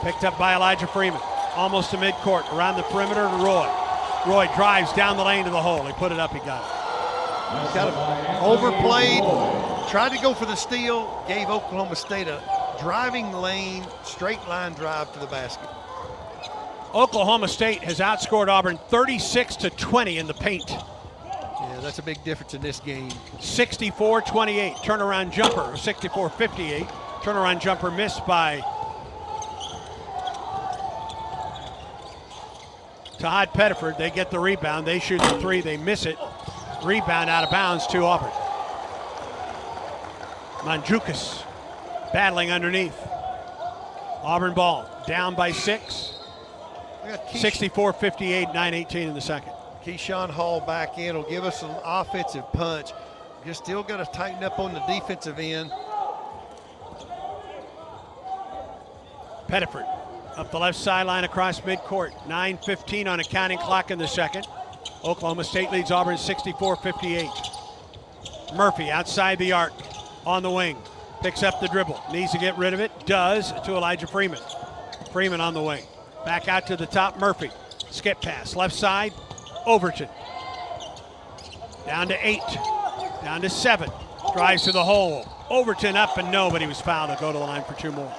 D: Picked up by Elijah Freeman. Almost to midcourt, around the perimeter to Roy. Roy drives down the lane to the hole. He put it up, he got it.
E: Got it overplayed, tried to go for the steal, gave Oklahoma State a driving lane, straight line drive to the basket.
D: Oklahoma State has outscored Auburn 36-20 in the paint.
E: Yeah, that's a big difference in this game.
D: 64-28, turnaround jumper, 64-58. Turnaround jumper missed by Tahad Pettiford. They get the rebound, they shoot the 3, they miss it. Rebound out of bounds to Auburn. Mandzukic battling underneath. Auburn ball down by 6. 64-58, 9:18 in the second.
E: Keyshawn Hall back in will give us an offensive punch. You still got to tighten up on the defensive end.
D: Pettiford up the left sideline across midcourt. 9:15 on a counting clock in the second. Oklahoma State leads Auburn 64-58. Murphy outside the arc on the wing. Picks up the dribble. Needs to get rid of it. Does to Elijah Freeman. Freeman on the wing. Back out to the top. Murphy. Skip pass. Left side. Overton. Down to 8. Down to 7. Drives to the hole. Overton up and no, but he was fouled. He'll go to the line for 2 more.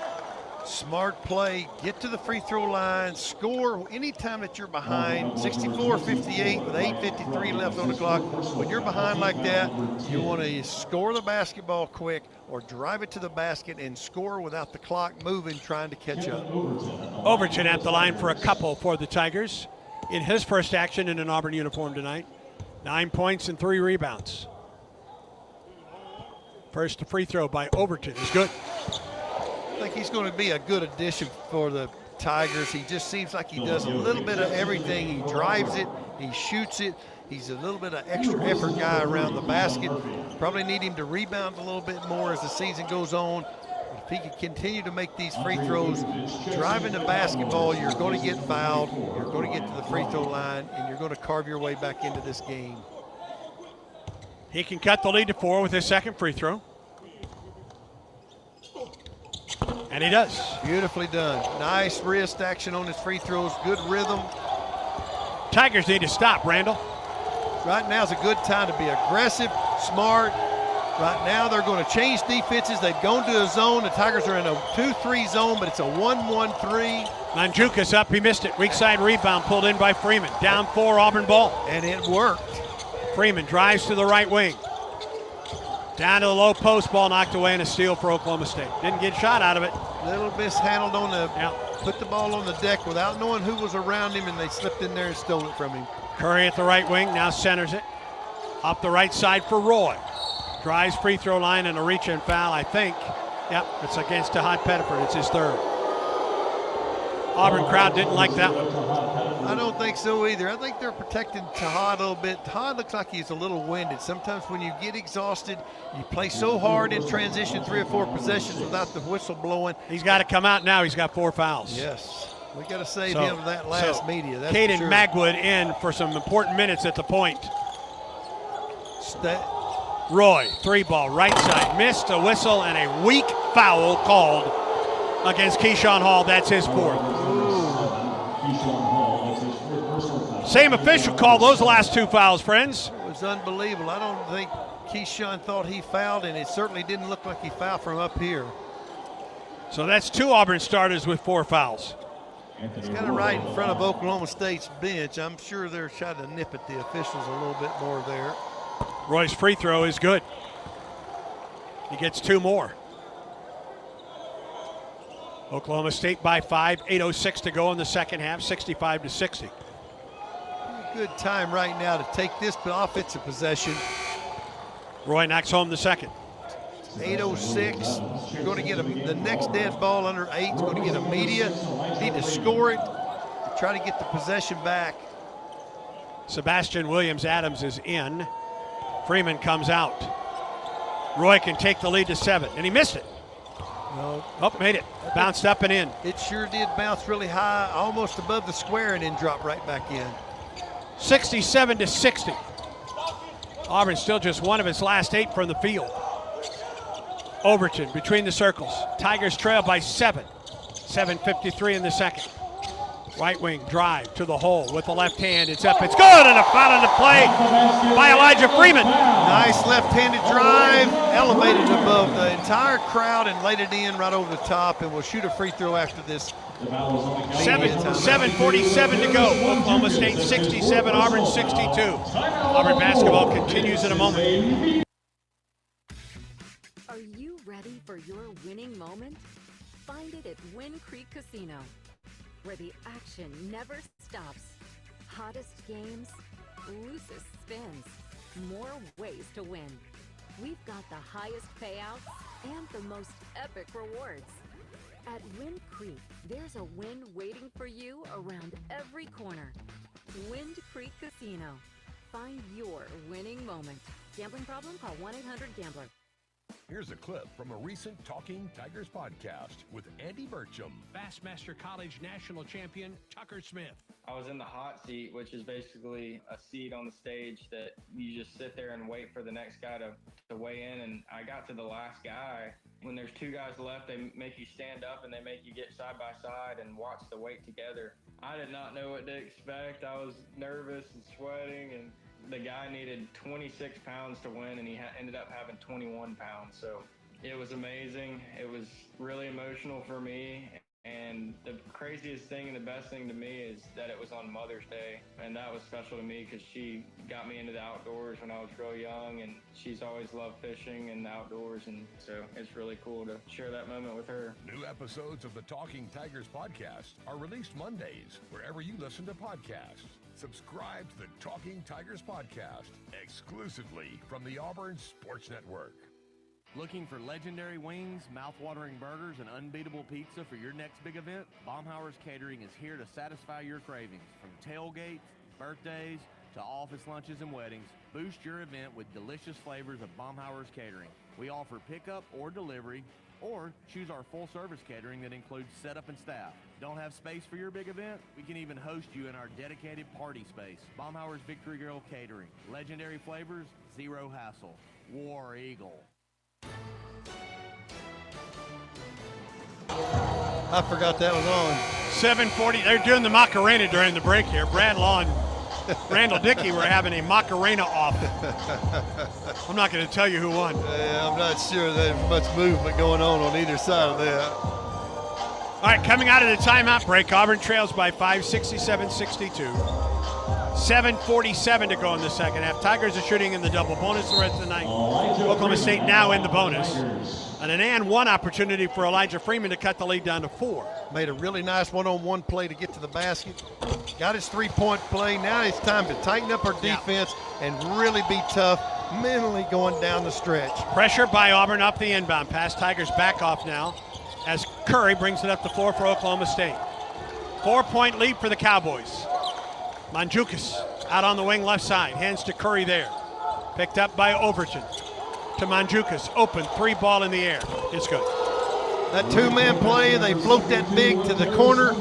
E: Smart play, get to the free throw line, score anytime that you're behind. 64-58 with 8:53 left on the clock. When you're behind like that, you want to score the basketball quick or drive it to the basket and score without the clock moving, trying to catch up.
D: Overton at the line for a couple for the Tigers in his first action in an Auburn uniform tonight. 9 points and 3 rebounds. First free throw by Overton is good.
E: I think he's going to be a good addition for the Tigers. He just seems like he does a little bit of everything. He drives it, he shoots it. He's a little bit of extra effort guy around the basket. Probably need him to rebound a little bit more as the season goes on. If he can continue to make these free throws, driving the basketball, you're going to get fouled, you're going to get to the free throw line, and you're going to carve your way back into this game.
D: He can cut the lead to 4 with his second free throw. And he does.
E: Beautifully done. Nice wrist action on his free throws. Good rhythm.
D: Tigers need to stop, Randall.
E: Right now is a good time to be aggressive, smart. Right now they're going to change defenses. They've gone to a zone. The Tigers are in a 2-3 zone, but it's a 1-1-3.
D: Manjukas up. He missed it. Weak side rebound pulled in by Freeman. Down 4, Auburn ball.
E: And it worked.
D: Freeman drives to the right wing. Down to the low post, ball knocked away and a steal for Oklahoma State. Didn't get shot out of it.
E: Little mishandled on the, put the ball on the deck without knowing who was around him, and they slipped in there and stole it from him.
D: Curry at the right wing, now centers it. Up the right side for Roy. Drives free throw line and a reach-in foul, I think. Yep, it's against Tahad Pettiford. It's his third. Auburn crowd didn't like that one.
E: I don't think so either. I think they're protecting Tahad a little bit. Tahad looks like he's a little winded. Sometimes when you get exhausted, you play so hard in transition 3 or 4 possessions without the whistle blowing.
D: He's got to come out now. He's got 4 fouls.
E: Yes. We got to save him for that last media. That's
D: Caden
E: sure.
D: Magwood in for some important minutes at the point. Roy, 3-ball, right side. Missed a whistle and a weak foul called against Keyshawn Hall. That's his 4th. Same official called those last 2 fouls, friends.
E: It was unbelievable. I don't think Keyshawn thought he fouled, and it certainly didn't look like he fouled from up here.
D: So that's 2 Auburn starters with 4 fouls.
E: It's kind of right in front of Oklahoma State's bench. I'm sure they're trying to nip at the officials a little bit more there.
D: Roy's free throw is good. He gets 2 more. Oklahoma State by 5, 8:06 to go in the second half, 65-60.
E: Good time right now to take this offensive possession.
D: Roy knocks home the second.
E: 8:06. You're going to get the next dead ball under 8 is going to get a media. Need to score it. Try to get the possession back.
D: Sebastian Williams Adams is in. Freeman comes out. Roy can take the lead to 7, and he missed it.
E: No.
D: Oh, made it. Bounced up and in.
E: It sure did bounce really high, almost above the square, and then drop right back in.
D: 67-60. Auburn still just 1 of its last 8 from the field. Overton between the circles. Tigers trail by 7. 7:53 in the second. Right wing drive to the hole with the left hand. It's up. It's good, and a foul on the play by Elijah Freeman.
E: Nice left-handed drive, elevated above the entire crowd and laid it in right over the top, and will shoot a free throw after this.
D: 7:47 to go. Oklahoma State 67, Auburn 62. Auburn basketball continues in a moment.
Q: Are you ready for your winning moment? Find it at Wind Creek Casino, where the action never stops. Hottest games, loosest spins, more ways to win. We've got the highest payouts and the most epic rewards. At Wind Creek, there's a win waiting for you around every corner. Wind Creek Casino. Find your winning moment. Gambling problem? Call 1-800-GAMBLER.
B: Here's a clip from a recent Talking Tigers podcast with Andy Burcham.
A: Bassmaster College national champion Tucker Smith.
R: I was in the hot seat, which is basically a seat on the stage that you just sit there and wait for the next guy to weigh in. And I got to the last guy. When there's two guys left, they make you stand up and they make you get side by side and watch the weight together. I did not know what to expect. I was nervous and sweating, and the guy needed 26 pounds to win, and he ended up having 21 pounds. So it was amazing. It was really emotional for me. And the craziest thing and the best thing to me is that it was on Mother's Day. And that was special to me because she got me into the outdoors when I was real young. And she's always loved fishing and the outdoors. And so it's really cool to share that moment with her.
B: New episodes of the Talking Tigers podcast are released Mondays wherever you listen to podcasts. Subscribe to the Talking Tigers podcast exclusively from the Auburn Sports Network.
T: Looking for legendary wings, mouth-watering burgers, and unbeatable pizza for your next big event? Baumhauer's Catering is here to satisfy your cravings. From tailgates, birthdays, to office lunches and weddings, boost your event with delicious flavors of Baumhauer's Catering. We offer pickup or delivery, or choose our full-service catering that includes setup and staff. Don't have space for your big event? We can even host you in our dedicated party space. Baumhauer's Victory Grill Catering. Legendary flavors, zero hassle. War Eagle.
E: I forgot that was on.
D: 7:40. They're doing the Macarena during the break here. Brad Law and Randall Dickey were having a Macarena off. I'm not going to tell you who won.
E: Yeah, I'm not sure there's much movement going on either side of that.
D: All right, coming out of the timeout break, Auburn trails by 5, 67-62. 7:47 to go in the second half. Tigers are shooting in the double bonus the rest of the night. Oklahoma State now in the bonus. And an and one opportunity for Elijah Freeman to cut the lead down to 4.
E: Made a really nice one-on-one play to get to the basket. Got his three-point play. Now it's time to tighten up our defense and really be tough mentally going down the stretch.
D: Pressure by Auburn up the inbound pass. Tigers back off now as Curry brings it up the floor for Oklahoma State. 4-point lead for the Cowboys. Mandzukic out on the wing left side. Hands to Curry there. Picked up by Overton. To Mandzukic. Open. 3 ball in the air. It's good.
E: That two-man play, they float that big to the corner.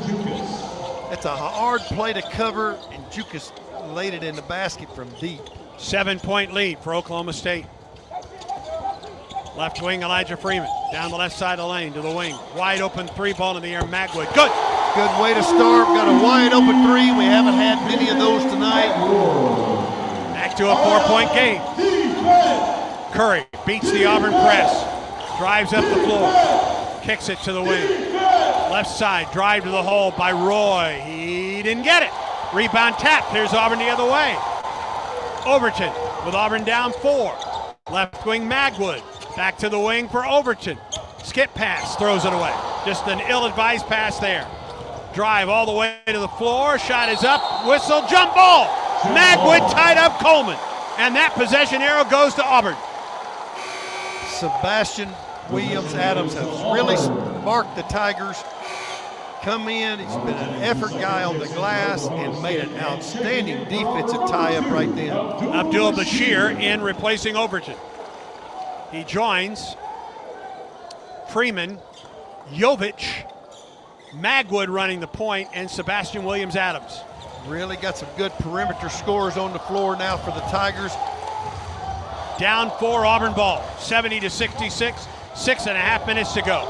E: It's a hard play to cover, and Jukas laid it in the basket from deep.
D: 7-point lead for Oklahoma State. Left wing Elijah Freeman. Down the left side of the lane to the wing. Wide open 3 ball in the air. Magwood. Good.
E: Good way to start. Got a wide open 3. We haven't had many of those tonight.
D: Back to a 4-point game. Curry beats the Auburn press. Drives up the floor. Kicks it to the wing. Left side. Drive to the hole by Roy. He didn't get it. Rebound tap. Here's Auburn the other way. Overton with Auburn down 4. Left wing Magwood. Back to the wing for Overton. Skip pass. Throws it away. Just an ill-advised pass there. Drive all the way to the floor. Shot is up. Whistle. Jump ball. Magwood tied up Coleman. And that possession arrow goes to Auburn.
E: Sebastian Williams-Adams has really sparked the Tigers. Come in, he's been an effort guy on the glass and made an outstanding defensive tie-up right then.
D: Abdul Bashir in replacing Overton. He joins Freeman, Jovic, Magwood running the point, and Sebastian Williams-Adams.
E: Really got some good perimeter scores on the floor now for the Tigers.
D: Down 4 Auburn ball, 70-66, 6.5 minutes to go.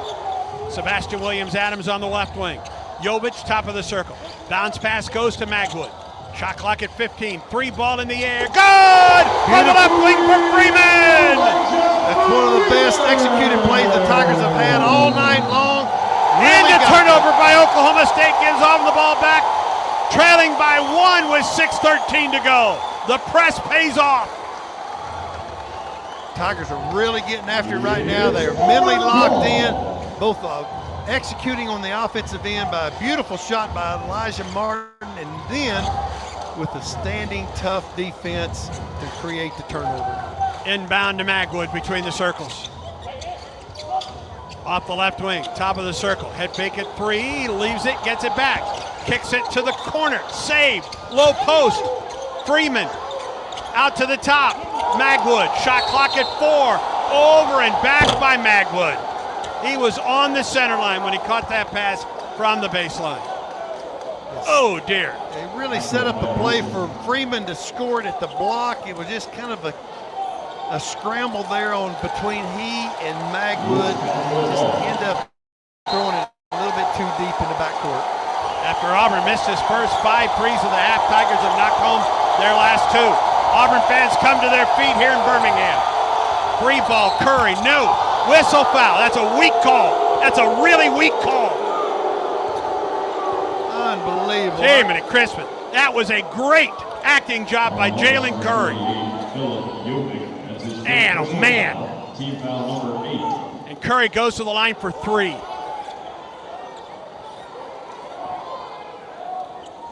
D: Sebastian Williams-Adams on the left wing. Jovic, top of the circle. Bounce pass goes to Magwood. Shot clock at 15. 3 ball in the air. Good! On the left wing for Freeman!
E: That's one of the best executed plays the Tigers have had all night long.
D: Really and a turnover by Oklahoma State gives Auburn the ball back. Trailing by 1 with 6:13 to go. The press pays off.
E: Tigers are really getting after it right now. They are mentally locked in, both executing on the offensive end by a beautiful shot by Elijah Martin, and then with a standing tough defense to create the turnover.
D: Inbound to Magwood between the circles. Off the left wing, top of the circle. Head fake at 3, leaves it, gets it back. Kicks it to the corner, saved. Low post, Freeman. Out to the top, Magwood. Shot clock at 4. over and back by Magwood. He was on the center line when he caught that pass from the baseline. Oh, dear.
E: They really set up a play for Freeman to score it at the block. It was just kind of a scramble there on between he and Magwood. Just end up throwing it a little bit too deep in the backcourt.
D: After Auburn missed his first 5 threes of the half, Tigers have knocked home their last 2. Auburn fans come to their feet here in Birmingham. Free ball, Curry, no. Whistle foul. That's a weak call. That's a really weak call.
E: Unbelievable.
D: Jiminy Crispin. That was a great acting job by Jalen Curry. Man, oh man. And Curry goes to the line for 3.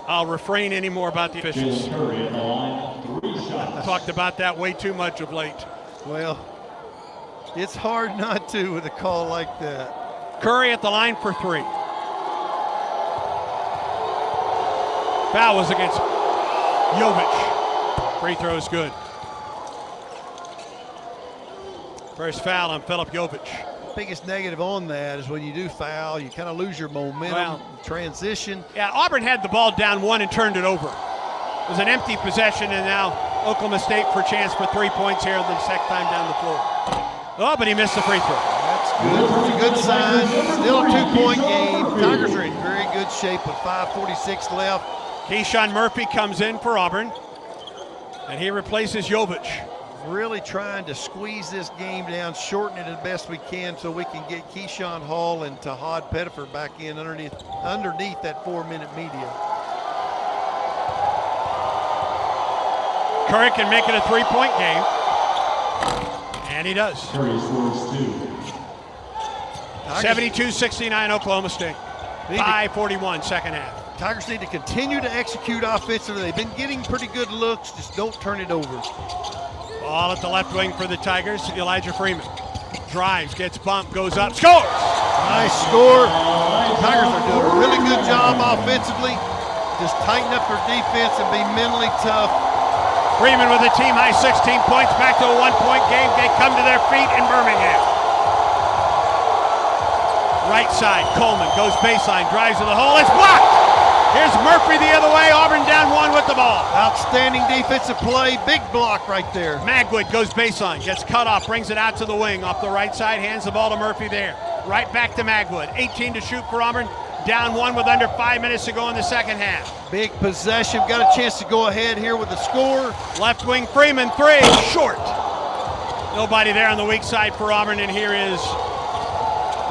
D: I'll refrain anymore about the officials. Talked about that way too much of late.
E: Well, it's hard not to with a call like that.
D: Curry at the line for 3. Foul was against Jovic. Free throw is good. First foul on Philip Jovic.
E: Biggest negative on that is when you do foul, you kind of lose your momentum, transition.
D: Yeah, Auburn had the ball down 1 and turned it over. It was an empty possession, and now Oklahoma State for a chance for 3 points here the second time down the floor. Oh, but he missed the free throw.
E: That's good. It's a good sign. Still a 2-point game. Tigers are in very good shape with 5:46 left.
D: Keyshawn Murphy comes in for Auburn, and he replaces Jovic.
E: Really trying to squeeze this game down, shorten it as best we can so we can get Keyshawn Hall and Tahad Pettiford back in underneath that 4-minute median.
D: Curry can make it a 3-point game, and he does. 72-69 Oklahoma State. 5:41 second half.
E: Tigers need to continue to execute offensively. They've been getting pretty good looks, just don't turn it over.
D: Ball at the left wing for the Tigers. Elijah Freeman drives, gets bumped, goes up, scores!
E: Nice score. Tigers are doing a really good job offensively. Just tighten up their defense and be mentally tough.
D: Freeman with a team-high 16 points, back to a 1-point game. They come to their feet in Birmingham. Right side, Coleman goes baseline, drives to the hole, it's blocked! Here's Murphy the other way, Auburn down 1 with the ball.
E: Outstanding defensive play, big block right there.
D: Magwood goes baseline, gets cut off, brings it out to the wing, off the right side, hands the ball to Murphy there. Right back to Magwood, 18 to shoot for Auburn, down 1 with under 5 minutes to go in the second half.
E: Big possession, got a chance to go ahead here with the score.
D: Left wing Freeman, 3, short. Nobody there on the weak side for Auburn, and here is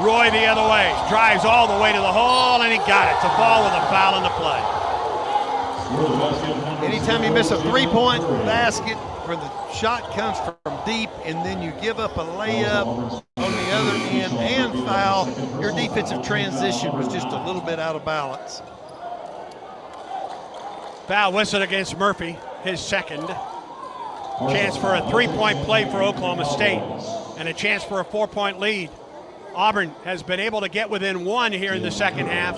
D: Roy the other way, drives all the way to the hole, and he got it to fall with a foul in the play.
E: Anytime you miss a 3-point basket where the shot comes from deep and then you give up a layup on the other end and foul, your defensive transition was just a little bit out of balance.
D: Foul whistled against Murphy, his second. Chance for a 3-point play for Oklahoma State and a chance for a 4-point lead. Auburn has been able to get within 1 here in the second half,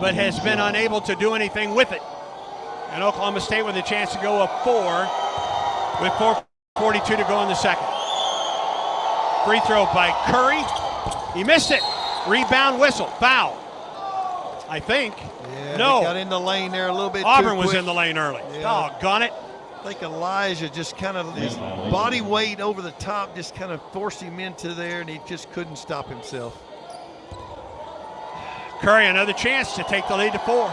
D: but has been unable to do anything with it. And Oklahoma State with a chance to go up 4 with 4:42 to go in the second. Free throw by Curry. He missed it. Rebound whistle. Foul. I think.
E: Yeah,
D: no.
E: Got in the lane there a little bit
D: Auburn
E: too
D: was
E: quick.
D: in the lane early.
E: Yeah.
D: Doggone it.
E: I think Elijah just kind of, his body weight over the top just kind of forced him into there, and he just couldn't stop himself.
D: Curry, another chance to take the lead to 4.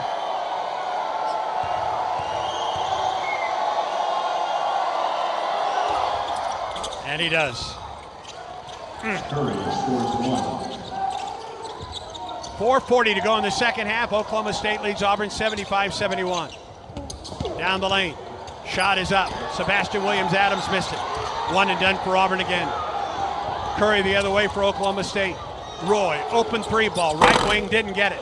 D: And he does.
P: Curry scores 1.
D: 4:40 to go in the second half. Oklahoma State leads Auburn 75-71. Down the lane. Shot is up. Sebastian Williams-Adams missed it. 1 and done for Auburn again. Curry the other way for Oklahoma State. Roy, open 3 ball. Right wing, didn't get it.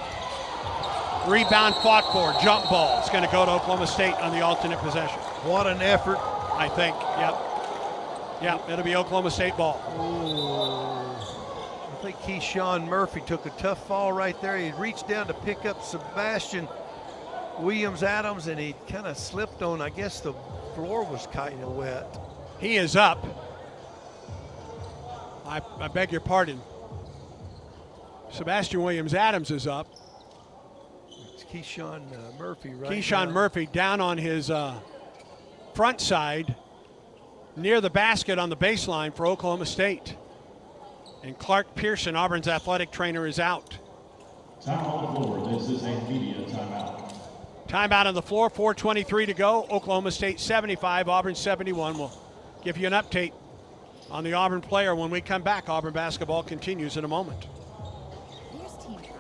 D: Rebound fought for. Jump ball. It's going to go to Oklahoma State on the alternate possession.
E: What an effort.
D: I think, yep. Yep, it'll be Oklahoma State ball.
E: Ooh. I think Keyshawn Murphy took a tough fall right there. He reached down to pick up Sebastian Williams-Adams, and he kind of slipped on, I guess the floor was kind of wet.
D: He is up. I beg your pardon. Sebastian Williams-Adams is up.
E: It's Keyshawn Murphy, right?
D: Keyshawn Murphy down on his front side near the basket on the baseline for Oklahoma State. And Clark Pearson, Auburn's athletic trainer, is out.
P: Time on the floor. This is a media timeout.
D: Timeout on the floor, 4:23 to go. Oklahoma State 75, Auburn 71. We'll give you an update on the Auburn player when we come back. Auburn basketball continues in a moment.
L: There's team pride,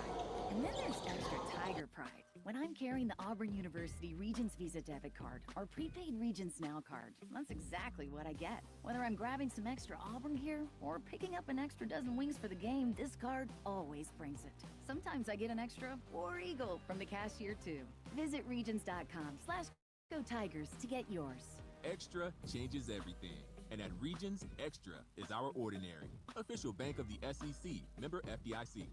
L: and then there's extra Tiger pride. When I'm carrying the Auburn University Regents Visa debit card or prepaid Regents Now card, that's exactly what I get. Whether I'm grabbing some extra Auburn gear or picking up an extra dozen wings for the game, this card always brings it. Sometimes I get an extra War Eagle from the cashier too. Visit Regions.com/Go Tigers to get yours.
M: Extra changes everything. And at Regions, Extra is our ordinary. Official bank of the SEC. Member FDIC.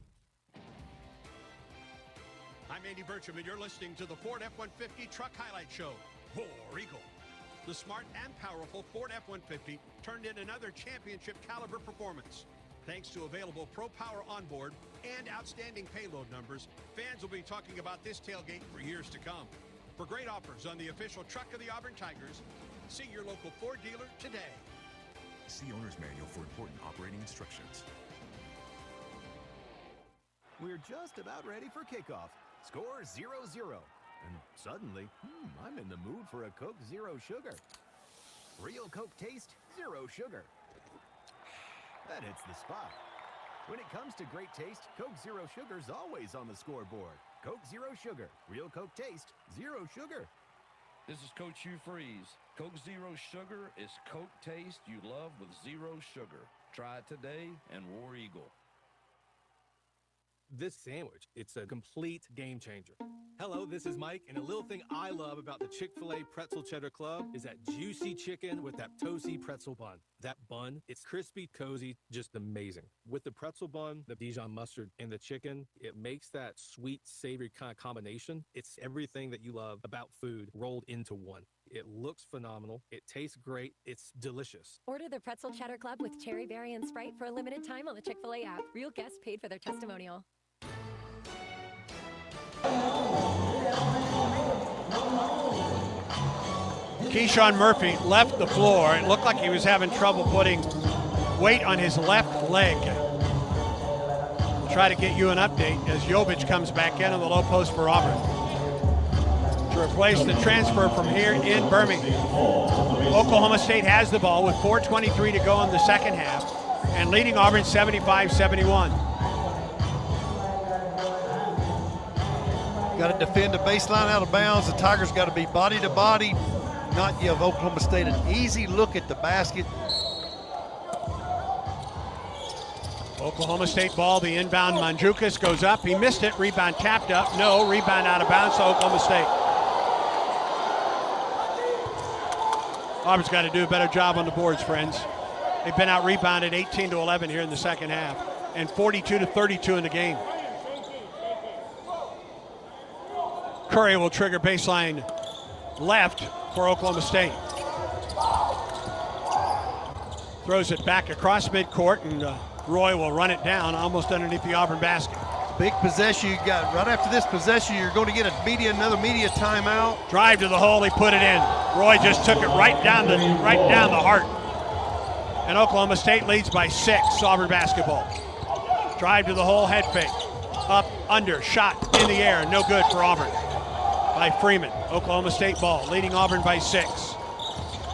A: I'm Andy Burcham, and you're listening to the Ford F-150 Truck Highlight Show. War Eagle. The smart and powerful Ford F-150 turned in another championship caliber performance. Thanks to available Pro Power onboard and outstanding payload numbers, fans will be talking about this tailgate for years to come. For great offers on the official truck of the Auburn Tigers, see your local Ford dealer today.
I: See owner's manual for important operating instructions.
J: We're just about ready for kickoff. Score 0-0. And suddenly, I'm in the mood for a Coke Zero Sugar. Real Coke taste, zero sugar. That hits the spot. When it comes to great taste, Coke Zero Sugar's always on the scoreboard. Coke Zero Sugar. Real Coke taste, zero sugar.
U: This is Coach Hugh Freeze. Coke Zero Sugar is Coke taste you love with zero sugar. Try it today and War Eagle.
V: This sandwich, it's a complete game changer. Hello, this is Mike, and a little thing I love about the Chick-fil-A Pretzel Cheddar Club is that juicy chicken with that toasty pretzel bun. That bun, it's crispy, cozy, just amazing. With the pretzel bun, the Dijon mustard, and the chicken, it makes that sweet, savory kind of combination. It's everything that you love about food rolled into one. It looks phenomenal. It tastes great. It's delicious.
W: Order the Pretzel Cheddar Club with cherry berry and Sprite for a limited time on the Chick-fil-A app. Real guests paid for their testimonial.
D: Keyshawn Murphy left the floor. It looked like he was having trouble putting weight on his left leg. We'll try to get you an update as Jovic comes back in on the low post for Auburn to replace the transfer from here in Birmingham. Oklahoma State has the ball with 4:23 to go in the second half and leading Auburn 75-71.
E: Got to defend the baseline out of bounds. The Tigers got to be body to body, not give Oklahoma State an easy look at the basket.
D: Oklahoma State ball, the inbound. Mandzukic goes up. He missed it. Rebound tapped up. No. Rebound out of bounds to Oklahoma State. Auburn's got to do a better job on the boards, friends. They've been out rebounded 18-11 here in the second half and 42-32 in the game. Curry will trigger baseline left for Oklahoma State. Throws it back across midcourt, and Roy will run it down almost underneath the Auburn basket.
E: Big possession you got. Right after this possession, you're going to get another media timeout.
D: Drive to the hole, he put it in. Roy just took it right down the heart. And Oklahoma State leads by 6, Auburn basketball. Drive to the hole, head fake. Up, under, shot, in the air, no good for Auburn. By Freeman. Oklahoma State ball, leading Auburn by 6.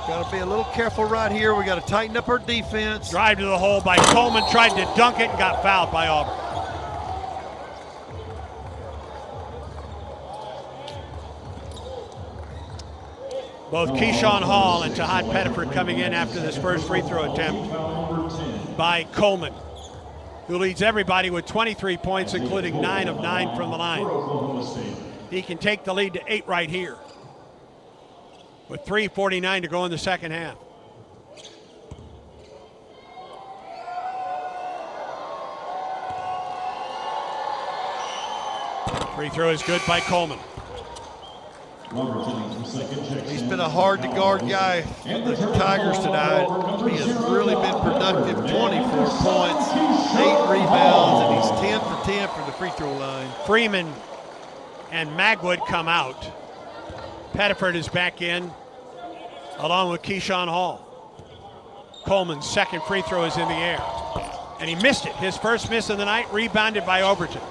E: Got to be a little careful right here. We got to tighten up our defense.
D: Drive to the hole by Coleman, tried to dunk it and got fouled by Auburn. Both Keyshawn Hall and Tahad Pettiford coming in after this first free throw attempt by Coleman, who leads everybody with 23 points, including 9 of 9 from the line. He can take the lead to 8 right here with 3:49 to go in the second half. Free throw is good by Coleman.
E: He's been a hard-to-guard guy for the Tigers tonight. He has really been productive, 24 points, 8 rebounds, and he's 10 for 10 from the free throw line.
D: Freeman and Magwood come out. Pettiford is back in, along with Keyshawn Hall. Coleman's second free throw is in the air, and he missed it. His first miss of the night, rebounded by Overton.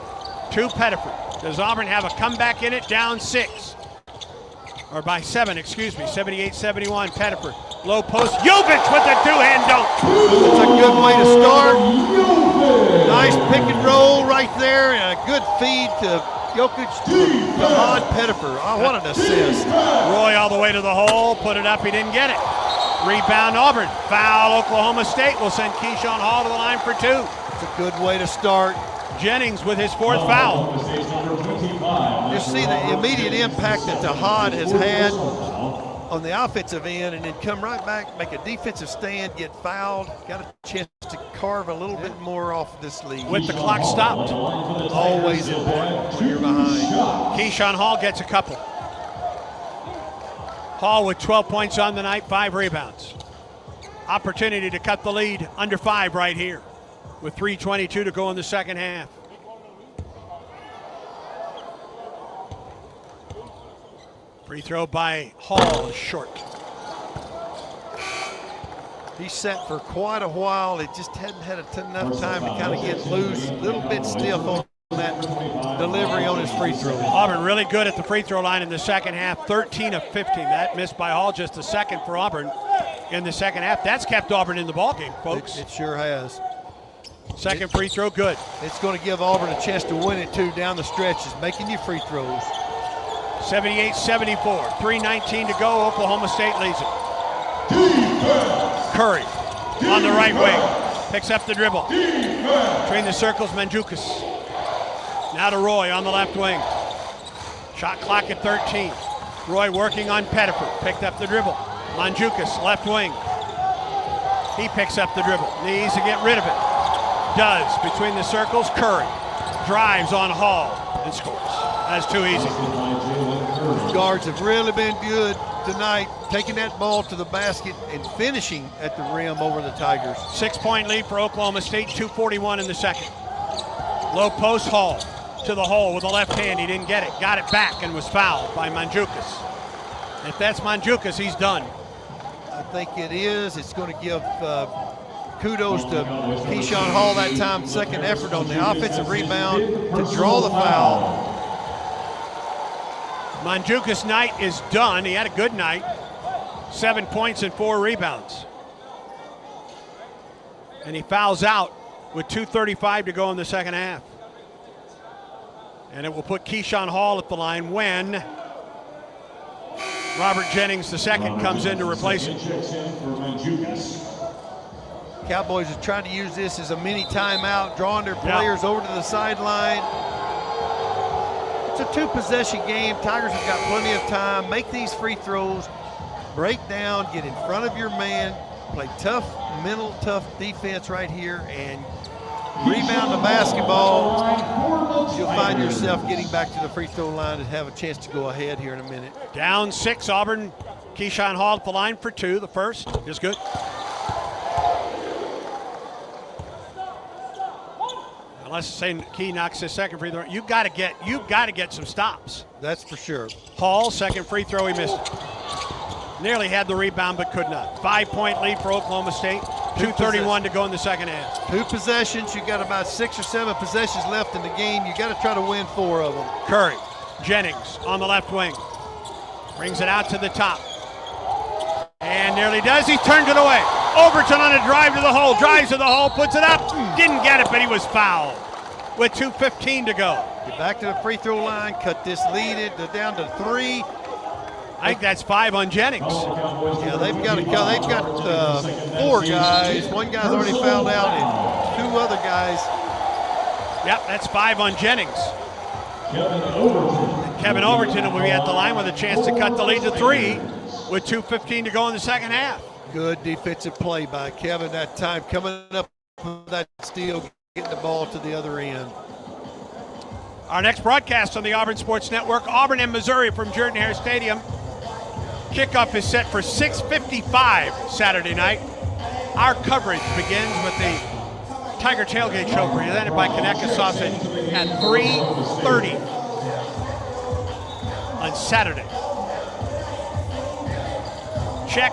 D: To Pettiford. Does Auburn have a comeback in it? Down 6. Or by 7, excuse me. 78-71, Pettiford. Low post. Jovic with the two-hand dunk.
E: That's a good way to start. Nice pick and roll right there, and a good feed to Jokic to Ahmad Pettiford. Oh, what an assist.
D: Roy all the way to the hole. Put it up. He didn't get it. Rebound Auburn. Foul Oklahoma State will send Keyshawn Hall to the line for 2.
E: It's a good way to start.
D: Jennings with his 4th foul.
E: You see the immediate impact that Tahad has had on the offensive end, and then come right back, make a defensive stand, get fouled. Got a chance to carve a little bit more off this lead.
D: With the clock stopped.
E: Always important when you're behind.
D: Keyshawn Hall gets a couple. Hall with 12 points on the night, 5 rebounds. Opportunity to cut the lead under 5 right here, with 3:22 to go in the second half. Free throw by Hall is short.
E: He sat for quite a while. It just hadn't had enough time to kind of get loose. A little bit stiff on that delivery on his free throw.
D: Auburn really good at the free throw line in the second half, 13 of 15. That missed by Hall, just a second for Auburn in the second half. That's kept Auburn in the ballgame, folks.
E: It sure has.
D: Second free throw, good.
E: It's going to give Auburn a chance to win it, too, down the stretches, making you free throws.
D: 78-74, 3:19 to go. Oklahoma State leads it. Curry on the right wing, picks up the dribble. Between the circles, Mandzukic. Now to Roy on the left wing. Shot clock at 13. Roy working on Pettiford, picked up the dribble. Mandzukic, left wing. He picks up the dribble, needs to get rid of it. Does, between the circles, Curry drives on Hall and scores. That's too easy.
E: Guards have really been good tonight, taking that ball to the basket and finishing at the rim over the Tigers.
D: 6-point lead for Oklahoma State, 2:41 in the second. Low post, Hall to the hole with the left hand. He didn't get it, got it back and was fouled by Mandzukic. If that's Mandzukic, he's done.
E: I think it is. It's going to give kudos to Keyshawn Hall that time, second effort on the offensive rebound to draw the foul.
D: Mandzukic' night is done. He had a good night. 7 points and 4 rebounds. And he fouls out with 2:35 to go in the second half. And it will put Keyshawn Hall at the line when Robert Jennings II comes in to replace him.
E: Cowboys are trying to use this as a mini timeout, drawing their players over to the sideline. It's a 2-possession game. Tigers have got plenty of time. Make these free throws, break down, get in front of your man, play tough, tough defense right here, and rebound the basketball. You'll find yourself getting back to the free throw line and have a chance to go ahead here in a minute.
D: Down 6, Auburn. Keyshawn Hall at the line for 2. The first is good. Unless say Key knocks his second free throw, you've got to get some stops.
E: That's for sure.
D: Hall, second free throw, he missed it. Nearly had the rebound, but could not. 5-point lead for Oklahoma State. 2:31 to go in the second half.
E: 2 possessions. You got about 6 or 7 possessions left in the game. You got to try to win 4 of them.
D: Curry, Jennings on the left wing, brings it out to the top, and nearly does. He turned it away. Overton on a drive to the hole, drives to the hole, puts it up, didn't get it, but he was fouled with 2:15 to go.
E: Get back to the free throw line, cut this lead down to 3.
D: I think that's 5 on Jennings.
E: Yeah, they've got 4 guys. One guy's already fouled out, and 2 other guys.
D: Yep, that's 5 on Jennings. Kevin Overton will be at the line with a chance to cut the lead to 3 with 2:15 to go in the second half.
E: Good defensive play by Kevin that time, coming up with that steal, getting the ball to the other end.
D: Our next broadcast on the Auburn Sports Network, Auburn and Missouri from Jordan-Hare Stadium. Kickoff is set for 6:55 Saturday night. Our coverage begins with the Tiger Tailgate Show presented by Conecuh Sausage at 3:30 on Saturday. Check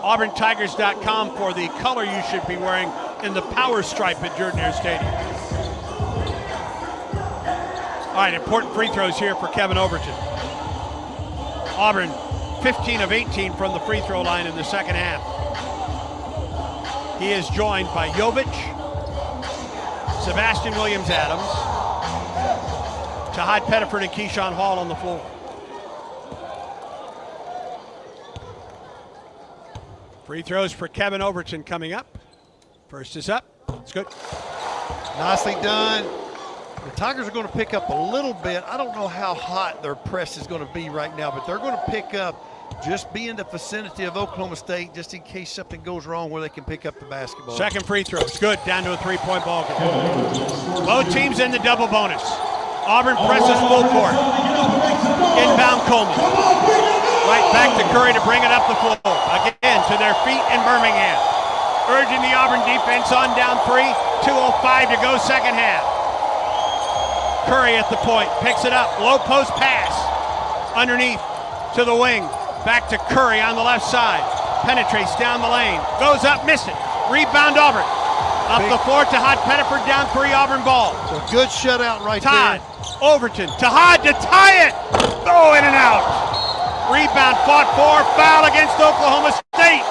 D: auburntigers.com for the color you should be wearing in the power stripe at Jordan-Hare Stadium. All right, important free throws here for Kevin Overton. Auburn 15 of 18 from the free throw line in the second half. He is joined by Jovic, Sebastian Williams-Adams, Tahad Pettiford, and Keyshawn Hall on the floor. Free throws for Kevin Overton coming up. First is up. It's good.
E: Nicely done. The Tigers are going to pick up a little bit. I don't know how hot their press is going to be right now, but they're going to pick up, just be in the vicinity of Oklahoma State just in case something goes wrong where they can pick up the basketball.
D: Second free throw. It's good. Down to a three-point ball game. Both teams in the double bonus. Auburn presses full court. Inbound Coleman. Right back to Curry to bring it up the floor. Again to their feet in Birmingham. Urging the Auburn defense on down 3. 2:05 to go second half. Curry at the point. Picks it up. Low post pass. Underneath to the wing. Back to Curry on the left side. Penetrates down the lane. Goes up. Missed it. Rebound Auburn. Up the floor. Tahad Pettiford down 3. Auburn ball.
E: A good shutout right
D: Todd,
E: there.
D: Overton, Tahad to tie it. Oh, in and out. Rebound fought for. Foul against Oklahoma State.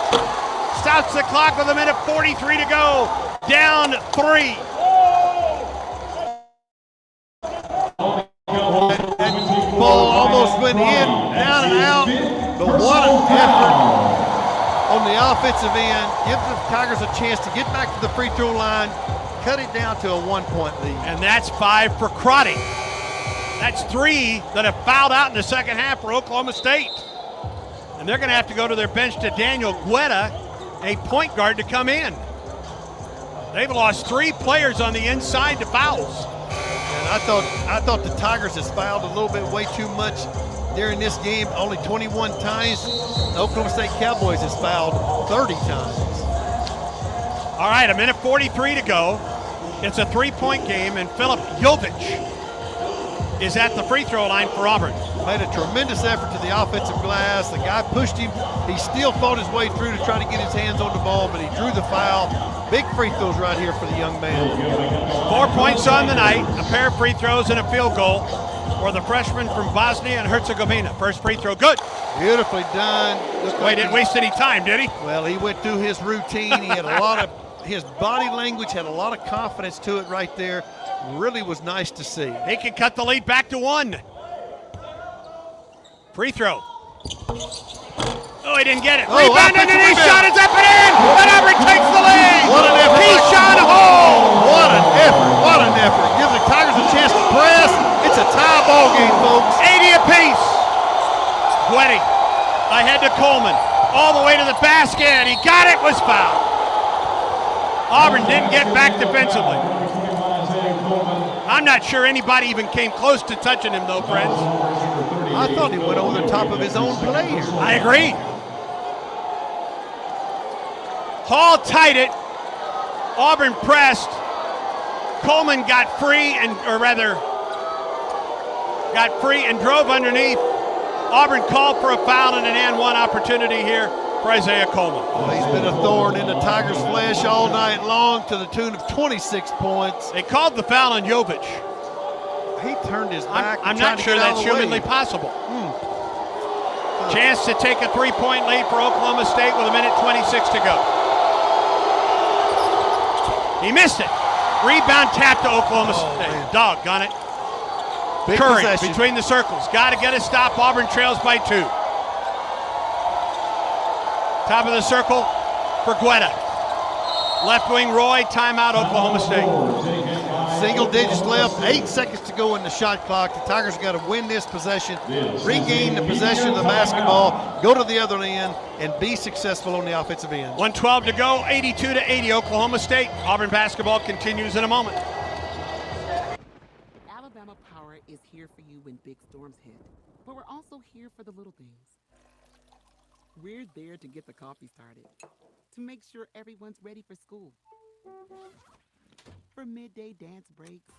D: Stops the clock with 1:43 to go. Down 3.
E: That ball almost went in, down and out. But what an effort on the offensive end. Gives the Tigers a chance to get back to the free throw line, cut it down to a 1-point lead.
D: And that's 5 for Crotty. That's 3 that have fouled out in the second half for Oklahoma State. And they're going to have to go to their bench to Daniel Guetta, a point guard, to come in. They've lost 3 players on the inside to fouls.
E: And I thought the Tigers has fouled a little bit way too much during this game. Only 21 times. The Oklahoma State Cowboys has fouled 30 times.
D: All right, 1:43 to go. It's a 3-point game, and Philip Jovic is at the free throw line for Auburn.
E: Made a tremendous effort to the offensive glass. The guy pushed him. He still fought his way through to try to get his hands on the ball, but he drew the foul. Big free throws right here for the young man.
D: 4 points on the night, a pair of free throws and a field goal for the freshman from Bosnia and Herzegovina. First free throw, good.
E: Beautifully done.
D: Didn't waste any time, did he?
E: Well, he went through his routine. He had a lot of, his body language had a lot of confidence to it right there. Really was nice to see.
D: He can cut the lead back to 1. Free throw. Oh, he didn't get it. Rebound underneath, shot is up and in, and Auburn takes the lead.
E: What an effort.
D: Keyshawn Hall.
E: What an effort, what an effort. Gives the Tigers a chance to press. It's a tie ball game, folks.
D: 80 apiece. Gwetty ahead to Coleman. All the way to the basket. He got it, was fouled. Auburn didn't get back defensively. I'm not sure anybody even came close to touching him, though, friends.
E: I thought he went over the top of his own player.
D: I agree. Hall tied it. Auburn pressed. Coleman got free and drove underneath. Auburn called for a foul and an and one opportunity here for Isaiah Coleman.
E: Well, he's been a thorn in the Tigers' flesh all night long to the tune of 26 points.
D: They called the foul on Jovic.
E: He turned his back.
D: I'm not sure that's humanly possible. Chance to take a 3-point lead for Oklahoma State with 1:26 to go. He missed it. Rebound tap to Oklahoma State. Doggone it.
E: Big
D: Curry
E: possession.
D: between the circles. Got to get a stop. Auburn trails by 2. Top of the circle for Guetta. Left wing Roy, timeout Oklahoma State.
E: Single digits left, 8 seconds to go in the shot clock. The Tigers got to win this possession, regain the possession of the basketball, go to the other end, and be successful on the offensive end.
D: 1:12 to go, 82-80 Oklahoma State. Auburn basketball continues in a moment.
C: Alabama Power is here for you when big storms hit, but we're also here for the little things. We're there to get the coffee started, to make sure everyone's ready for school, for midday dance breaks,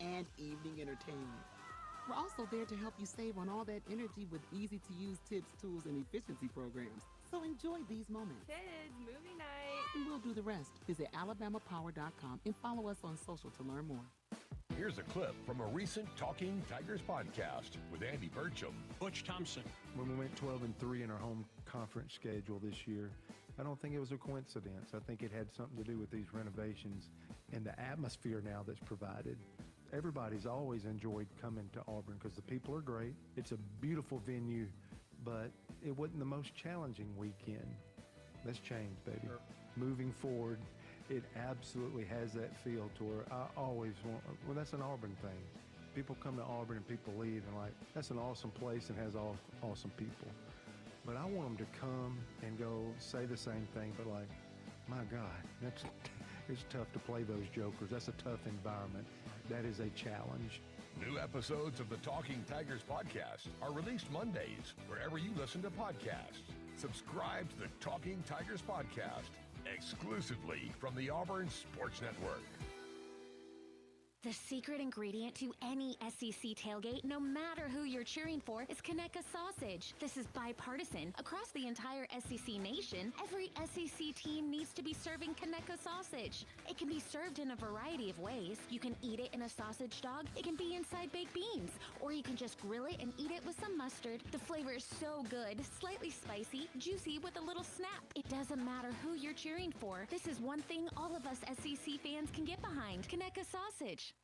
C: and evening entertainment. We're also there to help you save on all that energy with easy-to-use tips, tools, and efficiency programs. So enjoy these moments.
K: Kids, movie night.
C: And we'll do the rest. Visit alabamapower.com and follow us on social to learn more.
B: Here's a clip from a recent Talking Tigers podcast with Andy Burcham.
D: Butch Thompson.
S: When we went 12-3 in our home conference schedule this year, I don't think it was a coincidence. I think it had something to do with these renovations and the atmosphere now that's provided. Everybody's always enjoyed coming to Auburn because the people are great. It's a beautiful venue, but it wasn't the most challenging weekend. That's changed, baby.
D: Sure.
S: Moving forward, it absolutely has that feel to where I always want, well, that's an Auburn thing. People come to Auburn and people leave and like, that's an awesome place and has awesome people. But I want them to come and go say the same thing, but like, my God, it's tough to play those jokers. That's a tough environment. That is a challenge.
B: New episodes of the Talking Tigers podcast are released Mondays wherever you listen to podcasts. Subscribe to the Talking Tigers podcast exclusively from the Auburn Sports Network.
X: The secret ingredient to any SEC tailgate, no matter who you're cheering for, is Conecuh sausage. This is bipartisan. Across the entire SEC nation, every SEC team needs to be serving Conecuh sausage. It can be served in a variety of ways. You can eat it in a sausage dog, it can be inside baked beans, or you can just grill it and eat it with some mustard. The flavor is so good, slightly spicy, juicy with a little snap. It doesn't matter who you're cheering for. This is one thing all of us SEC fans can get behind: Conecuh sausage.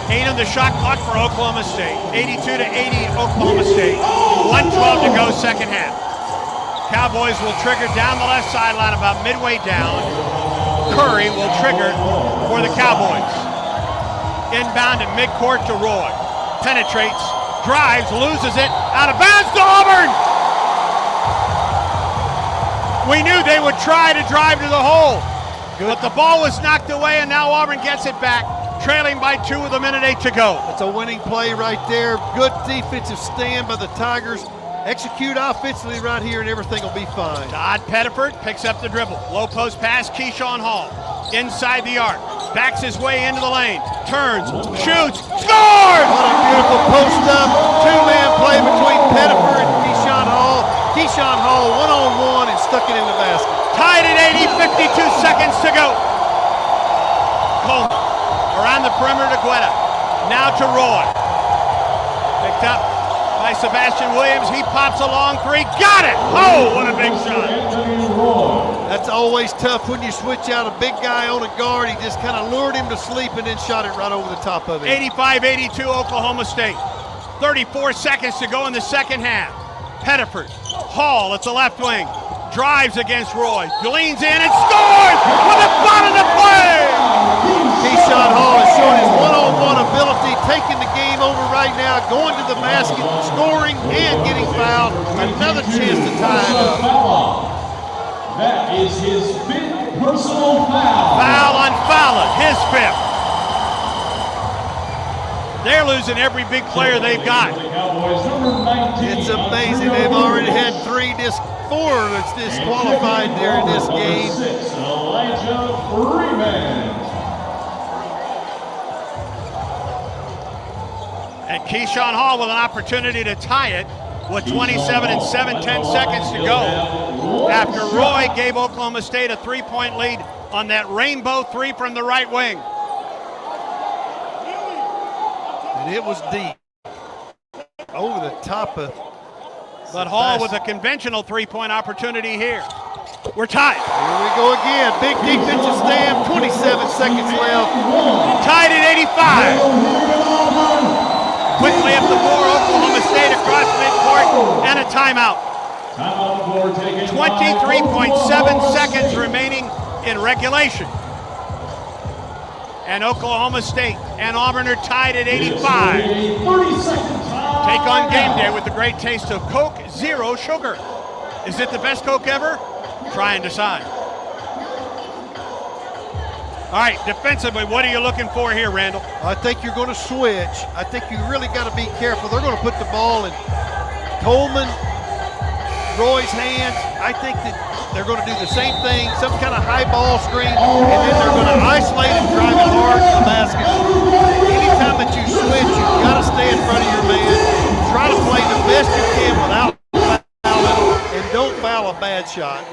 D: 8 on the shot clock for Oklahoma State. 82-80 Oklahoma State. 1:12 to go, second half. Cowboys will trigger down the left sideline about midway down. Curry will trigger for the Cowboys. Inbound at midcourt to Roy. Penetrates, drives, loses it, out of bounds to Auburn. We knew they would try to drive to the hole. But the ball was knocked away, and now Auburn gets it back, trailing by 2 with 1:08 to go.
E: That's a winning play right there. Good defensive stand by the Tigers. Execute offensively right here, and everything will be fine.
D: Todd Pettiford picks up the dribble. Low post pass, Keyshawn Hall. Inside the arc. Backs his way into the lane. Turns, shoots, scores!
E: What a beautiful post-up. Two-man play between Pettiford and Keyshawn Hall. Keyshawn Hall one-on-one and stuck it in the basket.
D: Tied at 80, 52 seconds to go. Coleman around the perimeter to Guetta. Now to Roy. Picked up by Sebastian Williams. He pops a long three. Got it! Oh, what a big shot.
E: That's always tough when you switch out a big guy on a guard. He just kind of lured him to sleep and then shot it right over the top of it.
D: 85-82 Oklahoma State. 34 seconds to go in the second half. Pettiford. Hall at the left wing. Drives against Roy, leans in and scores with a bottom of play!
E: Keyshawn Hall has shown his one-on-one ability, taking the game over right now, going to the basket, scoring, and getting fouled. Another chance to tie it up.
P: That is his fifth personal foul.
D: Foul on Fowler, his fifth. They're losing every big player they've got.
E: It's amazing. They've already had 4 that's disqualified during this game.
P: Elijah Freeman.
D: And Keyshawn Hall with an opportunity to tie it with 27 and 7/10 seconds to go. After Roy gave Oklahoma State a 3-point lead on that rainbow three from the right wing.
E: And it was deep. Over the top of
D: But Hall with a conventional 3-point opportunity here. We're tied.
E: Here we go again. Big defensive stand. 27 seconds left.
D: Tied at 85. Quickly up the floor, Oklahoma State across midcourt and a timeout. 23.7 seconds remaining in regulation. And Oklahoma State and Auburn are tied at 85. Take on game day with the great taste of Coke Zero Sugar. Is it the best Coke ever? Try and decide. All right, defensively, what are you looking for here, Randall?
E: I think you're going to switch. I think you really got to be careful. They're going to put the ball in Coleman, Roy's hands. I think that they're going to do the same thing, some kind of high ball screen, and then they're going to isolate and drive it hard to the basket. Anytime that you switch, you've got to stay in front of your man. Try to play the best you can without fouling, and don't foul a bad shot.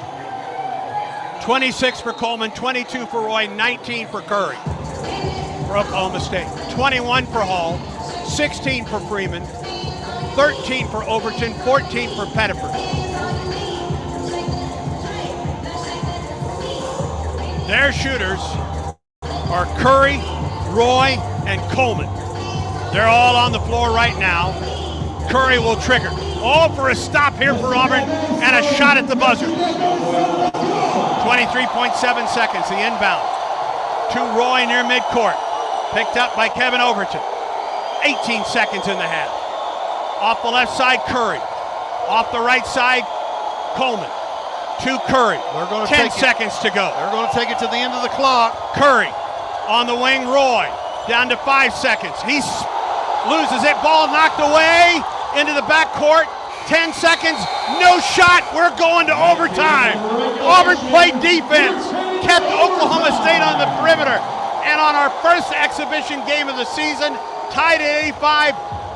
D: 26 for Coleman, 22 for Roy, 19 for Curry for Oklahoma State. 21 for Hall, 16 for Freeman, 13 for Overton, 14 for Pettiford. Their shooters are Curry, Roy, and Coleman. They're all on the floor right now. Curry will trigger. Oh, for a stop here for Auburn and a shot at the buzzer. 23.7 seconds, the inbound to Roy near midcourt. Picked up by Kevin Overton. 18 seconds in the half. Off the left side, Curry. Off the right side, Coleman. To Curry.
E: They're going to
D: 10 seconds to go.
E: They're going to take it to the end of the clock.
D: Curry on the wing, Roy. Down to 5 seconds. He loses it. Ball knocked away into the backcourt. 10 seconds, no shot. We're going to overtime. Auburn played defense, kept Oklahoma State on the perimeter. And on our first exhibition game of the season, tied at 85,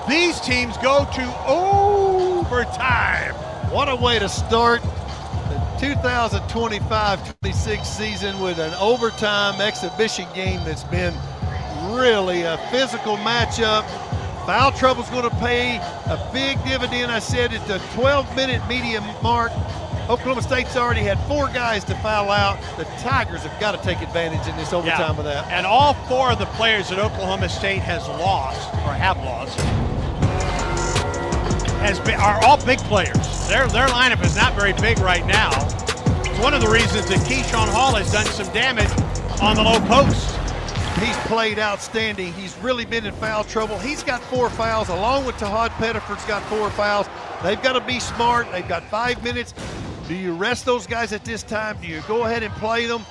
D: these teams go to overtime.
E: What a way to start the 2025-26 season with an overtime exhibition game that's been really a physical matchup. Foul trouble's going to pay a big dividend. I said at the 12-minute media mark, Oklahoma State's already had 4 guys to foul out. The Tigers have got to take advantage in this overtime of that.
D: And all 4 of the players that Oklahoma State has lost, or have lost, are all big players. Their lineup is not very big right now. It's one of the reasons that Keyshawn Hall has done some damage on the low post.
E: He's played outstanding. He's really been in foul trouble. He's got 4 fouls, along with Tahad Pettiford's got 4 fouls. They've got to be smart. They've got 5 minutes. Do you rest those guys at this time? Do you go ahead and play them?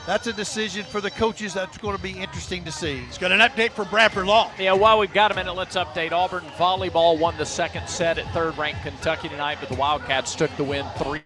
E: That's a decision for the coaches that's going to be interesting to see.
D: He's got an update for Bradford Law.
F: Yeah, while we've got a minute, let's update. Auburn volleyball won the second set at 3rd-ranked Kentucky tonight, but the Wildcats took the win 3-1.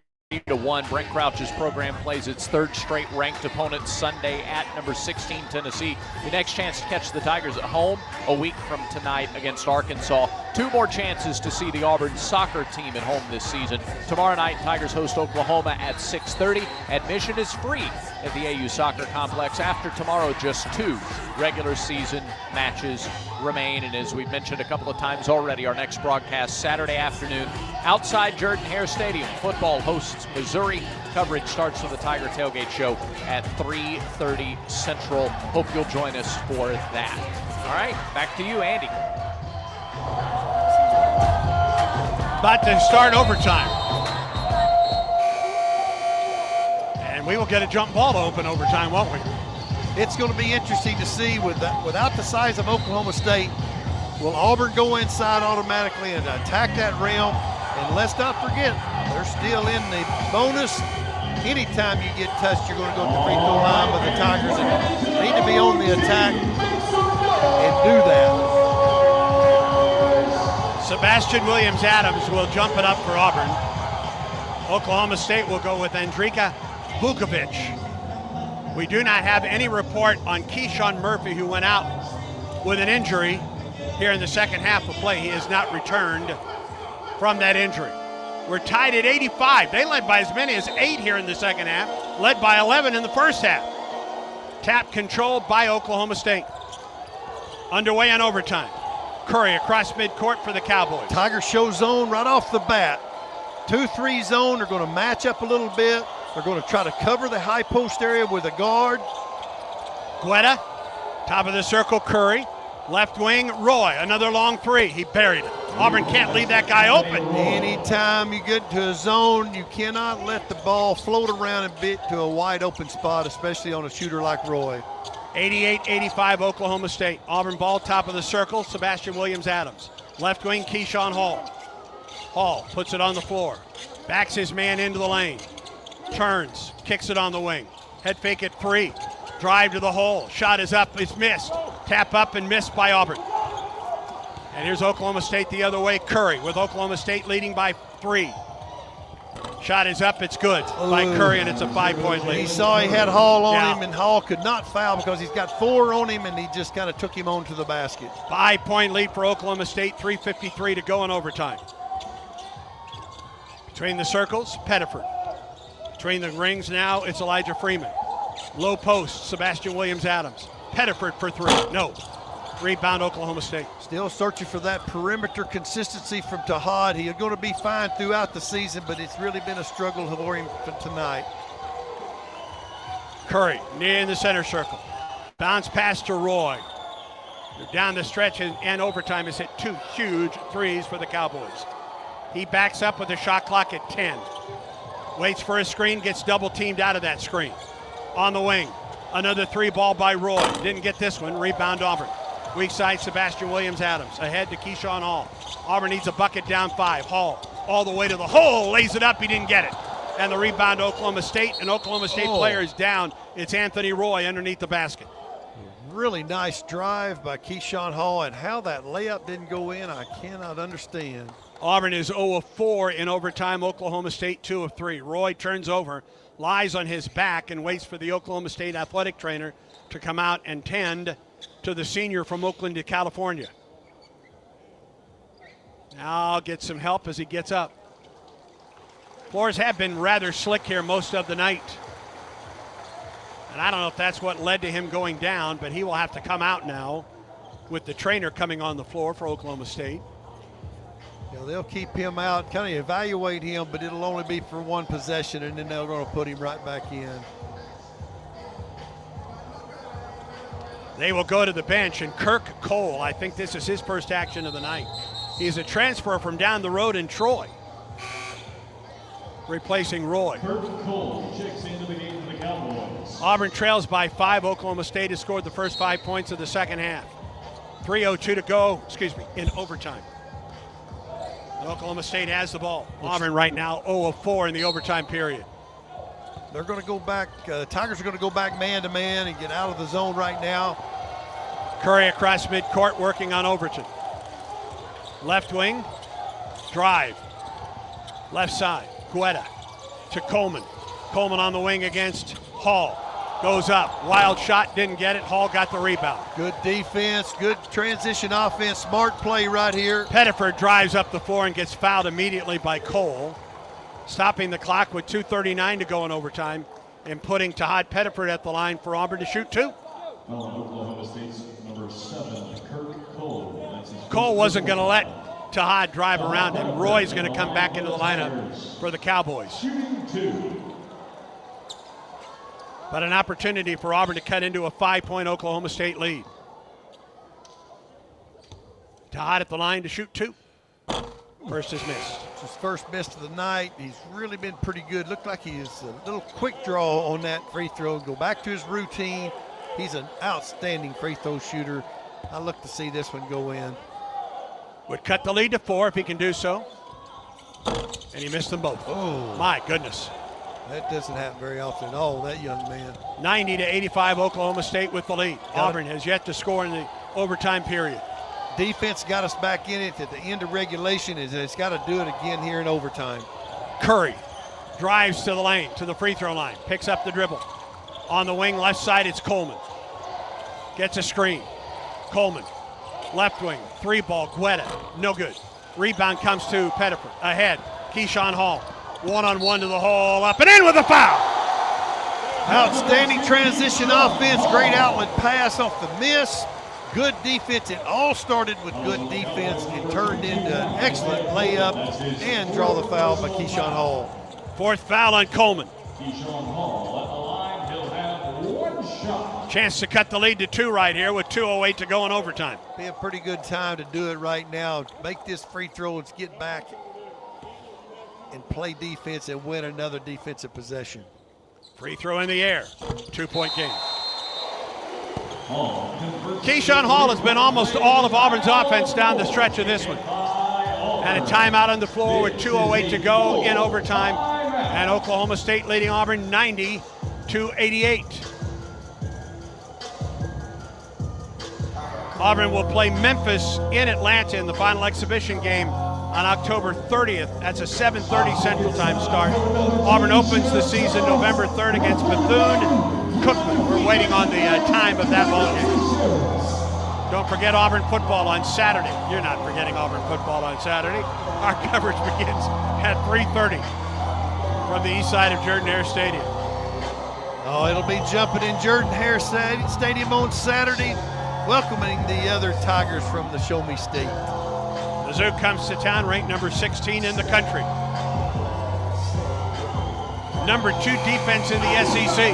F: Brent Crouch's program plays its 3rd straight ranked opponent Sunday at number 16 Tennessee. The next chance to catch the Tigers at home a week from tonight against Arkansas. 2 more chances to see the Auburn soccer team at home this season. Tomorrow night, Tigers host Oklahoma at 6:30. Admission is free at the AU Soccer Complex. After tomorrow, just 2 regular season matches remain. And as we've mentioned a couple of times already, our next broadcast Saturday afternoon outside Jordan-Hare Stadium. Football hosts Missouri. Coverage starts with the Tiger Tailgate Show at 3:30 Central. Hope you'll join us for that. All right, back to you, Andy.
D: About to start overtime. And we will get a jump ball to open overtime, won't we?
E: It's going to be interesting to see without the size of Oklahoma State. Will Auburn go inside automatically and attack that rim? And let's not forget, they're still in the bonus. Anytime you get touched, you're going to go to the free throw line with the Tigers and need to be on the attack and do that.
D: Sebastian Williams-Adams will jump it up for Auburn. Oklahoma State will go with Andrika Vukovic. We do not have any report on Keyshawn Murphy, who went out with an injury here in the second half of play. He has not returned from that injury. We're tied at 85. They led by as many as 8 here in the second half, led by 11 in the first half. Tap controlled by Oklahoma State. Underway on overtime. Curry across midcourt for the Cowboys.
E: Tigers show zone right off the bat. 2-3 zone. They're going to match up a little bit. They're going to try to cover the high post area with a guard.
D: Guetta, top of the circle, Curry. Left wing, Roy, another long 3. He buried it. Auburn can't leave that guy open.
E: Anytime you get to a zone, you cannot let the ball float around and bit to a wide open spot, especially on a shooter like Roy.
D: 88-85 Oklahoma State. Auburn ball, top of the circle, Sebastian Williams-Adams. Left wing, Keyshawn Hall. Hall puts it on the floor. Backs his man into the lane. Turns, kicks it on the wing. Head fake at 3. Drive to the hole. Shot is up. It's missed. Tap up and missed by Auburn. And here's Oklahoma State the other way. Curry with Oklahoma State leading by 3. Shot is up. It's good by Curry, and it's a 5-point lead.
E: He saw he had Hall on him, and Hall could not foul because he's got 4 on him, and he just kind of took him on to the basket.
D: 5-point lead for Oklahoma State. 3:53 to go in overtime. Between the circles, Pettiford. Between the rings now, it's Elijah Freeman. Low post, Sebastian Williams-Adams. Pettiford for 3. No. Rebound, Oklahoma State.
E: Still searching for that perimeter consistency from Tahad. He's going to be fine throughout the season, but it's really been a struggle for him tonight.
D: Curry near in the center circle. Bounce pass to Roy. Down the stretch and overtime has hit 2 huge threes for the Cowboys. He backs up with a shot clock at 10. Waits for a screen, gets double teamed out of that screen. On the wing, another 3 ball by Roy. Didn't get this one. Rebound Auburn. Weak side, Sebastian Williams-Adams. Ahead to Keyshawn Hall. Auburn needs a bucket down 5. Hall all the way to the hole. Lays it up. He didn't get it. And the rebound to Oklahoma State. An Oklahoma State player is down. It's Anthony Roy underneath the basket.
E: Really nice drive by Keyshawn Hall, and how that layup didn't go in, I cannot understand.
D: Auburn is 0 of 4 in overtime. Oklahoma State 2 of 3. Roy turns over, lies on his back, and waits for the Oklahoma State athletic trainer to come out and tend to the senior from Oakland to California. Now I'll get some help as he gets up. Floors have been rather slick here most of the night. And I don't know if that's what led to him going down, but he will have to come out now with the trainer coming on the floor for Oklahoma State.
E: You know, they'll keep him out, kind of evaluate him, but it'll only be for 1 possession, and then they're going to put him right back in.
D: They will go to the bench, and Kirk Cole, I think this is his first action of the night. He's a transfer from down the road in Troy, replacing Roy.
P: Kirk Cole checks into the game for the Cowboys.
D: Auburn trails by 5. Oklahoma State has scored the first 5 points of the second half. 3:02 to go, in overtime. And Oklahoma State has the ball. Auburn right now 0 of 4 in the overtime period.
E: They're going to go back, Tigers are going to go back man-to-man and get out of the zone right now.
D: Curry across midcourt working on Overton. Left wing, drive. Left side, Guetta to Coleman. Coleman on the wing against Hall. Goes up, wild shot, didn't get it. Hall got the rebound.
E: Good defense, good transition offense, smart play right here.
D: Pettiford drives up the floor and gets fouled immediately by Cole. Stopping the clock with 2:39 to go in overtime and putting Tahad Pettiford at the line for Auburn to shoot 2.
P: Oklahoma State's number 7, Kirk Cole.
D: Cole wasn't going to let Tahad drive around him. Roy's going to come back into the lineup for the Cowboys.
P: Shooting 2.
D: But an opportunity for Auburn to cut into a 5-point Oklahoma State lead. Tahad at the line to shoot 2. First is missed.
E: It's his first miss of the night. He's really been pretty good. Looked like he's a little quick draw on that free throw. Go back to his routine. He's an outstanding free throw shooter. I look to see this one go in.
D: Would cut the lead to 4 if he can do so. And he missed them both.
E: Oh,
D: my goodness.
E: That doesn't happen very often. Oh, that young man.
D: 90-85 Oklahoma State with the lead. Auburn has yet to score in the overtime period.
E: Defense got us back in it at the end of regulation. It's got to do it again here in overtime.
D: Curry drives to the lane, to the free throw line, picks up the dribble. On the wing, left side, it's Coleman. Gets a screen. Coleman, left wing, 3-ball, Guetta, no good. Rebound comes to Pettiford. Ahead, Keyshawn Hall. One-on-one to the hole, up and in with a foul.
E: Outstanding transition offense, great outlet pass off the miss. Good defense. It all started with good defense and turned into an excellent layup and draw the foul by Keyshawn Hall.
D: 4th foul on Coleman.
P: Keyshawn Hall at the line. He'll have 1 shot.
D: Chance to cut the lead to 2 right here with 2:08 to go in overtime.
E: Be a pretty good time to do it right now. Make this free throw and get back and play defense and win another defensive possession.
D: Free throw in the air. 2-point game. Keyshawn Hall has been almost all of Auburn's offense down the stretch of this one. And a timeout on the floor with 2:08 to go in overtime. And Oklahoma State leading Auburn 90-88. Auburn will play Memphis in Atlanta in the final exhibition game on October 30th. That's a 7:30 Central Time start. Auburn opens the season November 3rd against Bethune-Cookman. We're waiting on the time of that ball game. Don't forget Auburn football on Saturday. You're not forgetting Auburn football on Saturday. Our coverage begins at 3:30 from the east side of Jordan-Hare Stadium.
E: Oh, it'll be jumping in Jordan-Hare Stadium on Saturday, welcoming the other Tigers from the Show Me State.
D: Mizzou comes to town ranked number 16 in the country. Number 2 defense in the SEC.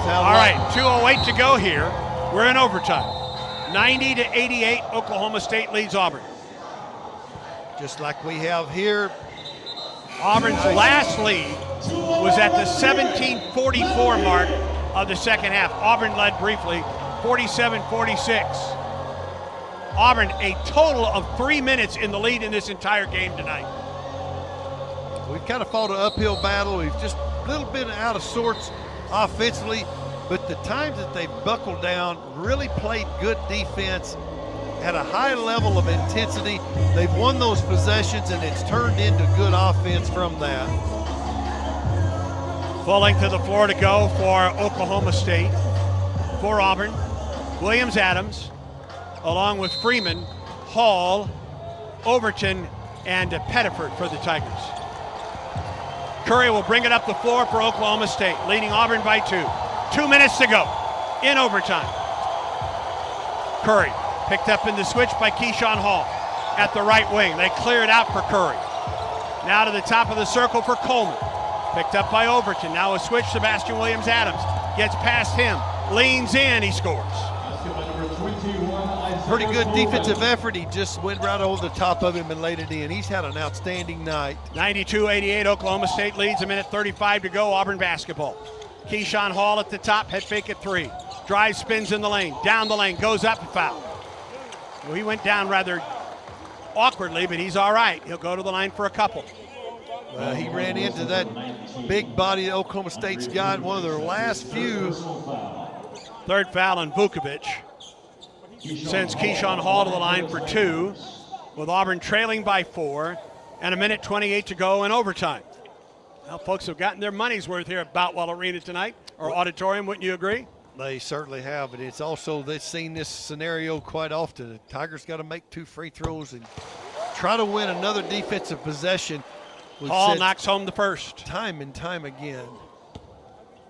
D: All right, 2:08 to go here. We're in overtime. 90-88, Oklahoma State leads Auburn.
E: Just like we have here.
D: Auburn's last lead was at the 17:44 mark of the second half. Auburn led briefly, 47-46. Auburn a total of 3 minutes in the lead in this entire game tonight.
E: We've kind of fought an uphill battle. We've just a little bit out of sorts offensively, but the times that they've buckled down, really played good defense at a high level of intensity. They've won those possessions, and it's turned into good offense from that.
D: Full length of the floor to go for Oklahoma State. For Auburn, Williams Adams, along with Freeman, Hall, Overton, and Pettiford for the Tigers. Curry will bring it up the floor for Oklahoma State, leading Auburn by 2. 2 minutes to go in overtime. Curry picked up in the switch by Keyshawn Hall at the right wing. They clear it out for Curry. Now to the top of the circle for Coleman. Picked up by Overton. Now a switch, Sebastian Williams Adams. Gets past him, leans in, he scores.
E: Pretty good defensive effort. He just went right over the top of him and laid it in. He's had an outstanding night.
D: 92-88, Oklahoma State leads, a minute 35 to go, Auburn basketball. Keyshawn Hall at the top, head fake at 3. Drive, spins in the lane, down the lane, goes up, foul. Well, he went down rather awkwardly, but he's all right. He'll go to the line for a couple.
E: He ran into that big body that Oklahoma State's got, one of their last few.
D: Third foul on Vukovic. Sends Keyshawn Hall to the line for 2, with Auburn trailing by 4, and a minute 28 to go in overtime. Well, folks have gotten their money's worth here at Boutwell Arena tonight, or auditorium, wouldn't you agree?
E: They certainly have, but it's also, they've seen this scenario quite often. The Tigers got to make 2 free throws and try to win another defensive possession.
D: Hall knocks home the first.
E: Time and time again.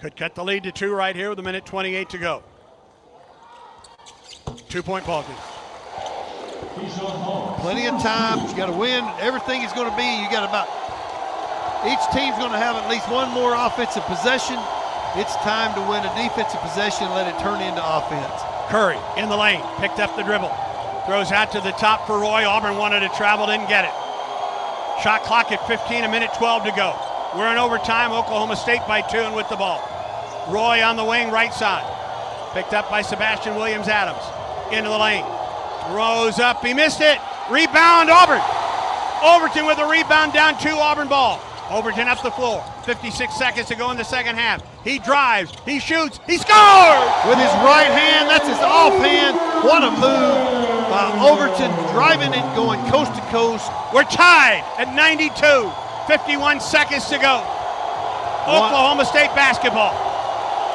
D: Could cut the lead to 2 right here with a minute 28 to go. 2-point ball game.
E: Plenty of time. You got to win. Everything is going to be, each team's going to have at least one more offensive possession. It's time to win a defensive possession and let it turn into offense.
D: Curry in the lane, picked up the dribble. Throws out to the top for Roy. Auburn wanted to travel, didn't get it. Shot clock at 15, a minute 12 to go. We're in overtime, Oklahoma State by 2 and with the ball. Roy on the wing, right side. Picked up by Sebastian Williams Adams. Into the lane. Rose up, he missed it. Rebound, Auburn. Overton with a rebound, down 2, Auburn ball. Overton up the floor. 56 seconds to go in the second half. He drives, he shoots, he scores!
E: With his right hand, that's his offhand. What a move. Overton driving it, going coast to coast.
D: We're tied at 92. 51 seconds to go. Oklahoma State basketball.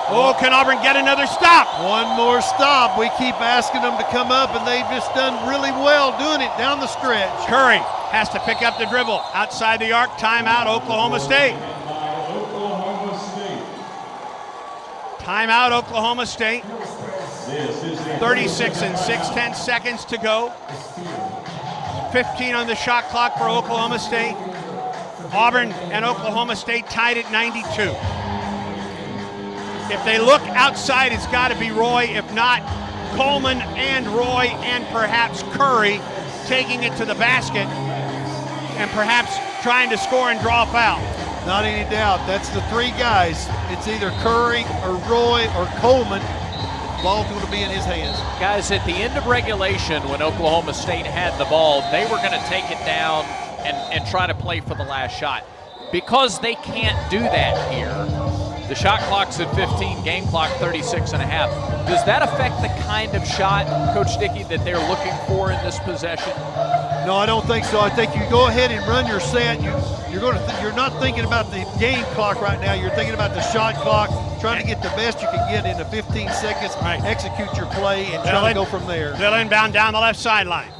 D: Oh, can Auburn get another stop?
E: One more stop. We keep asking them to come up, and they've just done really well doing it down the stretch.
D: Curry has to pick up the dribble. Outside the arc, timeout, Oklahoma State. Timeout, Oklahoma State. 36 and 6/10 seconds to go. 15 on the shot clock for Oklahoma State. Auburn and Oklahoma State tied at 92. If they look outside, it's got to be Roy. If not, Coleman and Roy and perhaps Curry taking it to the basket and perhaps trying to score and draw a foul.
E: Not any doubt. That's the 3 guys. It's either Curry or Roy or Coleman. The ball's going to be in his hands.
F: Guys, at the end of regulation, when Oklahoma State had the ball, they were going to take it down and try to play for the last shot. Because they can't do that here, The shot clock's at 15, game clock 36 and a half. Does that affect the kind of shot, Coach Dickey, that they're looking for in this possession?
E: No, I don't think so. I think you go ahead and run your set. You're not thinking about the game clock right now. You're thinking about the shot clock, trying to get the best you can get into 15 seconds, execute your play, and try to go from there.
D: They'll inbound down the left sideline.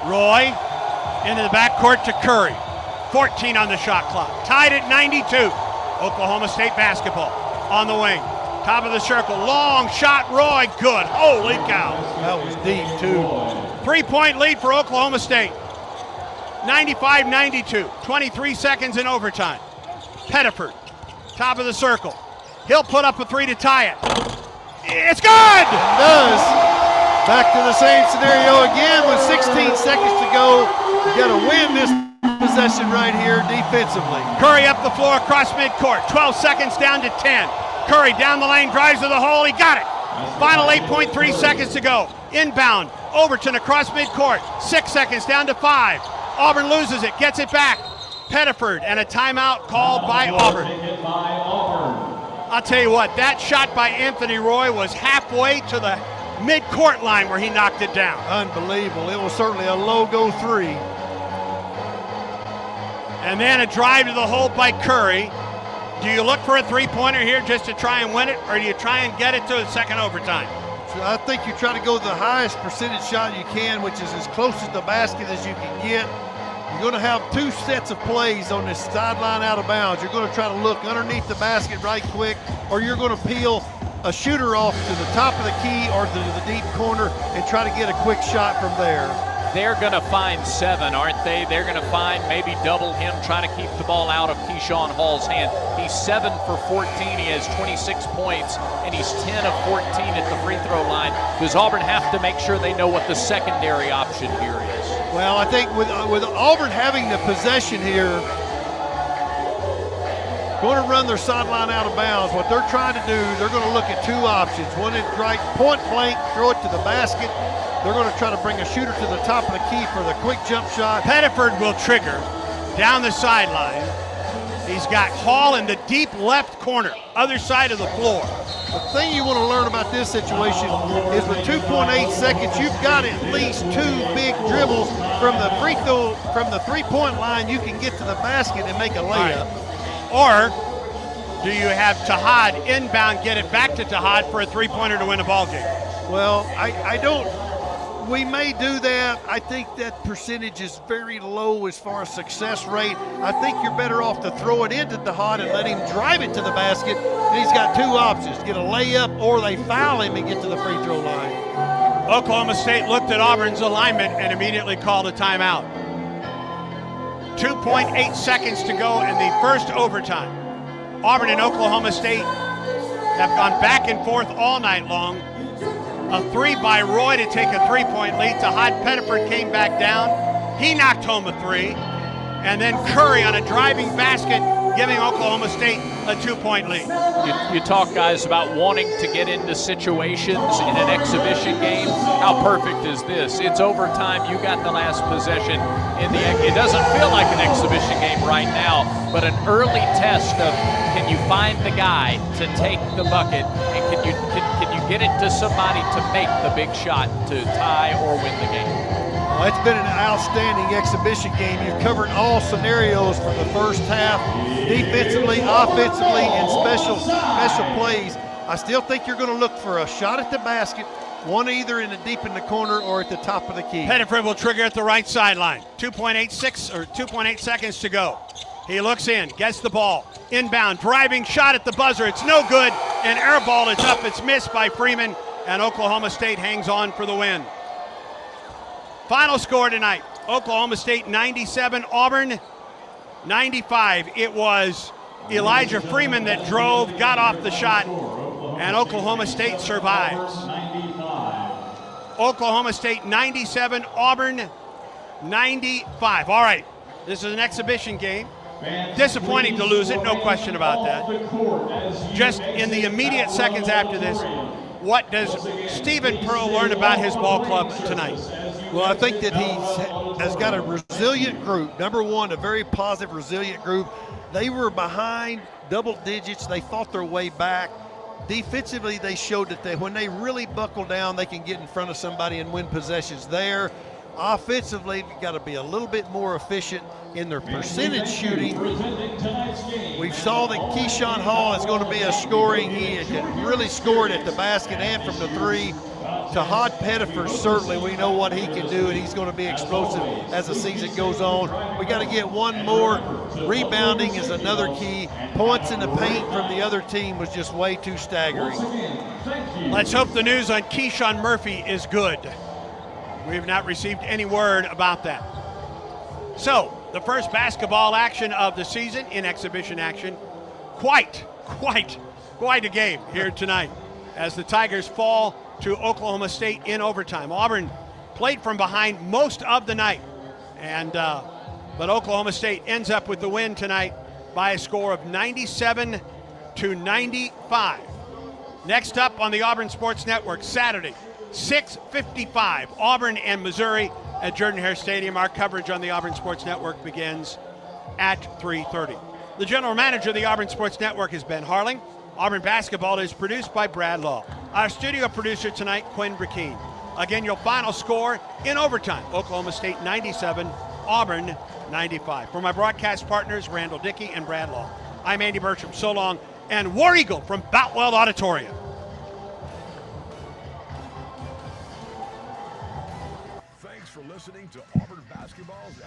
D: Roy into the backcourt to Curry. 14 on the shot clock. Tied at 92. Oklahoma State basketball on the wing. Top of the circle. Long shot. Roy. Good. Holy cow.
E: That was deep, too.
D: 3-point lead for Oklahoma State. 95-92. 23 seconds in overtime. Pettiford. Top of the circle. He'll put up a three to tie it. It's good!
E: It does. Back to the same scenario again with 16 seconds to go. You got to win this possession right here defensively.
D: Curry up the floor across midcourt. 12 seconds down to 10. Curry down the lane, drives to the hole. He got it. Final 8.3 seconds to go. Inbound. Overton across midcourt. 6 seconds down to 5. Auburn loses it, gets it back. Pettiford and a timeout called by Auburn. I'll tell you what, that shot by Anthony Roy was halfway to the midcourt line where he knocked it down.
E: Unbelievable. It was certainly a logo three.
D: And then a drive to the hole by Curry. Do you look for a three-pointer here just to try and win it, or do you try and get it to the second overtime?
E: So I think you try to go the highest percentage shot you can, which is as close to the basket as you can get. You're going to have two sets of plays on this sideline out of bounds. You're going to try to look underneath the basket right quick, or you're going to peel a shooter off to the top of the key or to the deep corner and try to get a quick shot from there.
F: They're going to find 7, aren't they? They're going to find maybe double him, trying to keep the ball out of Keyshawn Hall's hand. He's 7 for 14. He has 26 points, and he's 10 of 14 at the free throw line. Does Auburn have to make sure they know what the secondary option here is?
E: Well, I think with Auburn having the possession here, going to run their sideline out of bounds. What they're trying to do, they're going to look at 2 options. One is right point blank, throw it to the basket. They're going to try to bring a shooter to the top of the key for the quick jump shot.
D: Pettiford will trigger down the sideline. He's got Hall in the deep left corner, other side of the floor.
E: The thing you want to learn about this situation is with 2.8 seconds, you've got at least 2 big dribbles from the three-point line. You can get to the basket and make a layup.
D: Or do you have Tahad inbound, get it back to Tahad for a three-pointer to win a ball game?
E: Well, I don't. We may do that. I think that percentage is very low as far as success rate. I think you're better off to throw it into Tahad and let him drive it to the basket. And he's got 2 options, get a layup or they foul him and get to the free throw line.
D: Oklahoma State looked at Auburn's alignment and immediately called a timeout. 2.8 seconds to go in the first overtime. Auburn and Oklahoma State have gone back and forth all night long. A 3 by Roy to take a 3-point lead. Tahad Pettiford came back down. He knocked home a 3. And then Curry on a driving basket, giving Oklahoma State a 2-point lead.
F: You talk, guys, about wanting to get into situations in an exhibition game. How perfect is this? It's overtime. You got the last possession. It doesn't feel like an exhibition game right now, but an early test of can you find the guy to take the bucket, and can you get it to somebody to make the big shot to tie or win the game?
E: Well, it's been an outstanding exhibition game. You've covered all scenarios from the first half, defensively, offensively, and special plays. I still think you're going to look for a shot at the basket, one either in the deep in the corner or at the top of the key.
D: Pettiford will trigger at the right sideline. 2.8 seconds to go. He looks in, gets the ball, inbound, driving shot at the buzzer. It's no good, and air ball is up. It's missed by Freeman, and Oklahoma State hangs on for the win. Final score tonight, Oklahoma State 97, Auburn 95. It was Elijah Freeman that drove, got off the shot, and Oklahoma State survives. Oklahoma State 97, Auburn 95. All right, this is an exhibition game. Disappointing to lose it, no question about that. Just in the immediate seconds after this, what does Stephen Pearl learn about his ball club tonight?
E: Well, I think that he has got a resilient group. Number one, a very positive, resilient group. They were behind double digits. They fought their way back. Defensively, they showed that when they really buckle down, they can get in front of somebody and win possessions there. Offensively, you've got to be a little bit more efficient in their percentage shooting. We saw that Keyshawn Hall is going to be a scoring. He can really score it at the basket and from the three. To Hod Pettiford, certainly we know what he can do, and he's going to be explosive as the season goes on. We got to get one more. Rebounding is another key. Points in the paint from the other team was just way too staggering.
D: Let's hope the news on Keyshawn Murphy is good. We have not received any word about that. So, the first basketball action of the season in exhibition action. Quite a game here tonight as the Tigers fall to Oklahoma State in overtime. Auburn played from behind most of the night, but Oklahoma State ends up with the win tonight by a score of 97-95. Next up on the Auburn Sports Network, Saturday, 6:55, Auburn and Missouri at Jordan-Hare Stadium. Our coverage on the Auburn Sports Network begins at 3:30. The general manager of the Auburn Sports Network is Ben Harling. Auburn basketball is produced by Brad Law. Our studio producer tonight, Quinn Brakeen. Again, your final score in overtime, Oklahoma State 97, Auburn 95. For my broadcast partners, Randall Dickey and Brad Law, I'm Andy Bertram. So long, and War Eagle from Boutwell Auditorium.
B: Thanks for listening to Auburn Basketball's